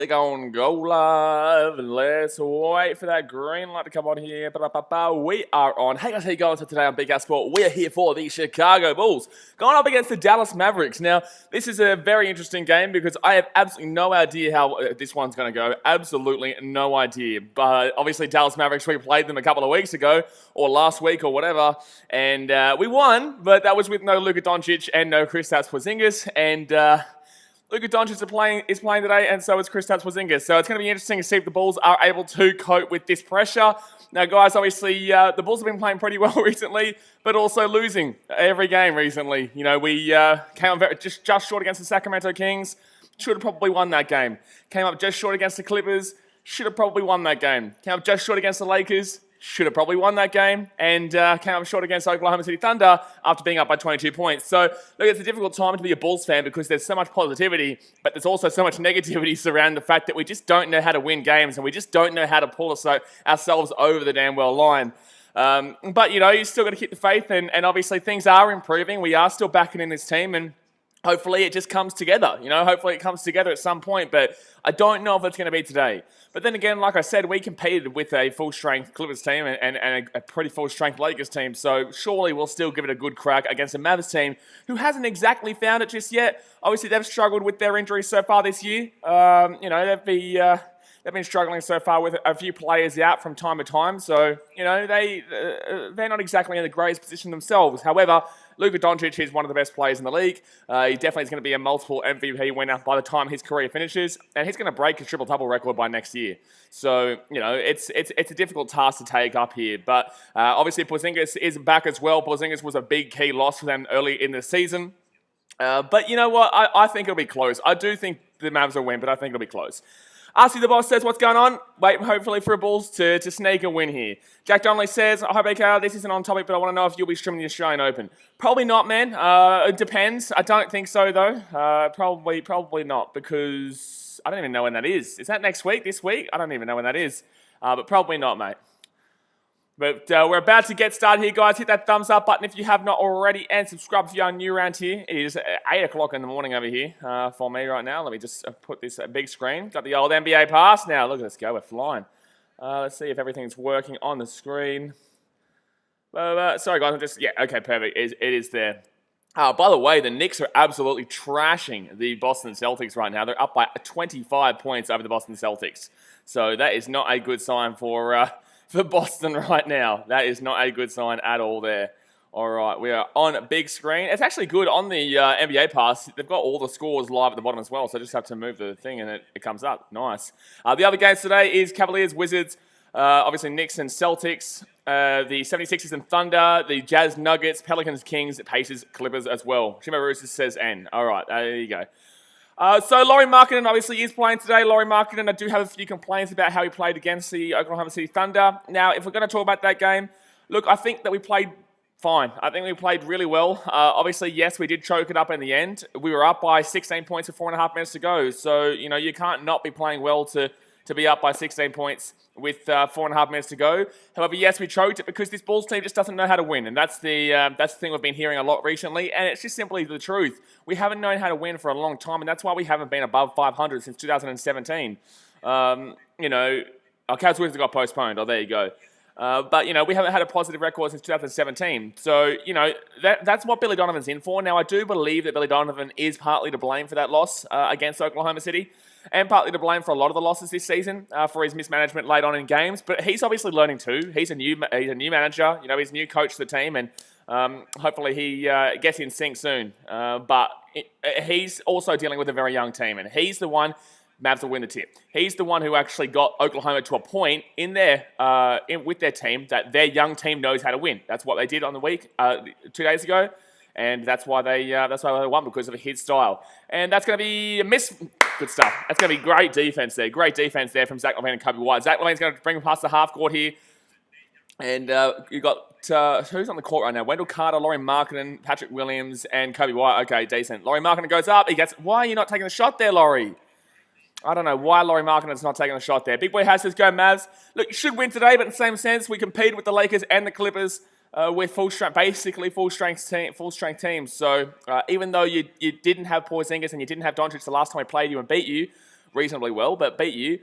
They're going to go live, and let's wait for that green light to come on here. We are on. Hey guys, how you going? So today on Big Ass Sport, we are here for the Chicago Bulls, going up against the Dallas Mavericks. Now, this is a very interesting game because I have absolutely no idea how this one's going to go. Absolutely no idea. But obviously, Dallas Mavericks, we played them a couple of weeks ago, or last week, or whatever, and we won, but that was with no Luka Doncic and no Kristaps Porzingis, and Luka Doncic is playing today, and so is Kristaps Porzingis. So it's going to be interesting to see if the Bulls are able to cope with this pressure. Now, guys, obviously, the Bulls have been playing pretty well recently, but also losing every game recently. You know, we came up just short against the Sacramento Kings. Should have probably won that game. Came up just short against the Clippers. Should have probably won that game. Came up just short against the Lakers. Should have probably won that game, and came up short against Oklahoma City Thunder after being up by 22 points. So, look, it's a difficult time to be a Bulls fan because there's so much positivity, but there's also so much negativity surrounding the fact that we just don't know how to win games, and we just don't know how to pull ourselves over the damn well line. But, you know, you still got to keep the faith, and obviously things are improving. We are still backing in this team, and hopefully it just comes together. You know, hopefully it comes together at some point, but I don't know if it's going to be today. But then again, like I said, we competed with a full-strength Clippers team and a pretty full-strength Lakers team, so surely we'll still give it a good crack against a Mavs team who hasn't exactly found it just yet. Obviously, they've struggled with their injuries so far this year. You know, they've been struggling so far with a few players out from time to time, so, you know, they're not exactly in the greatest position themselves. However, Luka Doncic is one of the best players in the league. He definitely is going to be a multiple MVP winner by the time his career finishes, and he's going to break his triple-double record by next year. So, you know, it's a difficult task to take up here. But obviously, Porzingis is back as well. Porzingis was a big key loss for them early in the season. But you know what? I think it'll be close. I do think the Mavs will win, but I think it'll be close. RC the Boss says, what's going on? Wait, hopefully for a Bulls to sneak a win here. Jack Donnelly says, hi BKR, this isn't on topic, but I want to know if you'll be streaming the Australian Open. Probably not, man. It depends. I don't think so, though. Probably not, because I don't even know when that is. Is that next week, this week? I don't even know when that is. But probably not, mate. But we're about to get started here, guys. Hit that thumbs up button if you have not already, and subscribe if you are new around here. It is 8 o'clock in the morning over here for me right now. Let me just put this big screen. Got the old NBA pass now. Look at us go. We're flying. Let's see if everything's working on the screen. Sorry, guys. Okay, perfect. It is there. By the way, the Knicks are absolutely trashing the Boston Celtics right now. They're up by 25 points over the Boston Celtics. So that is not a good sign for Boston right now. That is not a good sign at all there. All right, we are on a big screen. It's actually good on the NBA pass. They've got all the scores live at the bottom as well, so I just have to move the thing and it comes up. Nice. The other games today is Cavaliers, Wizards, obviously Knicks and Celtics, the 76ers and Thunder, the Jazz, Nuggets, Pelicans, Kings, Pacers, Clippers as well. Shimo Roosters says N. All right, there you go. So Lauri Markkanen obviously is playing today. Lauri Markkanen, I do have a few complaints about how he played against the Oklahoma City Thunder. Now, if we're going to talk about that game, look, I think that we played fine. I think we played really well. Obviously, yes, we did choke it up in the end. We were up by 16 points with 4.5 minutes to go. So, you know, you can't not be playing well to be up by 16 points with 4.5 minutes to go. However, yes, we choked it because this Bulls team just doesn't know how to win. And that's the thing we've been hearing a lot recently. And it's just simply the truth. We haven't known how to win for a long time. And that's why we haven't been above 500 since 2017. You know, our Cavs Wizards got postponed. Oh, there you go. But, you know, we haven't had a positive record since 2017. So, you know, that's what Billy Donovan's in for. Now, I do believe that Billy Donovan is partly to blame for that loss against Oklahoma City, and partly to blame for a lot of the losses this season for his mismanagement late on in games. But he's obviously learning too. He's a new manager. You know, he's a new coach to the team, and hopefully he gets in sync soon. But he's also dealing with a very young team, and he's the one. Mavs will win the tip. He's the one who actually got Oklahoma to a point with their team that their young team knows how to win. That's what they did on the week 2 days ago, and that's why they won, because of his style. And that's going to be a miss. Good stuff. That's going to be great defense there. Great defense there from Zach LaVine and Kobe White. Zach LaVine's going to bring him past the half court here. And you got, who's on the court right now? Wendell Carter, Lauri Markkanen, Patrick Williams, and Kobe White. Okay, decent. Lauri Markkanen goes up. Why are you not taking the shot there, Lauri? I don't know why Lauri Markkanen's not taking the shot there. Big Boy Has says, go Mavs. Look, you should win today, but in the same sense, we compete with the Lakers and the Clippers with basically full-strength teams. So even though you didn't have Porzingis and you didn't have Doncic the last time we played you and beat you, reasonably well, but beat you.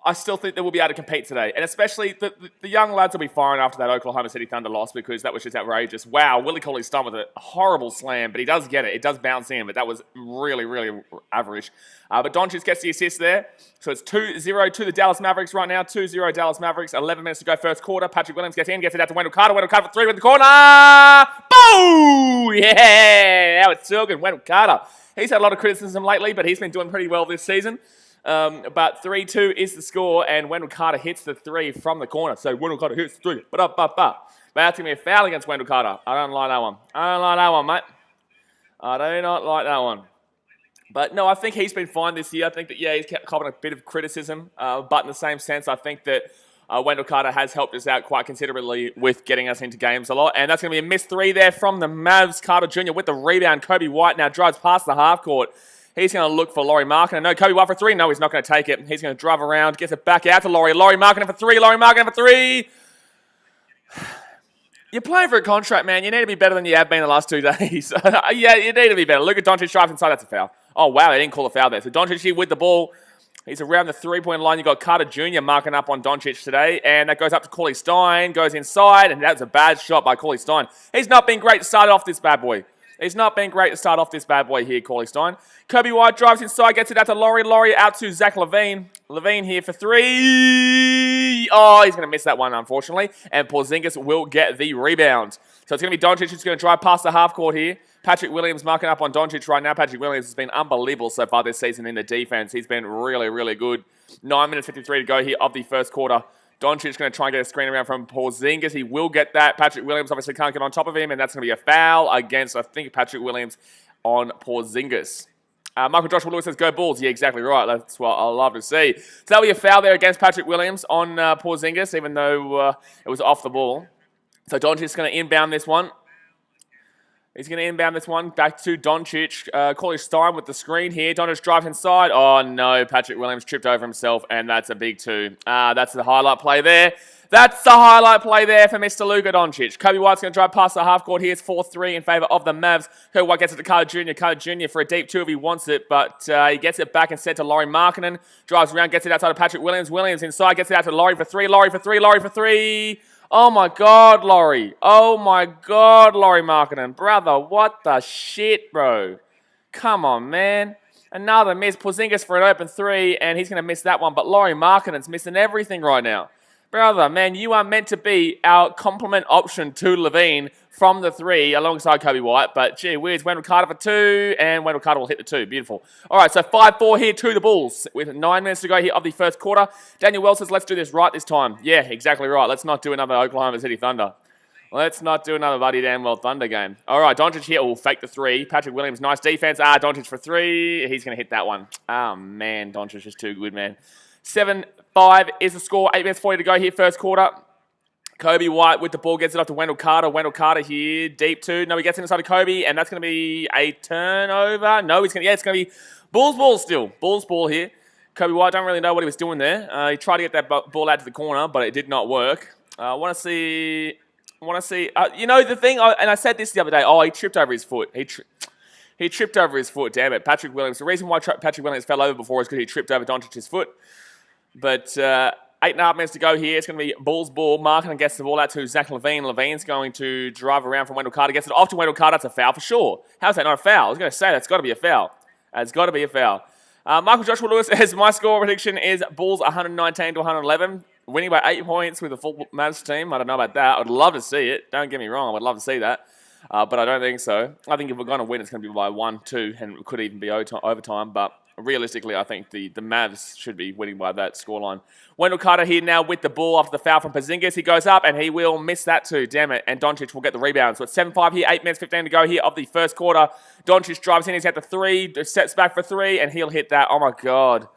I still think they will be able to compete today. And especially the young lads will be firing after that Oklahoma City Thunder loss because that was just outrageous. Wow, Willie Cauley's done with a horrible slam, but he does get it. It does bounce in, but that was really, really average. But Doncic gets the assist there. So it's 2-0 to the Dallas Mavericks right now. 2-0 Dallas Mavericks. 11 minutes to go first quarter. Patrick Williams gets in, gets it out to Wendell Carter. Wendell Carter for three with the corner. Boom! Yeah! That was so good. Wendell Carter. He's had a lot of criticism lately, but he's been doing pretty well this season. But 3-2 is the score, and Wendell Carter hits the three from the corner. So Wendell Carter hits the three. But that's going to be a foul against Wendell Carter. I don't like that one. I don't like that one, mate. I do not like that one. But no, I think he's been fine this year. I think that, he's kept copping a bit of criticism. But in the same sense, I think that Wendell Carter has helped us out quite considerably with getting us into games a lot. And that's going to be a missed three there from the Mavs. Carter Jr. with the rebound. Kobe White now drives past the half court. He's going to look for Lauri Markkanen. No, Kobe White for three. No, he's not going to take it. He's going to drive around, gets it back out to Lauri. Lauri Markkanen for three. Lauri Markkanen for three. You're playing for a contract, man. You need to be better than you have been the last 2 days. Yeah, you need to be better. Look at Doncic drives inside. That's a foul. Oh, wow, they didn't call a foul there. So Doncic here with the ball. He's around the three-point line. You've got Carter Jr. marking up on Doncic today. And that goes up to Cauley Stein. Goes inside. And that's a bad shot by Cauley Stein. He's not been great to start off this bad boy. He's not been great to start off this bad boy here, Cauley Stein. Kobe White drives inside, gets it out to Lauri. Lauri out to Zach LaVine. LaVine here for three. Oh, he's going to miss that one, unfortunately. And Porzingis will get the rebound. So it's going to be Doncic who's going to drive past the half court here. Patrick Williams marking up on Doncic right now. Patrick Williams has been unbelievable so far this season in the defense. He's been really, really good. 9 minutes 53 to go here of the first quarter. Doncic going to try and get a screen around from Porzingis. He will get that. Patrick Williams obviously can't get on top of him, and that's going to be a foul against, I think, Patrick Williams on Porzingis. Michael Joshua Lewis says, go Bulls. Yeah, exactly right. That's what I love to see. So that'll be a foul there against Patrick Williams on Porzingis, even though it was off the ball. So Doncic's going to inbound this one. He's going to inbound this one back to Doncic. Cauley Stein with the screen here. Doncic drives inside. Oh, no. Patrick Williams tripped over himself, and that's a big two. That's the highlight play there. That's the highlight play there for Mr. Luka Doncic. Kobe White's going to drive past the half court. Here's 4-3 in favor of the Mavs. Kobe White gets it to Carter Jr. Carter Jr. for a deep two if he wants it, but he gets it back instead to Lauri Markkanen. Drives around, gets it outside of Patrick Williams. Williams inside, gets it out to Lauri for three. Lauri for three. Lauri for three. Oh my God, Lauri. Oh my God, Lauri Markkanen. Brother, what the shit, bro? Come on, man. Another miss. Porzingis for an open three, and he's going to miss that one. But Lauri Markkanen's missing everything right now. Brother, man, you are meant to be our complement option to LaVine from the three alongside Kobe White. But, gee whiz, Wendell Carter for two, and Wendell Carter will hit the two. Beautiful. All right, so 5-4 here to the Bulls with 9 minutes to go here of the first quarter. Daniel Wells says, let's do this right this time. Yeah, exactly right. Let's not do another Oklahoma City Thunder. Let's not do another bloody damn well Thunder game. All right, Doncic here will fake the three. Patrick Williams, nice defense. Doncic for three. He's going to hit that one. Man, Doncic is too good, man. 7-5 is the score. 8 minutes 40 to go here, first quarter. Kobe White with the ball, gets it off to Wendell Carter. Wendell Carter here, deep two. No, he gets it inside of Kobe, and that's going to be a turnover. No, it's going to be Bulls ball still. Bulls ball here. Kobe White, don't really know what he was doing there. He tried to get that ball out to the corner, but it did not work. I want to see. You know, the thing, and I said this the other day. Oh, he tripped over his foot. He tripped over his foot. Damn it, Patrick Williams. The reason why Patrick Williams fell over before is because he tripped over Doncic's foot. But 8.5 minutes to go here. It's going to be Bulls ball. Markkanen gets the ball out to Zach LaVine. LaVine's going to drive around from Wendell Carter. Gets it off to Wendell Carter. That's a foul for sure. How's that not a foul? I was going to say that's got to be a foul. It's got to be a foul. Michael Joshua Lewis says, my score prediction is Bulls 119 to 111. Winning by 8 points with a full Mavs team. I don't know about that. I'd love to see it. Don't get me wrong. I would love to see that. But I don't think so. I think if we're going to win, it's going to be by 1, 2, and it could even be overtime. But realistically, I think the Mavs should be winning by that scoreline. Wendell Carter here now with the ball after the foul from Porzingis. He goes up, and he will miss that too. Damn it. And Doncic will get the rebound. So it's 7-5 here, 8 minutes 15 to go here of the first quarter. Doncic drives in. He's at the three, sets back for three, and he'll hit that. Oh, my God.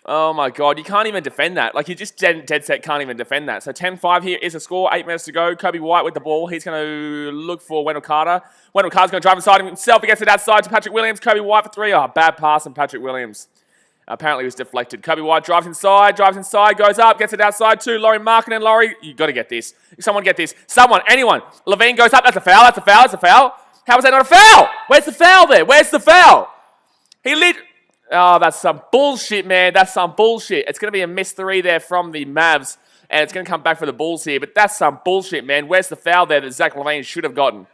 Oh, my God. You can't even defend that. Like, you just dead set can't even defend that. So 10-5 here is the score. 8 minutes to go. Kobe White with the ball. He's going to look for Wendell Carter. Wendell Carter's going to drive inside himself. He gets it outside to Patrick Williams. Kobe White for three. Oh, bad pass from Patrick Williams. Apparently, it was deflected. Kobe White drives inside, goes up, gets it outside to Lauri Markkanen. Lauri, you got to get this. Someone get this. Someone, anyone. LaVine goes up. That's a foul. That's a foul. How is that not a foul? Where's the foul there? Where's the foul? Oh, that's some bullshit, man. That's some bullshit. It's going to be a missed 3 there from the Mavs, and it's going to come back for the Bulls here. But that's some bullshit, man. Where's the foul there that Zach LaVine should have gotten?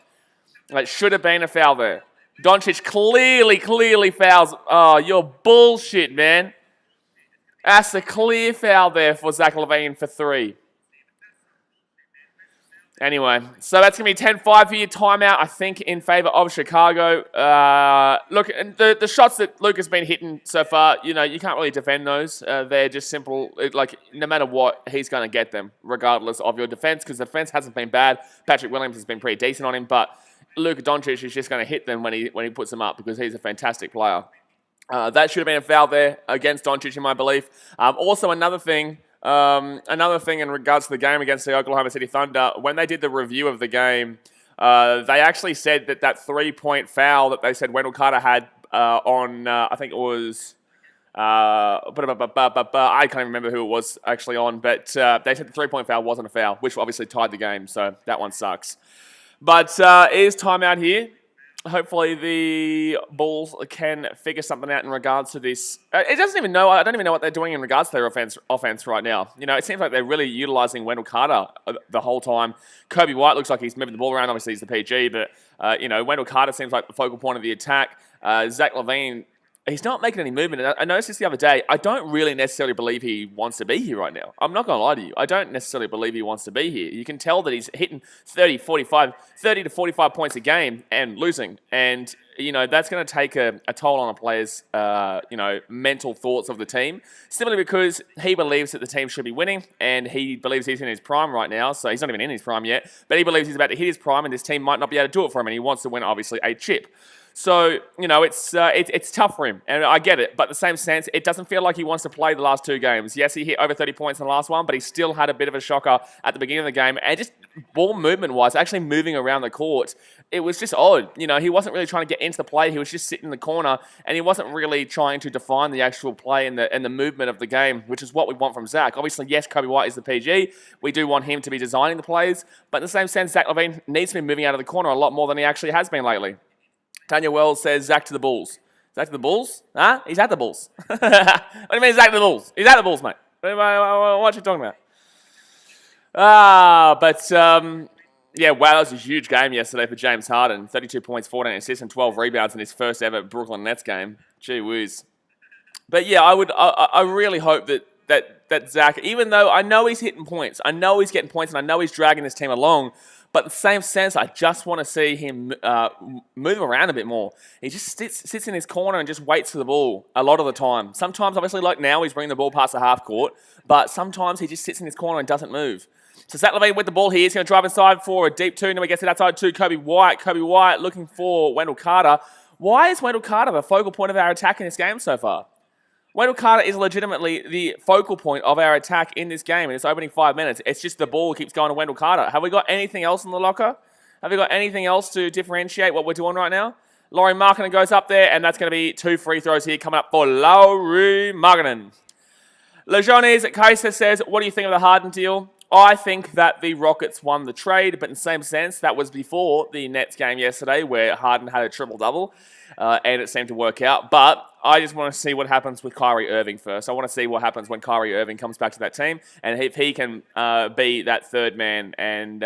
It should have been a foul there. Doncic clearly fouls. Oh, you're bullshit, man. That's a clear foul there for Zach LaVine for 3. Anyway, so that's going to be 10-5 for your timeout, I think, in favor of Chicago. Look, the shots that Luke has been hitting so far, you can't really defend those. They're just simple. No matter what, he's going to get them, regardless of your defense, because the defense hasn't been bad. Patrick Williams has been pretty decent on him, but Luka Doncic is just going to hit them when he puts them up, because he's a fantastic player. That should have been a foul there against Doncic, in my belief. Also, another thing in regards to the game against the Oklahoma City Thunder, when they did the review of the game, they actually said that 3-point foul that they said Wendell Carter had on, I think it was, I can't even remember who it was actually on, but they said the 3-point foul wasn't a foul, which obviously tied the game, so that one sucks. But it is timeout here. Hopefully the Bulls can figure something out in regards to this. I don't even know what they're doing in regards to their offense right now. It seems like they're really utilizing Wendell Carter the whole time. Kobe White looks like he's moving the ball around. Obviously, he's the PG, but Wendell Carter seems like the focal point of the attack. Zach LaVine, he's not making any movement. I noticed this the other day. I don't really necessarily believe he wants to be here right now. I'm not going to lie to you. I don't necessarily believe he wants to be here. You can tell that he's hitting 30 to 45 points a game and losing. And, that's going to take a toll on a player's, mental thoughts of the team. Simply because he believes that the team should be winning, and he believes he's in his prime right now. So he's not even in his prime yet. But he believes he's about to hit his prime, and this team might not be able to do it for him. And he wants to win, obviously, a chip. So, it's tough for him, and I get it. But in the same sense, it doesn't feel like he wants to play the last 2 games. Yes, he hit over 30 points in the last one, but he still had a bit of a shocker at the beginning of the game. And just ball movement-wise, actually moving around the court, it was just odd. He wasn't really trying to get into the play. He was just sitting in the corner, and he wasn't really trying to define the actual play and the movement of the game, which is what we want from Zach. Obviously, yes, Kobe White is the PG. We do want him to be designing the plays. But in the same sense, Zach LaVine needs to be moving out of the corner a lot more than he actually has been lately. Tanya Wells says, Zach to the Bulls. Zach to the Bulls? Huh? He's at the Bulls. What do you mean Zach to the Bulls? He's at the Bulls, mate. What are you talking about? Yeah, wow, that was a huge game yesterday for James Harden. 32 points, 14 assists, and 12 rebounds in his first ever Brooklyn Nets game. Gee whiz. But yeah, I really hope that Zach, even though I know he's hitting points, I know he's getting points, and I know he's dragging this team along, but in the same sense, I just want to see him move around a bit more. He just sits in his corner and just waits for the ball a lot of the time. Sometimes, obviously, like now, he's bringing the ball past the half court, but sometimes he just sits in his corner and doesn't move. So Zach LaVine with the ball here. He's going to drive inside for a deep 2. Now he gets it outside to Kobe White. Kobe White looking for Wendell Carter. Why is Wendell Carter the focal point of our attack in this game so far? Wendell Carter is legitimately the focal point of our attack in this game in its opening 5 minutes. It's just the ball keeps going to Wendell Carter. Have we got anything else in the locker? Have we got anything else to differentiate what we're doing right now? Lauri Markkanen goes up there, and that's going to be 2 free throws here coming up for Lauri Markkanen. Lejones Kaiser says, what do you think of the Harden deal? I think that the Rockets won the trade, but in the same sense, that was before the Nets game yesterday where Harden had a triple-double, and it seemed to work out. But I just want to see what happens with Kyrie Irving first. I want to see what happens when Kyrie Irving comes back to that team, and if he can be that third man and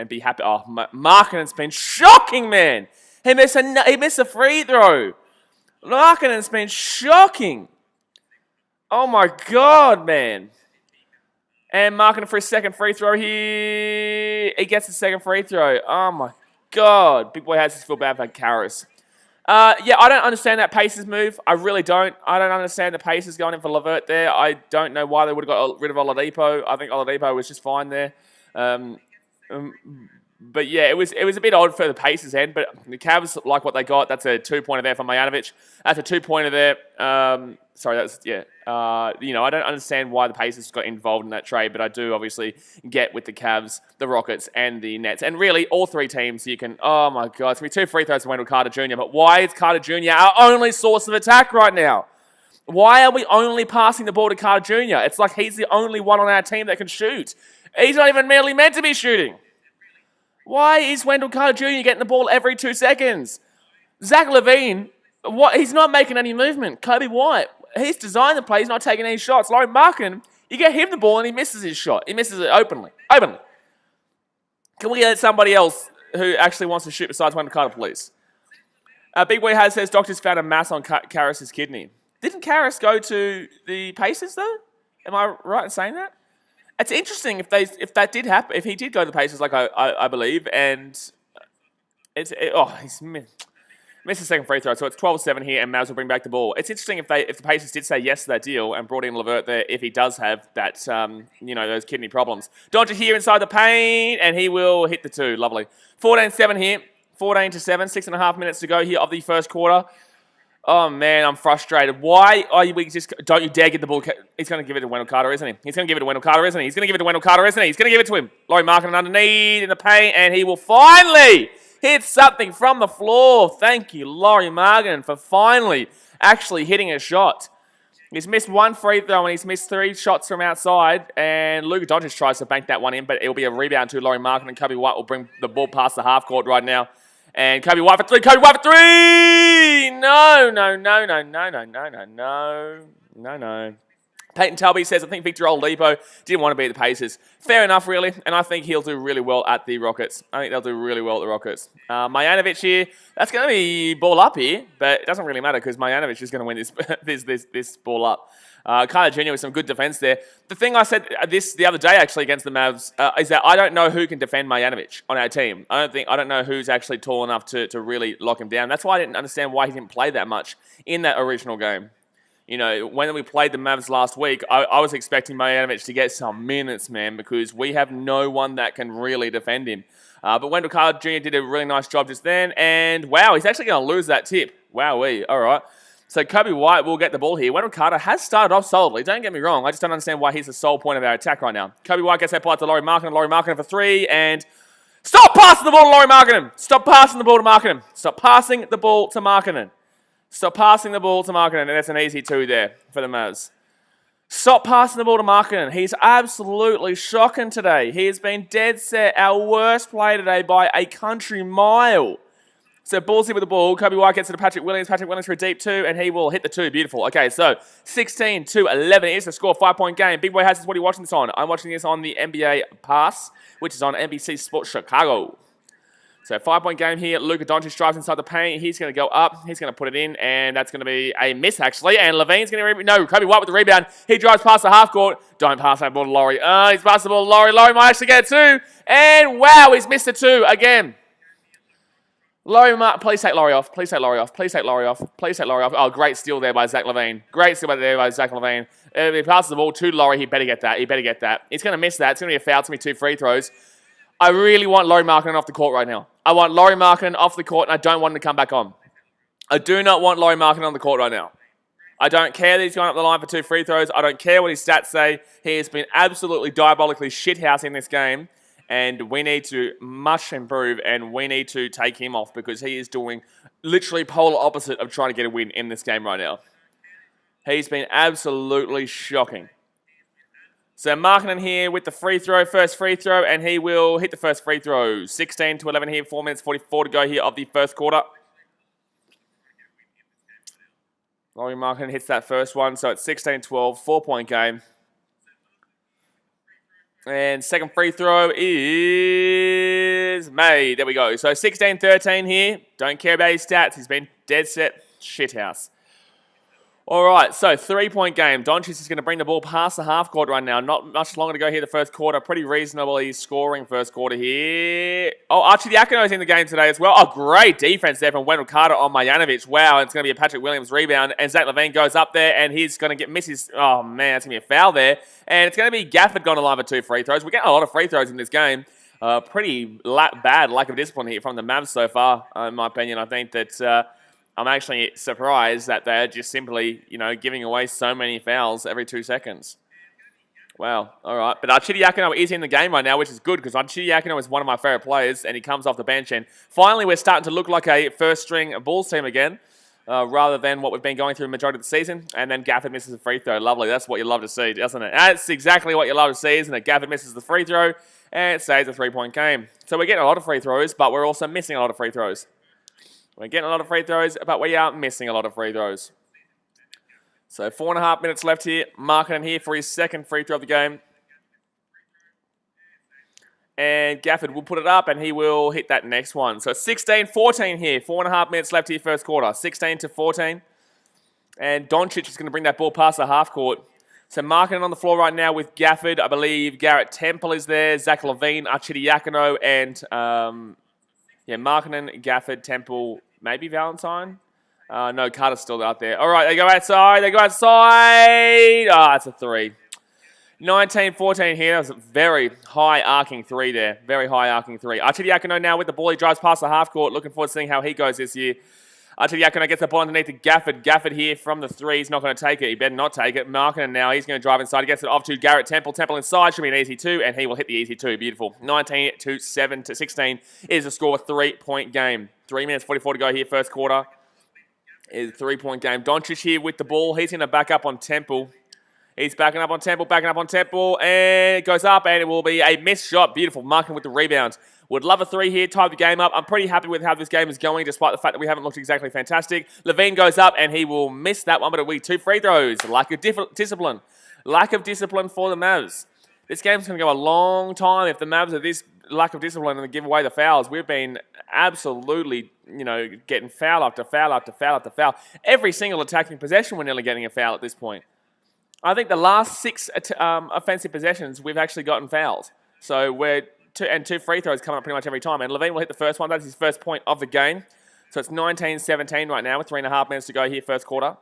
be happy. Oh, Markkanen's been shocking, man. He missed a free throw. Markkanen's been shocking. Oh my God, man. And Markkanen for his second free throw here. He gets the second free throw. Oh my God. Big boy has to feel bad for Karras. Yeah, I don't understand that Pacers move. I really don't. I don't understand the Pacers going in for LeVert there. I don't know why they would have got rid of Oladipo. I think Oladipo was just fine there. But yeah, it was a bit odd for the Pacers end, but the Cavs like what they got. That's a 2-pointer there from Marjanovic. That's a 2-pointer there. I don't understand why the Pacers got involved in that trade, but I do obviously get with the Cavs, the Rockets, and the Nets. And really, all 3 teams, you can, oh my God, it's going to be 2 free throws for Wendell Carter Jr., but why is Carter Jr. our only source of attack right now? Why are we only passing the ball to Carter Jr.? It's like he's the only one on our team that can shoot. He's not even merely meant to be shooting. Why is Wendell Carter Jr. getting the ball every 2 seconds? Zach LaVine What? He's not making any movement. Kobe White, he's designed the play. He's not taking any shots. Lauri Markkanen, you get him the ball and he misses his shot. He misses it openly. Openly. Can we get somebody else who actually wants to shoot besides Wendell Carter, please? Big Boy Has says doctors found a mass on Karras' kidney. Didn't Karras go to the Pacers though? Am I right in saying that? It's interesting if that did happen. If he did go to the Pacers, like I believe, and he's missed the second free throw, so it's 12-7 here, and Mavs will bring back the ball. It's interesting if the Pacers did say yes to that deal and brought in LeVert there if he does have that, those kidney problems. Doncic here inside the paint, and he will hit the two. Lovely. 14-7 here. 14-7. 6.5 minutes to go here of the first quarter. Oh, man, I'm frustrated. Why are we just... Don't you dare get the ball. He's going to give it to Wendell Carter, isn't he? He's going to give it to Wendell Carter, isn't he? He's going to give it to Wendell Carter, isn't he? He's going to give it to him. Lauri Markkanen underneath in the paint, and he will finally hit something from the floor. Thank you, Lauri Markkanen, for finally actually hitting a shot. He's missed one free throw, and he's missed 3 shots from outside, and Luka Doncic tries to bank that one in, but it'll be a rebound to Lauri Markkanen, and Kobe White will bring the ball past the half court right now. And Kobe White for 3. Kobe White for 3! No. Peyton Talby says, I think Victor Oladipo didn't want to beat the Pacers. Fair enough, really. And I think he'll do really well at the Rockets. I think they'll do really well at the Rockets. Marjanovic here, that's going to be ball up here. But it doesn't really matter because Marjanovic is going to win this ball up. Carter Jr. with some good defense there. The thing I said the other day actually against the Mavs is that I don't know who can defend Marjanovic on our team. I don't know who's actually tall enough to really lock him down. That's why I didn't understand why he didn't play that much in that original game. You know, when we played the Mavs last week, I was expecting Marjanovic to get some minutes, man, because we have no one that can really defend him. But Wendell Carter Jr. did a really nice job just then, and wow, he's actually going to lose that tip. Wowee, all right. So Kobe White will get the ball here. Wendell Carter has started off solidly. Don't get me wrong. I just don't understand why he's the sole point of our attack right now. Kobe White gets that ball to Lauri Markkanen. Lauri Markkanen for 3, and stop passing the ball to Lauri Markkanen. Stop passing the ball to Markkanen. Stop passing the ball to Markkanen. Stop passing the ball to Markkanen, and that's an easy 2 there for the Mavs. Stop passing the ball to Markkanen. He's absolutely shocking today. He has been dead set our worst play today by a country mile. So Bulls here with the ball. Kobe White gets it to Patrick Williams. Patrick Williams for a deep 2, and he will hit the 2. Beautiful. Okay, so 16-11 is the score. 5-point game. Big Boy Has this. What are you watching this on? I'm watching this on the NBA Pass, which is on NBC Sports Chicago. So 5-point game here. Luka Doncic drives inside the paint. He's going to go up. He's going to put it in, and that's going to be a miss, actually. And Levine's going to... No, Kobe White with the rebound. He drives past the half court. Don't pass that ball to Lauri. He's passed the ball to Lauri. Lauri might actually get 2. And wow, he's missed a 2 again. Please take Lauri off. Please take Lauri off. Please take Lauri off. Please take Lauri off. Oh, great steal there by Zach LaVine. Great steal there by Zach LaVine. If he passes the ball to Lauri, he better get that. He better get that. He's going to miss that. It's going to be a foul. It's going to be 2 free throws. I really want Lauri Markkanen off the court right now. I want Lauri Markkanen off the court, and I don't want him to come back on. I do not want Lauri Markkanen on the court right now. I don't care that he's going up the line for 2 free throws. I don't care what his stats say. He has been absolutely diabolically shithousing this game, and we need to much improve, and we need to take him off because he is doing literally polar opposite of trying to get a win in this game right now. He's been absolutely shocking. So Markkanen here with the first free throw, and he will hit the first free throw. 16-11 here, 4 minutes 44 to go here of the first quarter. Lauri Markkanen hits that first one, so it's 16-12, 4-point game. And second free throw is made. There we go. So 16-13 here. Don't care about his stats. He's been dead set shithouse. All right, so 3-point game. Doncic is going to bring the ball past the half court right now. Not much longer to go here the first quarter. Pretty reasonably scoring first quarter here. Oh, Arcidiacono is in the game today as well. Oh, great defense there from Wendell Carter on Marjanovic. Wow, it's going to be a Patrick Williams rebound. And Zach LaVine goes up there, and he's going to miss his... Oh, man, it's going to be a foul there. And it's going to be Gafford going to line for 2 free throws. We're getting a lot of free throws in this game. Pretty bad lack of discipline here from the Mavs so far, in my opinion. I think that... I'm actually surprised that they're just simply, giving away so many fouls every 2 seconds. Wow, all right. But Arcidiacono is in the game right now, which is good because Arcidiacono is one of my favorite players, and he comes off the bench. And finally, we're starting to look like a first-string Bulls team again, rather than what we've been going through the majority of the season. And then Gafford misses a free throw. Lovely. That's what you love to see, doesn't it? That's exactly what you love to see, isn't it? Gafford misses the free throw, and it saves a 3-point game. So we're getting a lot of free throws, but we're also missing a lot of free throws. We're getting a lot of free throws, but we are missing a lot of free throws. So 4.5 minutes left here. Markkinen here for his second free throw of the game. And Gafford will put it up, and he will hit that next one. So 16-14 here. 4.5 minutes left here, first quarter. 16-14. And Doncic is going to bring that ball past the half court. So Markkinen on the floor right now with Gafford. I believe Garrett Temple is there. Zach LaVine, Arcidiacono, and Markkinen, Gafford, Temple, maybe Valentine. No, Carter's still out there. All right, they go outside. They go outside. That's a three. 19-14 here. That was a very high arcing three there. Very high arcing three. Arcidiacono now with the ball. He drives past the half court. Looking forward to seeing how he goes this year. Arcidiacono gets the ball underneath to Gafford. Gafford here from the three. He's not going to take it. He better not take it. Markkinen now. He's going to drive inside. He gets it off to Garrett Temple. Temple inside. Should be an easy two, and he will hit the easy two. Beautiful. 19-7-16 is the score. 3-point game. 3 minutes 44 to go here. First quarter is a 3-point game. Doncic here with the ball. He's going to back up on Temple. He's backing up on Temple, and it goes up, and it will be a missed shot. Beautiful. Markkinen with the rebound. Would love a three here, tie the game up. I'm pretty happy with how this game is going, despite the fact that we haven't looked exactly fantastic. LaVine goes up, and he will miss that one, but it'll be 2 free throws. Lack of discipline. Lack of discipline for the Mavs. This game's going to go a long time if the Mavs are this lack of discipline and they give away the fouls. We've been absolutely, getting foul after foul after foul after foul. Every single attacking possession, we're nearly getting a foul at this point. I think the last 6 offensive possessions, we've actually gotten fouls. So we're 2 free throws coming up pretty much every time. And LaVine will hit the first one. That's his first point of the game. So it's 19-17 right now with 3.5 minutes to go here, first quarter.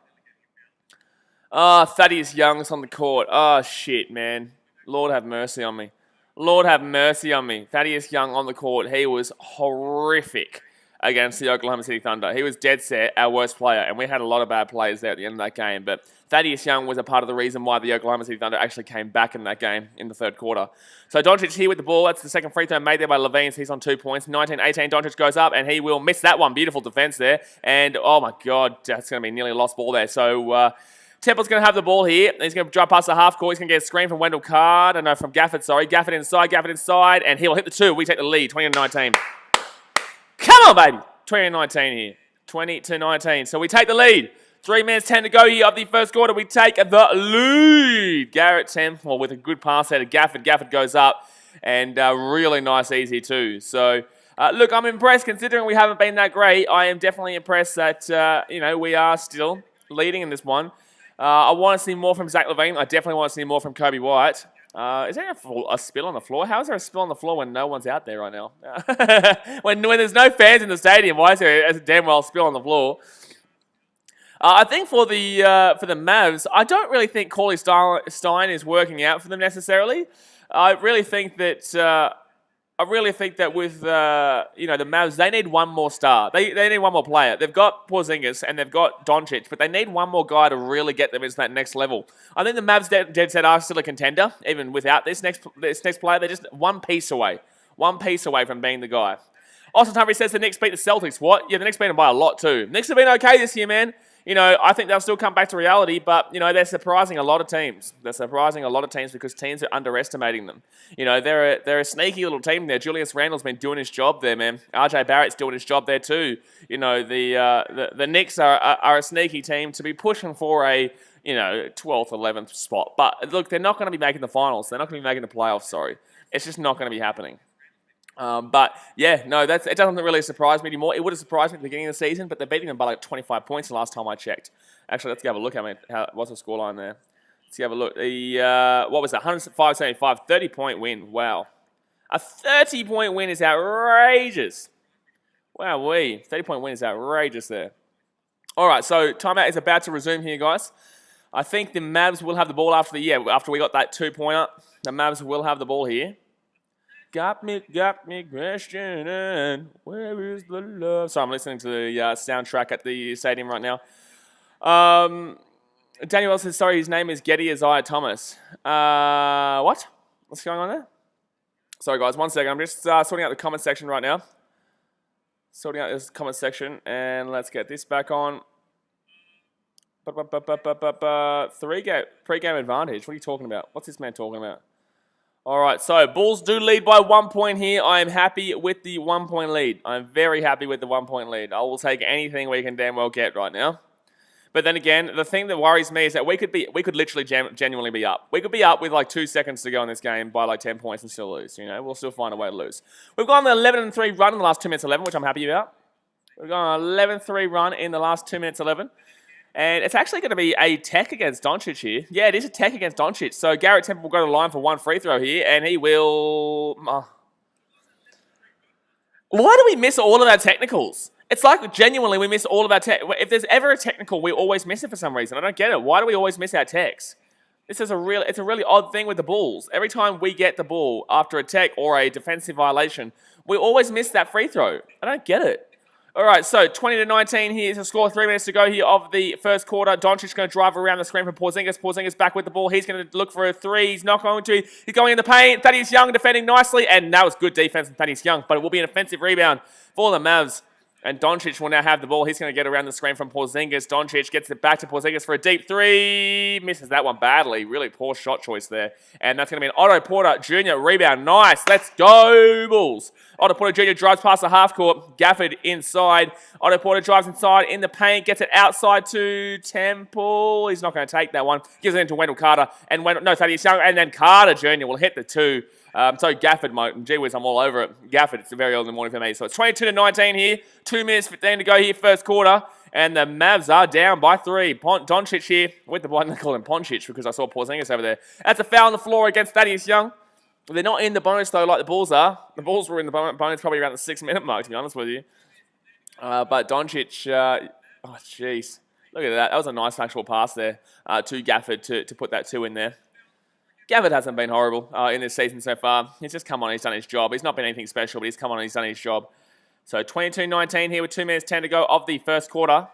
Thaddeus Young's on the court. Oh, shit, man. Lord have mercy on me. Lord have mercy on me. Thaddeus Young on the court. He was horrific against the Oklahoma City Thunder. He was dead set, our worst player, and we had a lot of bad players there at the end of that game. But Thaddeus Young was a part of the reason why the Oklahoma City Thunder actually came back in that game in the third quarter. So Doncic here with the ball. That's the second free throw made there by LaVine. So he's on 2 points. 19-18, Doncic goes up, and he will miss that one. Beautiful defense there. And, oh, my God, that's going to be nearly a lost ball there. So Temple's going to have the ball here. He's going to drive past the half court. He's going to get a screen from Wendell Card. No, from Gafford, sorry. Gafford inside, and he'll hit the 2. We take the lead, 20-19. Come on, baby. 20-19 here. 20-19. So we take the lead. 3 minutes 10 to go here of the first quarter. We take the lead. Garrett Temple with a good pass there to Gafford. Gafford goes up, and really nice easy too. So, look, I'm impressed considering we haven't been that great. I am definitely impressed that, we are still leading in this one. I want to see more from Zach LaVine. I definitely want to see more from Kobe White. Is there a spill on the floor? How is there a spill on the floor when no one's out there right now? when there's no fans in the stadium, why is there a damn well spill on the floor? I think for the Mavs, I don't really think Cauley Stein is working out for them necessarily. I really think that with the Mavs, they need one more star. They need one more player. They've got Porzingis and they've got Doncic, but they need one more guy to really get them into that next level. I think the Mavs dead set are still a contender, even without this next player. They're just one piece away from being the guy. Austin Humphrey says the Knicks beat the Celtics. What? Yeah, the Knicks beat them by a lot too. Knicks have been okay this year, man. I think they'll still come back to reality, but, they're surprising a lot of teams. They're surprising a lot of teams because teams are underestimating them. They're a sneaky little team there. Julius Randle's been doing his job there, man. RJ Barrett's doing his job there too. The Knicks are a sneaky team to be pushing for a, 12th, 11th spot. But, look, they're not going to be making the finals. They're not going to be making the playoffs, sorry. It's just not going to be happening. It doesn't really surprise me anymore. It would have surprised me at the beginning of the season, but they're beating them by like 25 points the last time I checked. Actually, let's have a look. What's the scoreline there? Let's have a look. What was that? 105-75, 30-point win. Wow. A 30-point win is outrageous. Wow-wee. 30-point win is outrageous there. All right, so timeout is about to resume here, guys. I think the Mavs will have the ball after we got that 2-pointer. The Mavs will have the ball here. Got me questioning, where is the love? So I'm listening to the soundtrack at the stadium right now. Daniel says, sorry, his name is Getty Isaiah Thomas. What? What's going on there? Sorry, guys, 1 second. I'm just sorting out the comment section right now. Sorting out this comment section, and let's get this back on. Pre-game advantage. What are you talking about? What's this man talking about? All right, so Bulls do lead by 1 point here. I am happy with the 1 point lead. I'm very happy with the 1 point lead. I will take anything we can damn well get right now. But then again, the thing that worries me is that we could literally genuinely be up. We could be up with like 2 seconds to go in this game by like 10 points and still lose. You know, we'll still find a way to lose. We've gone the 11-3 run in the last 2 minutes 11, which I'm happy about. We've gone an 11-3 run in the last 2 minutes 11. And it's actually going to be a tech against Doncic here. Yeah, it is a tech against Doncic. So Garrett Temple will go to the line for 1 free throw here, and he will... Why do we miss all of our technicals? It's like genuinely we miss all of our tech. If there's ever a technical, we always miss it for some reason. I don't get it. Why do we always miss our techs? It's a really odd thing with the Bulls. Every time we get the ball after a tech or a defensive violation, we always miss that free throw. I don't get it. All right, so 20-19 here is the score. 3 minutes to go here of the first quarter. Doncic going to drive around the screen from Porzingis. Porzingis back with the ball. He's going to look for a three. He's not going to. He's going in the paint. Thaddeus Young defending nicely, and that was good defense from Thaddeus Young, but it will be an offensive rebound for the Mavs. And Doncic will now have the ball. He's going to get around the screen from Porzingis. Doncic gets it back to Porzingis for a deep three. Misses that one badly. Really poor shot choice there. And that's going to be an Otto Porter Jr. rebound. Nice. Let's go, Bulls. Otto Porter Jr. drives past the half court. Gafford inside. Otto Porter drives inside in the paint. Gets it outside to Temple. He's not going to take that one. Gives it into Wendell Carter. And Thaddeus Young. And then Carter Jr. will hit the two. So Gafford, gee whiz, I'm all over it. Gafford, it's very early in the morning for me. So it's 22-19 here. 2 minutes 15 to go here, first quarter. And the Mavs are down by 3. Doncic here with the ball. I call him Poncic because I saw Porzingis over there. That's a foul on the floor against Thaddeus Young. They're not in the bonus, though, like the Bulls are. The Bulls were in the bonus probably around the 6-minute mark, to be honest with you. But Doncic, oh, jeez. Look at that. That was a nice actual pass there to Gafford to put that 2 in there. Gafford hasn't been horrible in this season so far. He's just come on, he's done his job. He's not been anything special, but he's come on and he's done his job. So 22-19 here with 2 minutes 10 to go of the first quarter.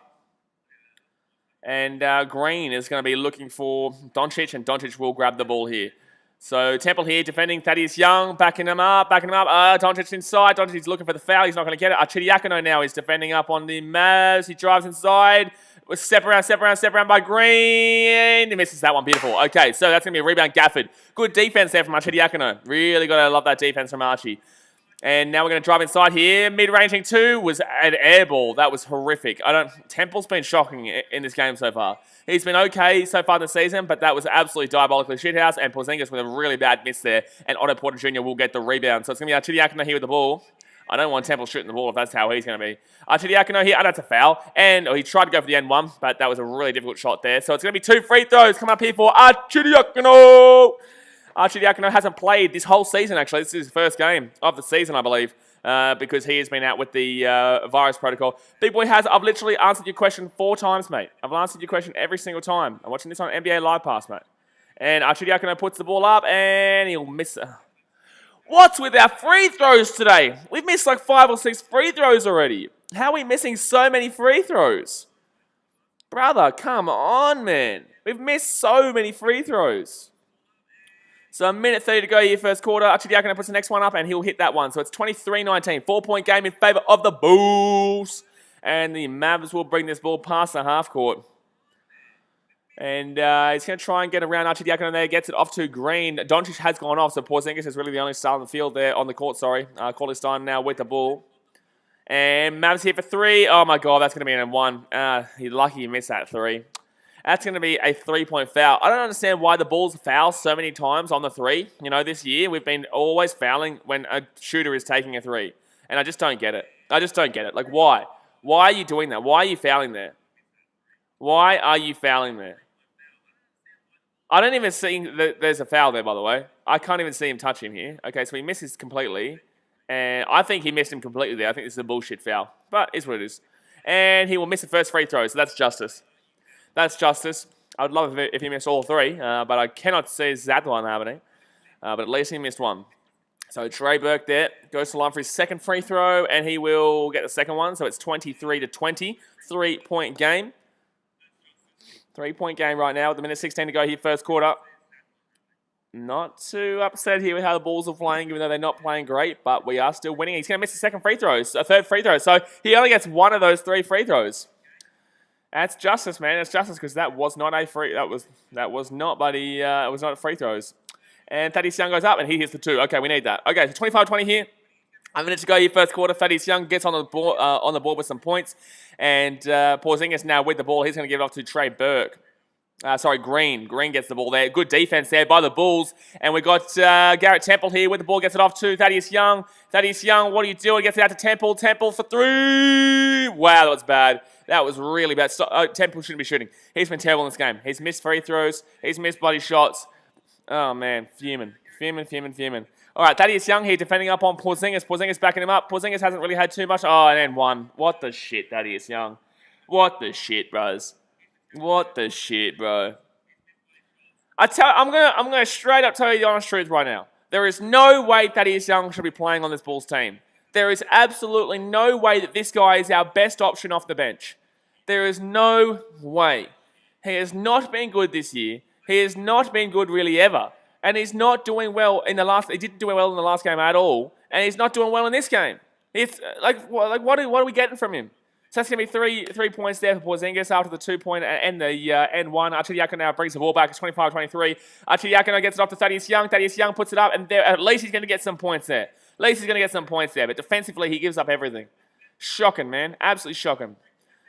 And Green is going to be looking for Doncic, and Doncic will grab the ball here. So Temple here defending Thaddeus Young, backing him up. Doncic inside. Doncic's looking for the foul. He's not going to get it. Arcidiacono now is defending up on the Mavs. He drives inside. Step around by Green. He misses that one. Beautiful. Okay, so that's going to be a rebound. Gafford. Good defense there from Arcidiacono. Really got to love that defense from Archie. And now we're going to drive inside here. Mid-ranging 2 was an air ball. That was horrific. Temple's been shocking in this game so far. He's been okay so far this season, but that was absolutely diabolically shithouse. And Porzingis with a really bad miss there. And Otto Porter Jr. will get the rebound. So it's going to be Arcidiacono here with the ball. I don't want Temple shooting the ball if that's how he's going to be. Arcidiacono here, that's a foul. And he tried to go for the N1, but that was a really difficult shot there. So it's going to be 2 free throws coming up here for Arcidiacono. Arcidiacono hasn't played this whole season, actually. This is his first game of the season, I believe, because he has been out with the virus protocol. Big Boy has, I've literally answered your question 4 times, mate. I've answered your question every single time. I'm watching this on NBA Live Pass, mate. And Arcidiacono puts the ball up, and he'll miss it. What's with our free throws today? We've missed like 5 or 6 free throws already. How are we missing so many free throws? Brother, come on, man. We've missed so many free throws. So 1 minute 30 to go here, first quarter. Arcidiacono puts the next one up, and he'll hit that one. So it's 23-19. 4-point game in favor of the Bulls. And the Mavs will bring this ball past the half court. And he's going to try and get around Arcidiacono there. Gets it off to Green. Doncic has gone off, so Porzingis is really the only star on the field there, on the court, sorry. Cauley-Stein now with the ball. And Mavs here for 3. Oh, my God, that's going to be an M1. He's lucky he missed that 3. That's going to be a 3-point foul. I don't understand why the Bulls foul so many times on the 3. You know, this year we've been always fouling when a shooter is taking a 3. And I just don't get it. I just don't get it. Like, why? Why are you doing that? Why are you fouling there? Why are you fouling there? I don't even see that there's a foul there, by the way. I can't even see him touch him here. Okay, so he misses completely. And I think he missed him completely there. I think this is a bullshit foul. But it's what it is. And he will miss the first free throw, so that's justice. That's justice. I would love it if he missed all 3, but I cannot see that one happening. But at least he missed 1. So Trey Burke there goes to the line for his second free throw, and he will get the second one. So it's 23-20, 3-point game. 3-point game right now with 1:16 to go here, first quarter. Not too upset here with how the Bulls are playing, even though they're not playing great, but we are still winning. He's going to miss the second free throw, a third free throw. So he only gets 1 of those 3 free throws. That's justice, man. That's justice because that was not a free. That was not, buddy. It was not free throws. And Thaddeus Young goes up, and he hits the 2. Okay, we need that. Okay, so 25-20 here. A minute to go here, first quarter. Thaddeus Young gets on the board with some points. And Porzingis now with the ball. He's going to give it off to Trey Burke. Green. Green gets the ball there. Good defense there by the Bulls. And we got Garrett Temple here with the ball. Gets it off to Thaddeus Young. Thaddeus Young, what are you doing? Gets it out to Temple. Temple for 3. Wow, that was bad. That was really bad. Temple shouldn't be shooting. He's been terrible in this game. He's missed free throws. He's missed bloody shots. Oh, man. Fuming. All right, Thaddeus Young here defending up on Porzingis. Porzingis backing him up. Porzingis hasn't really had too much. Oh, and then 1. What the shit, Thaddeus Young? What the shit, bros? What the shit, bro? I'm gonna straight up tell you the honest truth right now. There is no way Thaddeus Young should be playing on this Bulls team. There is absolutely no way that this guy is our best option off the bench. There is no way. He has not been good this year. He has not been good really ever. And he's not doing well in the last... He didn't do well in the last game at all. And he's not doing well in this game. It's what are we getting from him? So that's going to be three points there for Porzingis after the 2-point and the end one. Archidiakono now brings the ball back. It's 25-23. Archidiakono gets it off to Thaddeus Young. Thaddeus Young puts it up, and at least he's going to get some points there. But defensively, he gives up everything. Shocking, man. Absolutely shocking.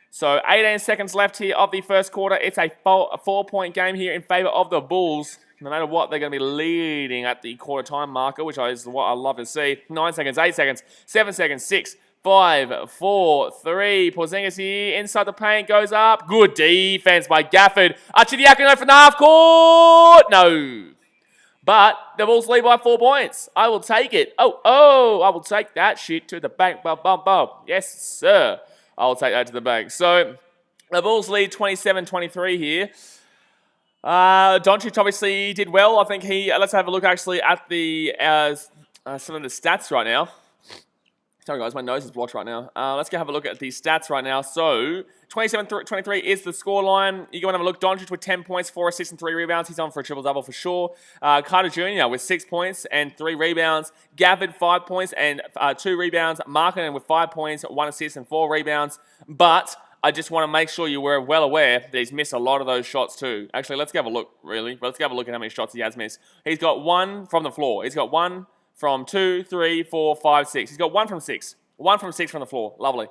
So 18 seconds left here of the first quarter. It's a 4-point game here in favor of the Bulls. No matter what, they're going to be leading at the quarter time marker, which is what I love to see. 9 seconds, 8 seconds, 7 seconds, 6, 5, 4, 3. Porzingis here inside the paint, goes up. Good defense by Gafford. Archidiakono from the half court. No. But the Bulls lead by 4 points. I will take it. Oh, I will take that shit to the bank. Yes, sir. I'll take that to the bank. So the Bulls lead 27-23 here. Doncic obviously did well. I think let's have a look actually at the some of the stats right now. Sorry guys, my nose is blocked right now. Let's go have a look at these stats right now. So 27-23 is the scoreline. You go and have a look. Doncic with 10 points, 4 assists and 3 rebounds. He's on for a triple-double for sure. Carter Jr. with 6 points and 3 rebounds. Gafford 5 points and 2 rebounds. Markkanen with 5 points, 1 assist and 4 rebounds. But I just want to make sure you were well aware that he's missed a lot of those shots too. Actually, let's go have a look, really. Let's go have a look at how many shots he has missed. He's got 1 from the floor. He's got 1 from 2, 3, 4, 5, 6. He's got 1 from 6. 1 from 6 from the floor. Lovely.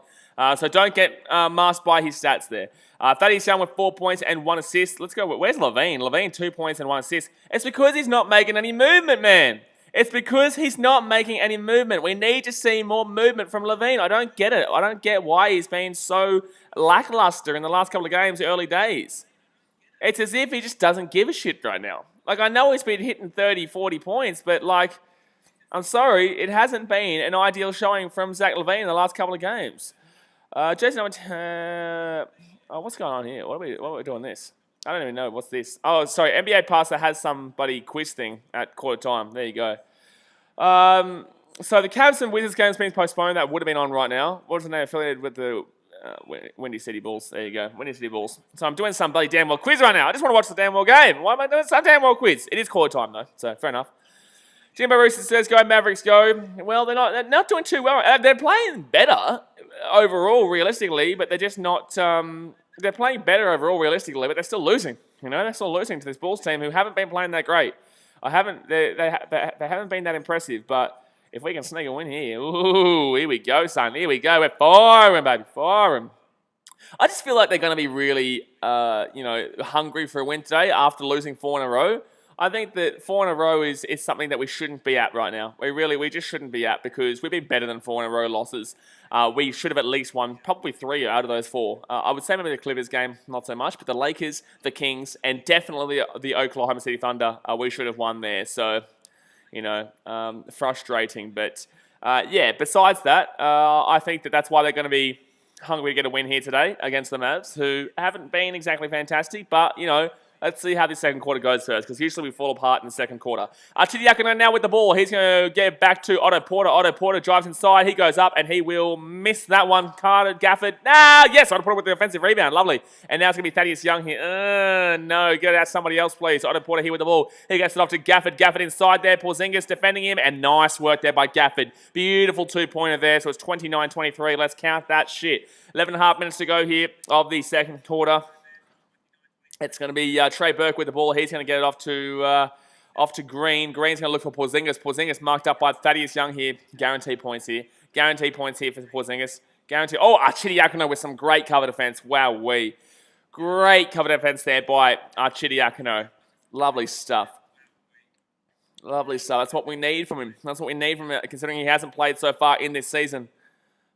So don't get masked by his stats there. Thaddeus Young with 4 points and 1 assist. Let's go. Where's Levine? Levine, 2 points and 1 assist. It's because he's not making any movement, man. It's because he's not making any movement. We need to see more movement from Levine. I don't get it. I don't get why he's been so lackluster in the last couple of games, early days. It's as if he just doesn't give a shit right now. Like, I know he's been hitting 30, 40 points, but, like, I'm sorry, it hasn't been an ideal showing from Zach LaVine in the last couple of games. Jason, what's going on here? What are we doing this? I don't even know. What's this? Oh, sorry. NBA Passer has somebody quiz thing at quarter time. There you go. So the Cavs and Wizards game's been postponed. That would have been on right now. Wasn't they affiliated with the Windy City Bulls? There you go. Windy City Bulls. So I'm doing some bloody damn well quiz right now. I just want to watch the damn well game. Why am I doing some damn well quiz? It is quarter time though, so fair enough. Jimbo Rooster says, go Mavericks, go. Well, they're not doing too well. They're playing better overall, realistically, but they're just not... they're playing better overall, realistically, but they're still losing. You know, they're still losing to this Bulls team who haven't been playing that great. They haven't been that impressive, but if we can sneak a win here, ooh, here we go, son. Here we go. We're firing, baby, firing. I just feel like they're going to be really, hungry for a win today after losing 4 in a row. I think that 4 in a row is something that we shouldn't be at right now. We just shouldn't be at because we've been better than 4 in a row losses. We should have at least won probably 3 out of those 4. I would say maybe the Clippers game, not so much, but the Lakers, the Kings, and definitely the Oklahoma City Thunder, we should have won there. So, frustrating. But, besides that, I think that's why they're going to be hungry to get a win here today against the Mavs, who haven't been exactly fantastic, but, let's see how this second quarter goes first, because usually we fall apart in the second quarter. Archidiakono now with the ball. He's going to get back to Otto Porter. Otto Porter drives inside. He goes up, and he will miss that one. Carter, Gafford. Yes, Otto Porter with the offensive rebound. Lovely. And now it's going to be Thaddeus Young here. No, get it out somebody else, please. Otto Porter here with the ball. He gets it off to Gafford. Gafford inside there. Porzingis defending him, and nice work there by Gafford. Beautiful 2-pointer there, so it's 29-23. Let's count that shit. 11.5 minutes to go here of the second quarter. It's going to be Trey Burke with the ball. He's going to get it off to Off to Green. Green's going to look for Porzingis. Porzingis marked up by Thaddeus Young here. Guaranteed points here. Guaranteed points here for Porzingis. Guaranteed. Oh, Arcidiacono with some great cover defense. Wowee. Great cover defense there by Arcidiacono. Lovely stuff. Lovely stuff. That's what we need from him. That's what we need from him, considering he hasn't played so far in this season.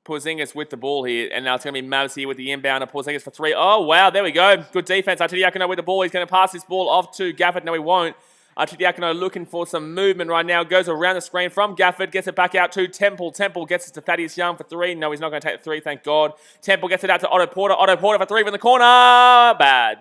Porzingis with the ball here, and now it's going to be Mavs here with the inbound of Porzingis for 3. Oh, wow, there we go. Good defense. Arcidiacono with the ball. He's going to pass this ball off to Gafford. No, he won't. Arcidiacono looking for some movement right now. Goes around the screen from Gafford. Gets it back out to Temple. Temple gets it to Thaddeus Young for 3. No, he's not going to take the 3, thank God. Temple gets it out to Otto Porter. Otto Porter for 3 from the corner. Bad.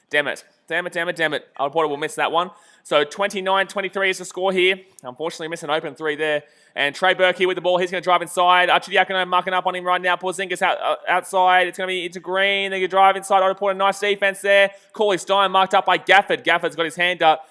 Damn it. Damn it, damn it, damn it. Otto Porter will miss that one. So 29-23 is the score here. Unfortunately, missed an open 3 there. And Trey Burke here with the ball. He's going to drive inside. Arcidiacono marking up on him right now. Porzingis outside. It's going to be into Green. They can drive inside. Otto Porter, nice defense there. Cauley Stein marked up by Gafford. Gafford's got his hand up.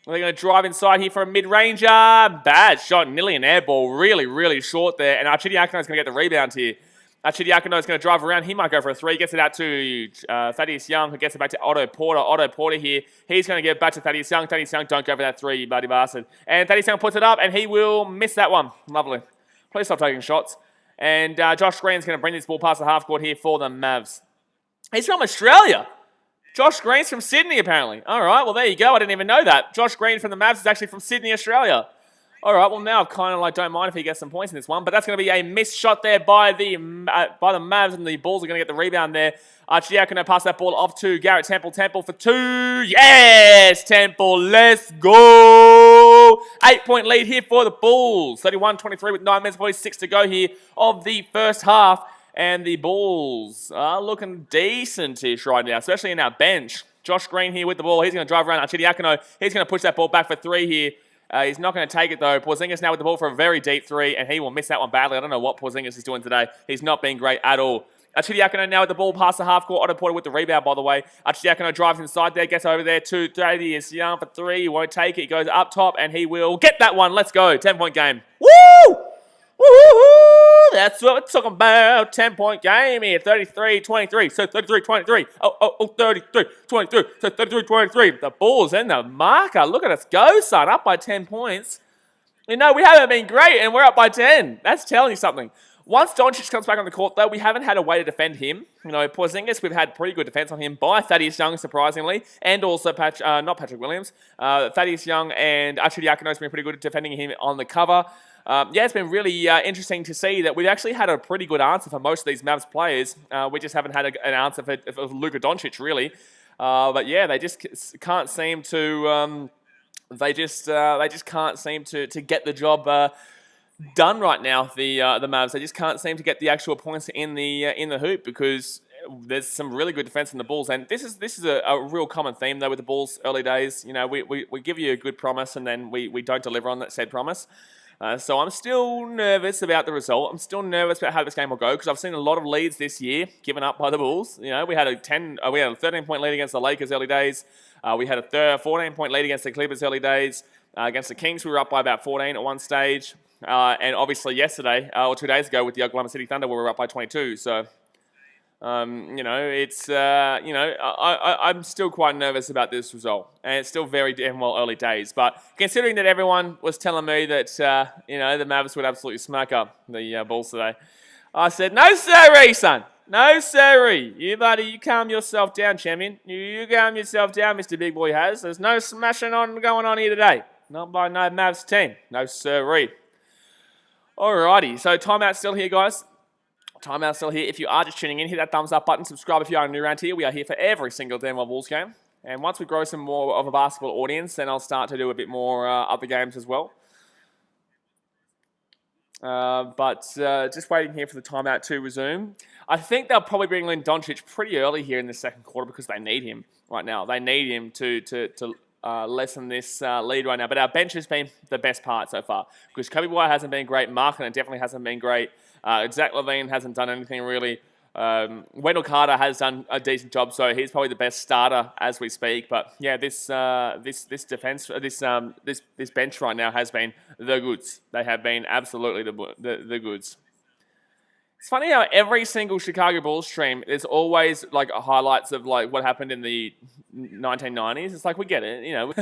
They're going to drive inside here for a mid-ranger. Bad shot. Nearly an air ball. Really, really short there. And Arcidiacono is going to get the rebound here. Arcidiacono is going to drive around. He might go for a 3. Gets it out to Thaddeus Young, who gets it back to Otto Porter. Otto Porter here. He's going to get it back to Thaddeus Young. Thaddeus Young, don't go for that 3, you bloody bastard. And Thaddeus Young puts it up, and he will miss that one. Lovely. Please stop taking shots. And Josh Green's going to bring this ball past the half court here for the Mavs. He's from Australia. Josh Green's from Sydney, apparently. All right, well, there you go. I didn't even know that. Josh Green from the Mavs is actually from Sydney, Australia. All right, well, now I kind of don't mind if he gets some points in this one, but that's going to be a missed shot there by the Mavs, and the Bulls are going to get the rebound there. Arcidiacono pass that ball off to Garrett Temple. Temple for 2. Yes, Temple, let's go. 8-point lead here for the Bulls. 31-23 with 9 minutes, 46 to go here of the first half. And the Bulls are looking decent-ish right now, especially in our bench. Josh Green here with the ball. He's going to drive around Arcidiacono. He's going to push that ball back for 3 here. He's not going to take it, though. Porzingis now with the ball for a very deep 3, and he will miss that one badly. I don't know what Porzingis is doing today. He's not been great at all. Arcidiacono now with the ball past the half court. Otto Porter with the rebound, by the way. Arcidiacono drives inside there, gets over there to Thaddeus Young for 3. He won't take it. He goes up top, and he will get that one. Let's go. 10-point game. Woo! Woo-hoo-hoo! That's what we're talking about. 10-point game here. 33-23. So 33-23. 33-23. So 33-23. The Bulls and the marker. Look at us go, son. Up by 10 points. You know, we haven't been great, and we're up by 10. That's telling you something. Once Doncic comes back on the court, though, we haven't had a way to defend him. You know, Porzingis, we've had pretty good defense on him by Thaddeus Young, surprisingly, and also not Patrick Williams. Thaddeus Young and Arcidiacono's been pretty good at defending him on the cover. Yeah, it's been really interesting to see that we've actually had a pretty good answer for most of these Mavs players. We just haven't had an answer for Luka Doncic, really. But yeah, they just can't seem to. They just can't seem to get the job done right now. The Mavs, they just can't seem to get the actual points in the hoop because there's some really good defense in the Bulls, and this is a real common theme though with the Bulls early days. You know, we give you a good promise and then we don't deliver on that said promise. So I'm still nervous about the result. I'm still nervous about how this game will go because I've seen a lot of leads this year given up by the Bulls. You know, we had a 13-point lead against the Lakers early days. We had a 14-point lead against the Clippers early days. Against the Kings, we were up by about 14 at one stage. And obviously yesterday, or 2 days ago with the Oklahoma City Thunder, we were up by 22. So, you know, it's, you know, I'm still quite nervous about this result. And it's still very damn well early days. But considering that everyone was telling me that, you know, the Mavs would absolutely smack up the Bulls today, I said, no sirree, son. No sirree. You, buddy, you calm yourself down, champion. You calm yourself down, Mr. Big Boy has. There's no smashing on going on here today. Not by no Mavs team. No sirree. Alrighty, so timeout's still here, guys. Timeout's still here. If you are just tuning in, hit that thumbs up button. Subscribe if you are new around here. We are here for every single Denver Bulls game. And once we grow some more of a basketball audience, then I'll start to do a bit more other games as well. But just waiting here for the timeout to resume. I think they'll probably bring in Doncic pretty early here in the second quarter because they need him right now. They need him to lessen this lead right now. But our bench has been the best part so far because Kobe White hasn't been great. Markkanen definitely hasn't been great. Zach LaVine hasn't done anything really. Wendell Carter has done a decent job, so he's probably the best starter as we speak. But yeah, this defense, this bench right now has been the goods. They have been absolutely the goods. It's funny how every single Chicago Bulls stream, there's always like highlights of like what happened in the 1990s. It's like we get it, you know.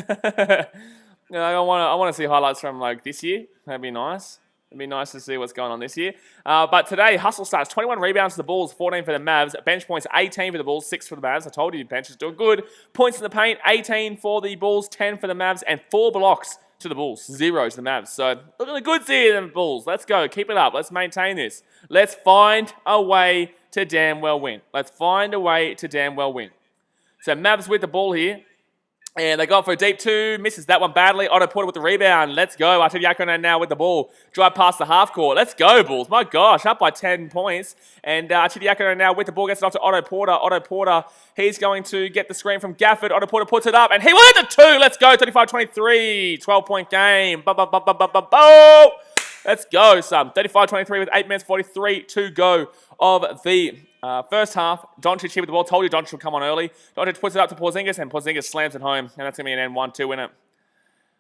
I want to see highlights from like this year. That'd be nice. It'd be nice to see what's going on this year. But today, hustle starts. 21 rebounds for the Bulls, 14 for the Mavs. Bench points, 18 for the Bulls, 6 for the Mavs. I told you, bench is doing good. Points in the paint, 18 for the Bulls, 10 for the Mavs, and 4 blocks to the Bulls, 0 to the Mavs. So, look at the goods here, the Bulls. Let's go. Keep it up. Let's maintain this. Let's find a way to damn well win. Let's find a way to damn well win. So, Mavs with the ball here. And they go for a deep 2, misses that one badly. Otto Porter with the rebound. Let's go. Artediakono now with the ball. Drive past the half court. Let's go, Bulls. My gosh, up by 10 points. And Artediakono now with the ball gets it off to Otto Porter. Otto Porter, he's going to get the screen from Gafford. Otto Porter puts it up, and he will hit the 2. Let's go. 35-23. 12-point game. Let's go, son. 35-23 with 8 minutes 43 to go of the first half. Doncic here with the ball. Told you Doncic would come on early. Doncic puts it up to Porzingis, and Porzingis slams it home. And that's going to be an N1-2 in it.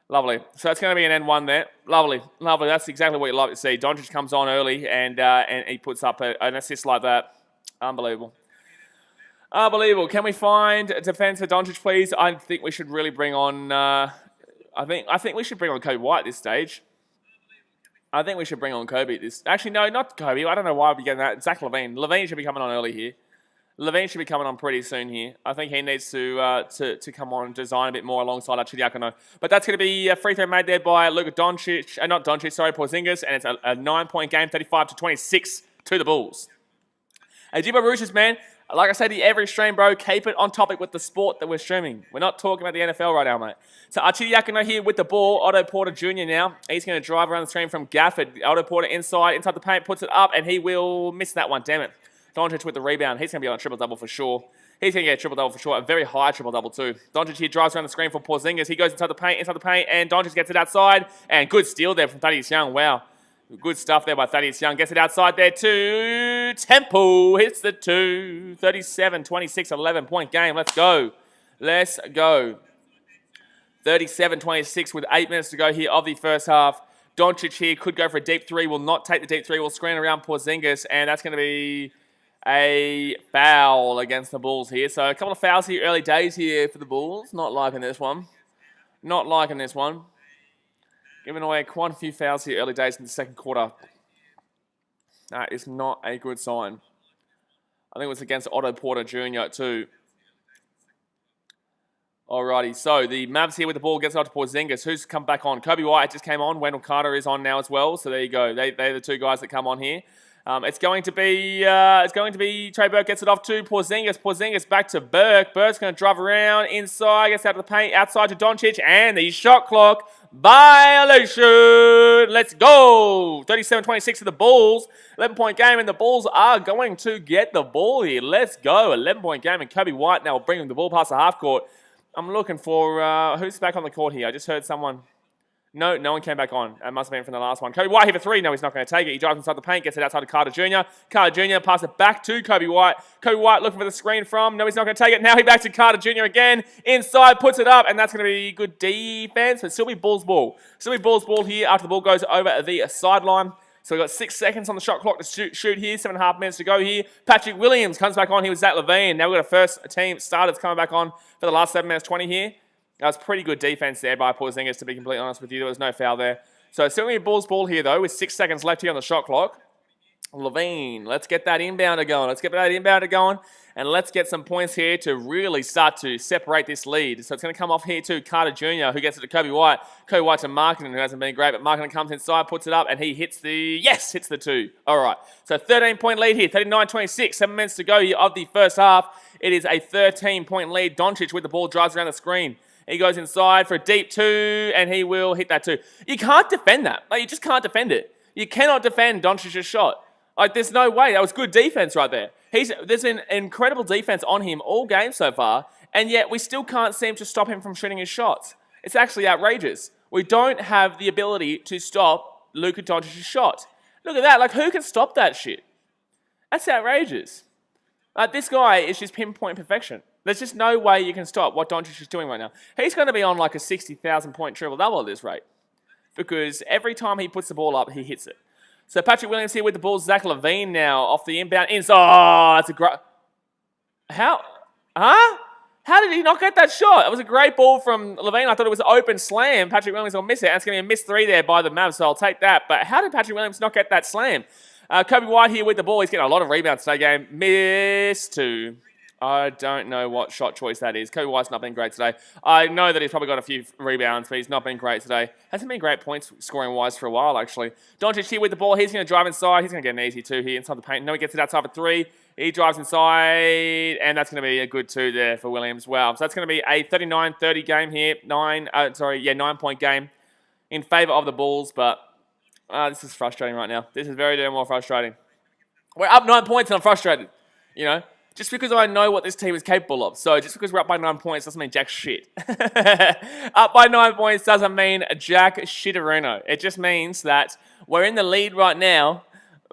Lovely. So that's going to be an N1 there. Lovely. Lovely. That's exactly what you like to see. Doncic comes on early, and he puts up an assist like that. Unbelievable. Unbelievable. Can we find a defense for Doncic, please? I think we should really bring on... I think we should bring on Kobe White at this stage. I think we should bring on Kobe at this... Actually, no, not Kobe. I don't know why we're getting that. Zach LaVine. LaVine should be coming on early here. LaVine should be coming on pretty soon here. I think he needs to come on and design a bit more alongside Artediakono. But that's going to be a free throw made there by Luka Doncic. Not Doncic, sorry, Porzingis. And it's a 9-point game, 35-26 to the Bulls. Ajiba Roosters, man. Like I say to you every stream, bro, keep it on topic with the sport that we're streaming. We're not talking about the NFL right now, mate. So Artediakono here with the ball. Otto Porter Jr. now. He's going to drive around the screen from Gafford. Otto Porter inside the paint, puts it up, and he will miss that one. Damn it. Doncic with the rebound. He's going to be on a triple-double for sure. He's going to get a triple-double for sure. A very high triple-double too. Doncic here drives around the screen for Porzingis. He goes inside the paint, and Doncic gets it outside. And good steal there from Thaddeus Young. Wow. Good stuff there by Thaddeus Young. Gets it outside there too. Temple hits the 2. 37-26, 11-point game. Let's go. Let's go. 37-26 with 8 minutes to go here of the first half. Doncic here could go for a deep 3. Will not take the deep 3. Will screen around Porzingis. And that's going to be a foul against the Bulls here. So a couple of fouls here. Early days here for the Bulls. Not liking this one. Not liking this one. Giving away quite a few fouls here early days in the second quarter. That is not a good sign. I think it was against Otto Porter Jr. too. Alrighty, so the Mavs here with the ball gets it up to Porzingis. Who's come back on? Kobe White just came on. Wendell Carter is on now as well. So there you go. They're the two guys that come on here. It's going to be Trey Burke gets it off to Porzingis. Porzingis back to Burke. Burke's going to drive around inside, gets out of the paint, outside to Doncic, and the shot clock violation. Let's go. 37-26 to the Bulls. 11-point game, and the Bulls are going to get the ball here. Let's go. 11-point game, and Kobe White now bringing the ball past the half court. I'm looking for who's back on the court here. I just heard someone. No one came back on. It must have been from the last one. Kobe White here for 3. No, he's not going to take it. He drives inside the paint, gets it outside to Carter Jr. Carter Jr. passes it back to Kobe White. Kobe White looking for the screen from. No, he's not going to take it. Now he backs to Carter Jr. again. Inside, puts it up, and that's going to be good defense. But still be Bulls ball. Still be Bulls ball here after the ball goes over the sideline. So we've got 6 seconds on the shot clock to shoot here. 7.5 minutes to go here. Patrick Williams comes back on here with Zach LaVine. Now we've got a first team starters coming back on for the last 7 minutes 20 here. That was pretty good defense there by Porzingis, to be completely honest with you. There was no foul there. So certainly a Bulls ball here, though, with 6 seconds left here on the shot clock. LaVine, let's get that inbounder going. Let's get that inbounder going, and let's get some points here to really start to separate this lead. So it's going to come off here to Carter Jr., who gets it to Kobe White. Kobe White to Markkanen, who hasn't been great, but Markkanen comes inside, puts it up, and he hits the 2. All right, so 13-point lead here, 39-26, 7 minutes to go here of the first half. It is a 13-point lead. Doncic with the ball drives around the screen. He goes inside for a deep 2, and he will hit that 2. You can't defend that. Like, you just can't defend it. You cannot defend Doncic's shot. Like, there's no way. That was good defense right there. There's an incredible defense on him all game so far, and yet we still can't seem to stop him from shooting his shots. It's actually outrageous. We don't have the ability to stop Luka Doncic's shot. Look at that. Like, who can stop that shit? That's outrageous. This guy is just pinpoint perfection. There's just no way you can stop what Doncic is doing right now. He's going to be on like a 60,000-point triple-double at this rate, because every time he puts the ball up, he hits it. So Patrick Williams here with the ball. Zach LaVine now off the inbound. Inside. Oh, that's a great... How How did he not get that shot? It was a great ball from Levine. I thought it was an open slam. Patrick Williams will miss it. And it's going to be a missed 3 there by the Mavs, so I'll take that. But how did Patrick Williams not get that slam? Kobe White here with the ball. He's getting a lot of rebounds today, game. Missed 2. I don't know what shot choice that is. Kobe White's not been great today. I know that he's probably got a few rebounds, but he's not been great today. Hasn't been great points scoring-wise for a while, actually. Doncic here with the ball. He's going to drive inside. He's going to get an easy 2 here inside the paint. No, he gets it outside for 3. He drives inside, and that's going to be a good 2 there for Williams. Wow. So that's going to be a 39-30 game here. 9-point game in favor of the Bulls, but this is frustrating right now. This is very damn more frustrating. We're up 9 points, and I'm frustrated, you know. Just because I know what this team is capable of. So just because we're up by 9 points doesn't mean jack shit. Up by 9 points doesn't mean jack shitterino. It just means that we're in the lead right now,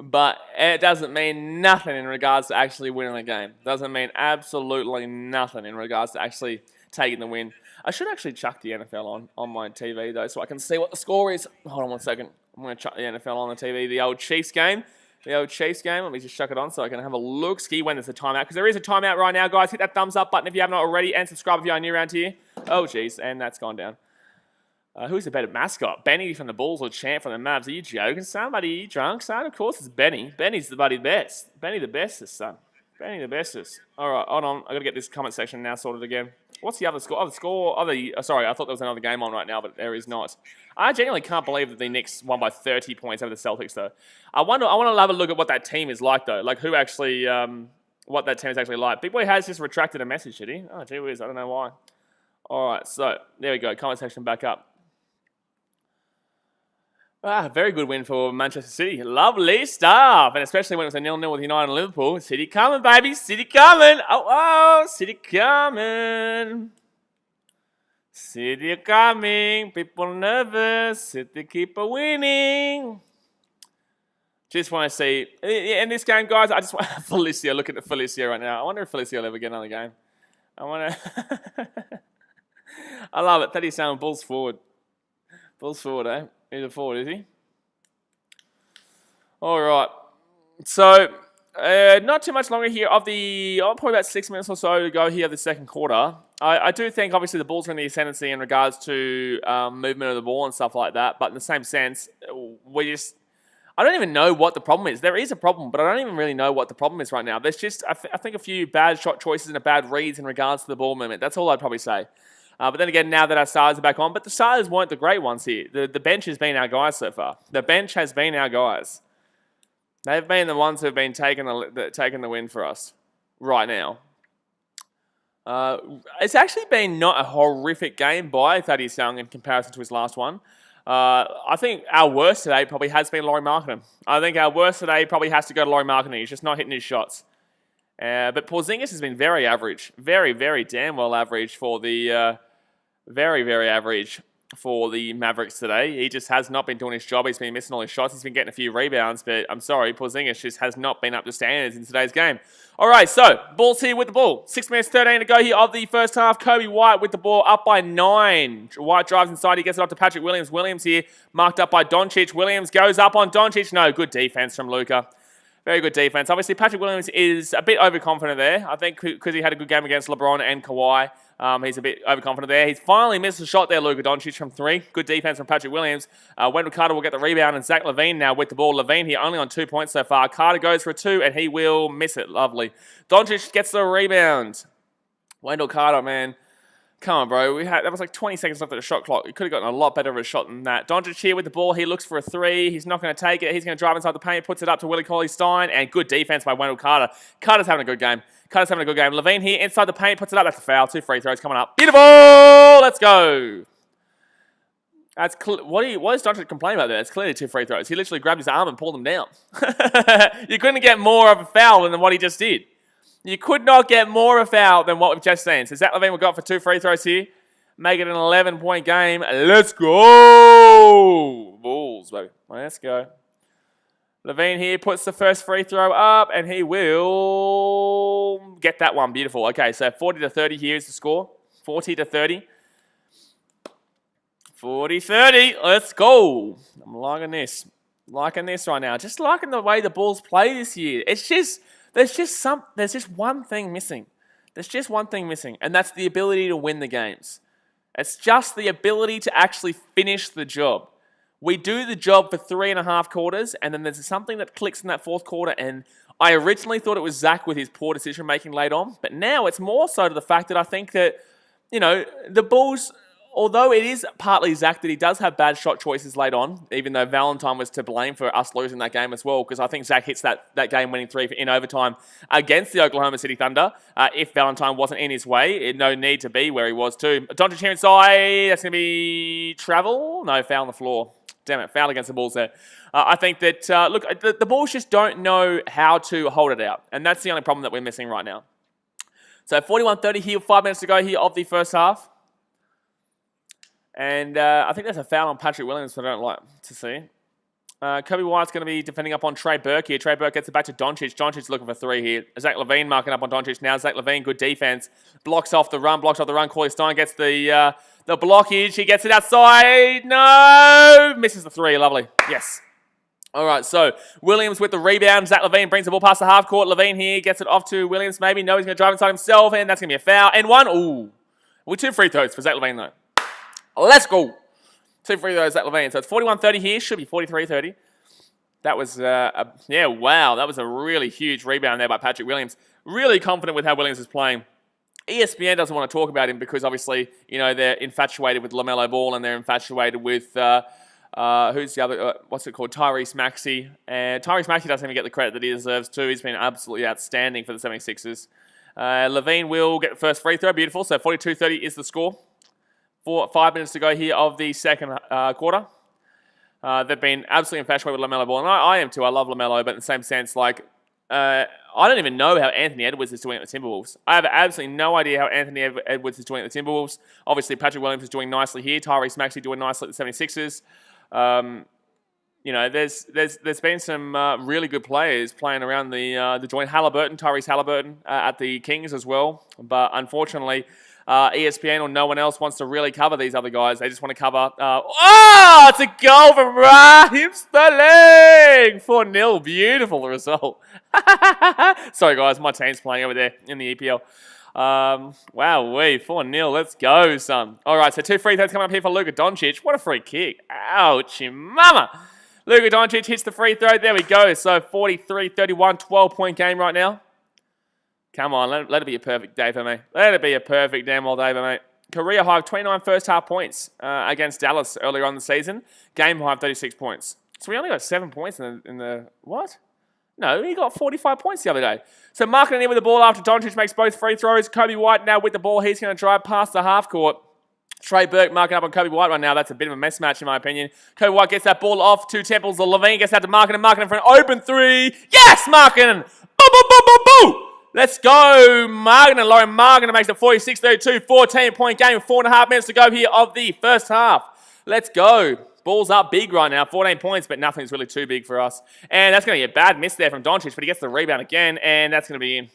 but it doesn't mean nothing in regards to actually winning the game. Doesn't mean absolutely nothing in regards to actually taking the win. I should actually chuck the NFL on my TV, though, so I can see what the score is. Hold on one second. I'm going to chuck the NFL on the TV. The old Chiefs game. Let me just chuck it on so I can have a look. Ski when there's a timeout, because there is a timeout right now, guys. Hit that thumbs up button if you haven't already, and subscribe if you're new around here. Oh, jeez, and that's gone down. Who's the better mascot? Benny from the Bulls or Champ from the Mavs? Are you joking, son? Buddy, are you drunk, son? Of course it's Benny. Benny's the buddy best. Benny the bestest, son. Benny the bestest. All right, hold on. I've got to get this comment section now sorted again. What's the other score? Sorry, I thought there was another game on right now, but there is not. I genuinely can't believe that the Knicks won by 30 points over the Celtics, though. I want to have a look at what that team is like, though. Like, who actually, what that team is actually like. Big Boy has just retracted a message, did he? Oh, gee whiz, I don't know why. All right, so there we go. Comment section back up. Very good win for Manchester City. Lovely stuff. And especially when it was a 0-0 with United and Liverpool. City coming, baby. City coming. Oh, City coming. City coming. People nervous. City keep winning. Just want to see. In this game, guys, I just want Felicio. Look at the Felicio right now. I wonder if Felicio will ever get another game. I want to. I love it. 37 Bulls forward. Bulls forward, eh? He's a forward, is he? All right. So, not too much longer here of the... probably about 6 minutes or so to go here of the second quarter. I do think, obviously, the Bulls are in the ascendancy in regards to movement of the ball and stuff like that. But in the same sense, we just... I don't even know what the problem is. There is a problem, but I don't even really know what the problem is right now. There's just, I think, a few bad shot choices and a bad reads in regards to the ball movement. That's all I'd probably say. But then again, now that our starters are back on, but the starters weren't the great ones here. The bench has been our guys so far. The bench has been our guys. They've been the ones who have been taking the win for us right now. It's actually been not a horrific game by Thaddeus Young in comparison to his last one. I think our worst today probably has been Lauri Markkanen. I think our worst today probably has to go to Lauri Markkanen. He's just not hitting his shots. But Porzingis has been very average. Very, very damn well average for the... very, very average for the Mavericks today. He just has not been doing his job. He's been missing all his shots. He's been getting a few rebounds, but I'm sorry, Porzingis just has not been up to standards in today's game. All right, so Bulls here with the ball. 6 minutes 13 to go here of the first half. Kobe White with the ball up by 9. White drives inside. He gets it up to Patrick Williams. Williams here marked up by Doncic. Williams goes up on Doncic. No, good defense from Luka. Very good defense. Obviously, Patrick Williams is a bit overconfident there. I think because he had a good game against LeBron and Kawhi. He's a bit overconfident there. He's finally missed a shot there, Luka Doncic from 3. Good defense from Patrick Williams. Wendell Carter will get the rebound, and Zach LaVine now with the ball. LaVine here only on 2 points so far. Carter goes for a 2, and he will miss it. Lovely. Doncic gets the rebound. Wendell Carter, man. Come on, bro. That was like 20 seconds left at the shot clock. You could have gotten a lot better of a shot than that. Doncic here with the ball. He looks for a 3. He's not going to take it. He's going to drive inside the paint, puts it up to Willie Cauley-Stein, and good defense by Wendell Carter. Carter's having a good game. LaVine here inside the paint, puts it up. That's a foul. 2 free throws coming up. Beautiful! Let's go. What is Doncic complaining about there? It's clearly 2 free throws. He literally grabbed his arm and pulled them down. You couldn't get more of a foul than what he just did. You could not get more of a foul than what we've just seen. So Zach LaVine will go up for 2 free throws here. Make it an 11-point game. Let's go! Bulls, baby. Let's go. LaVine here puts the first free throw up, and he will get that one. Beautiful. Okay, so 40-30 here is the score. 40-30. 40-30. Let's go. I'm liking this. Liking this right now. Just liking the way the Bulls play this year. It's just... There's just one thing missing. There's just one thing missing, and that's the ability to win the games. It's just the ability to actually finish the job. We do the job for 3.5 quarters, and then there's something that clicks in that fourth quarter, and I originally thought it was Zach with his poor decision-making late on, but now it's more so to the fact that I think that, the Bulls, although it is partly Zach that he does have bad shot choices late on, even though Valentine was to blame for us losing that game as well, because I think Zach hits that game-winning three in overtime against the Oklahoma City Thunder. If Valentine wasn't in his way, no need to be where he was too. Doncic here inside, that's going to be travel? No, foul on the floor. Damn it, foul against the Bulls there. I think that, the Bulls just don't know how to hold it out, and that's the only problem that we're missing right now. So 41-30 here, 5 minutes to go here of the first half. And I think there's a foul on Patrick Williams that I don't like to see. Kobe White's going to be defending up on Trey Burke here. Trey Burke gets it back to Doncic. Doncic's looking for three here. Zach LaVine marking up on Doncic now. Zach LaVine, good defense. Blocks off the run. Corey Stein gets the blockage. He gets it outside. No! Misses the three. Lovely. Yes. All right, so Williams with the rebound. Zach LaVine brings the ball past the half court. LaVine here gets it off to Williams maybe. No, he's going to drive inside himself, and that's going to be a foul. And one. Ooh. With 2 free throws for Zach LaVine, though. Let's go. 2 free throws, Zach LaVine. So it's 41-30 here. Should be 43-30. That was, wow. That was a really huge rebound there by Patrick Williams. Really confident with how Williams is playing. ESPN doesn't want to talk about him because obviously, they're infatuated with LaMelo Ball and they're infatuated with, who's the other, what's it called? Tyrese Maxey. And Tyrese Maxey doesn't even get the credit that he deserves too. He's been absolutely outstanding for the 76ers. LaVine will get the first free throw. Beautiful. So 42-30 is the score. 5 minutes to go here of the second quarter. They've been absolutely infatuated with LaMelo Ball, and I am too. I love LaMelo, but in the same sense, I don't even know how Anthony Edwards is doing at the Timberwolves. I have absolutely no idea how Anthony Edwards is doing at the Timberwolves. Obviously, Patrick Williams is doing nicely here. Tyrese Maxey doing nicely at the 76ers. There's been some really good players playing around the joint. Tyrese Halliburton at the Kings as well, but unfortunately, ESPN or no one else wants to really cover these other guys. They just want to cover... it's a goal from Raheem Sterling! 4-0. Beautiful result. Sorry, guys. My team's playing over there in the EPL. Wow, 4-0. Let's go, son. All right, so 2 free throws coming up here for Luka Doncic. What a free kick. Ouchie mama. Luka Doncic hits the free throw. There we go. So 43-31, 12-point game right now. Come on, let it be a perfect day for me. Let it be a perfect damn old day for me. Career high of 29 first half points against Dallas earlier on in the season. Game high of 36 points. So we only got 7 points in the what? No, he got 45 points the other day. So marking in with the ball after Doncic makes both free throws. Kobe White now with the ball. He's going to drive past the half court. Trey Burke marking up on Kobe White right now. That's a bit of a mismatch in my opinion. Kobe White gets that ball off to Temples. LaVine gets out to Markkanen for an open three. Yes, Markkanen! Boom, boom, boom, boom, boom! Let's go, Markkanen. Lauren Markkanen makes it 46-32, 14-point game with 4.5 minutes to go here of the first half. Let's go. Ball's up big right now, 14 points, but nothing's really too big for us. And that's going to be a bad miss there from Doncic, but he gets the rebound again, and that's going to be in.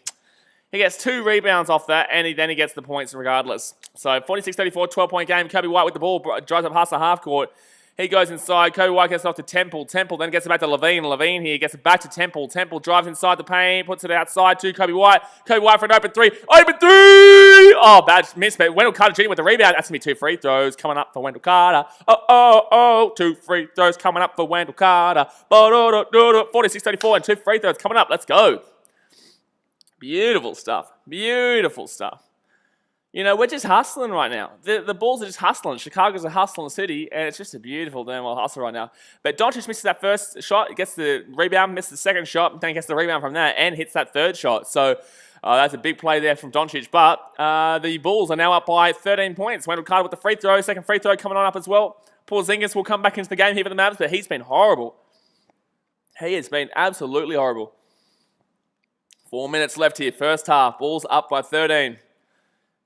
He gets 2 rebounds off that, and then he gets the points regardless. So 46-34, 12-point game. Kobe White with the ball, drives up past the half court. He goes inside. Kobe White gets it off to Temple. Temple then gets it back to LaVine. LaVine here gets it back to Temple. Temple drives inside the paint, puts it outside to Kobe White. Kobe White for an open three. Open three! Oh, bad miss. But Wendell Carter Jr. with the rebound. That's going to be 2 free throws coming up for Wendell Carter. 2 free throws coming up for Wendell Carter. 46-34 and 2 free throws coming up. Let's go. Beautiful stuff. Beautiful stuff. We're just hustling right now. The Bulls are just hustling. Chicago's a hustling city, and it's just a beautiful damn well hustle right now. But Doncic misses that first shot, gets the rebound, misses the second shot, then gets the rebound from that, and hits that third shot. So that's a big play there from Doncic. But the Bulls are now up by 13 points. Wendell Carter with the free throw, second free throw coming on up as well. Porzingis will come back into the game here for the Mavs, but he's been horrible. He has been absolutely horrible. 4 minutes left here, first half. Bulls up by 13.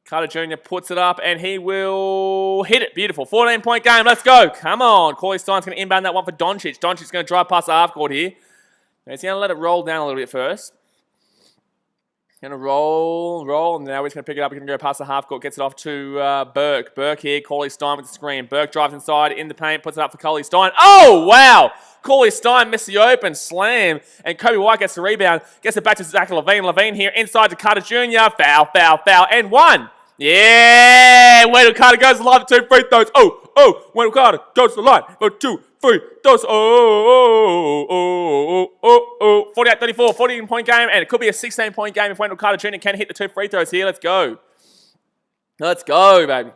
Carter Jr. puts it up, and he will hit it. Beautiful. 14-point game. Let's go. Come on. Corey Stein's going to inbound that one for Doncic. Doncic's going to drive past the half court here. He's going to let it roll down a little bit first. Going to roll, and now he's going to pick it up. He's going to go past the half court, gets it off to Burke. Burke here, Corey Stein with the screen. Burke drives inside in the paint, puts it up for Corey Stein. Oh, wow. Corley Stein missed the open slam, and Kobe White gets the rebound, gets it back to Zach LaVine. LaVine here inside to Carter Jr. Foul, and one. Yeah, Wendell Carter goes to the line for 2 free throws. Wendell Carter goes to the line for 2 free throws. 48-34, 14-point game, and it could be a 16-point game if Wendell Carter Jr. can hit the 2 free throws here. Let's go. Let's go, baby.